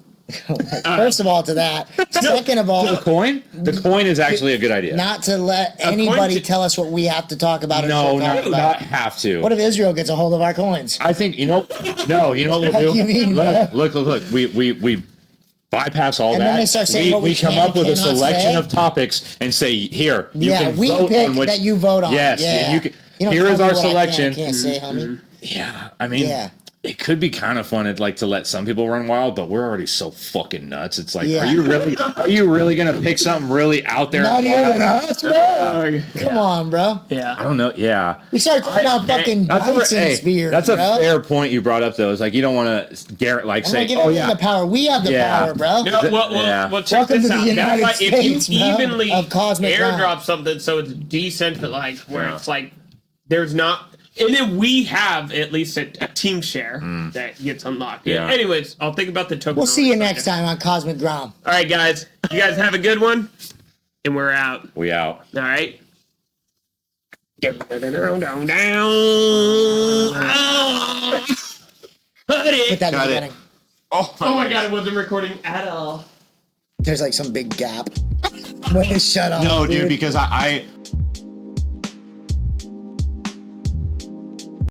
First of all, to that. Second of all, the coin. The coin is actually a good idea. Not to let anybody tell us what we have to talk about. No, not have to. What if Israel gets a hold of our coins? I think No, you know what we'll do. You mean, look. We bypass all and that. Then they start saying we come up with a selection of topics and say, here, you can we vote pick on which that you vote on. Yes, yeah. Here is our selection. I can't say, homie. Yeah, I mean, it could be kind of fun to let some people run wild, but we're already so fucking nuts. It's like, are you really gonna pick something really out there? Not even us, bro. Come on, bro. Yeah, I don't know. Yeah, we started talking about fucking Dyson spheres. That's a fair point you brought up, though. It's like you don't want to say, "Oh yeah, the power." We have the power, bro. Well, check this out. That's like if you evenly airdrop ground. something, so it's decentralized, where it's like there's not. And then we have at least a team share that gets unlocked. Yeah. Anyways, I'll think about the token. We'll see you next time on Cosmic Ground. All right, guys. You guys have a good one. And we're out. We out. All right. Down. Put that in the beginning. Oh my God, it wasn't recording at all. There's like some big gap. Shut up. No, dude, because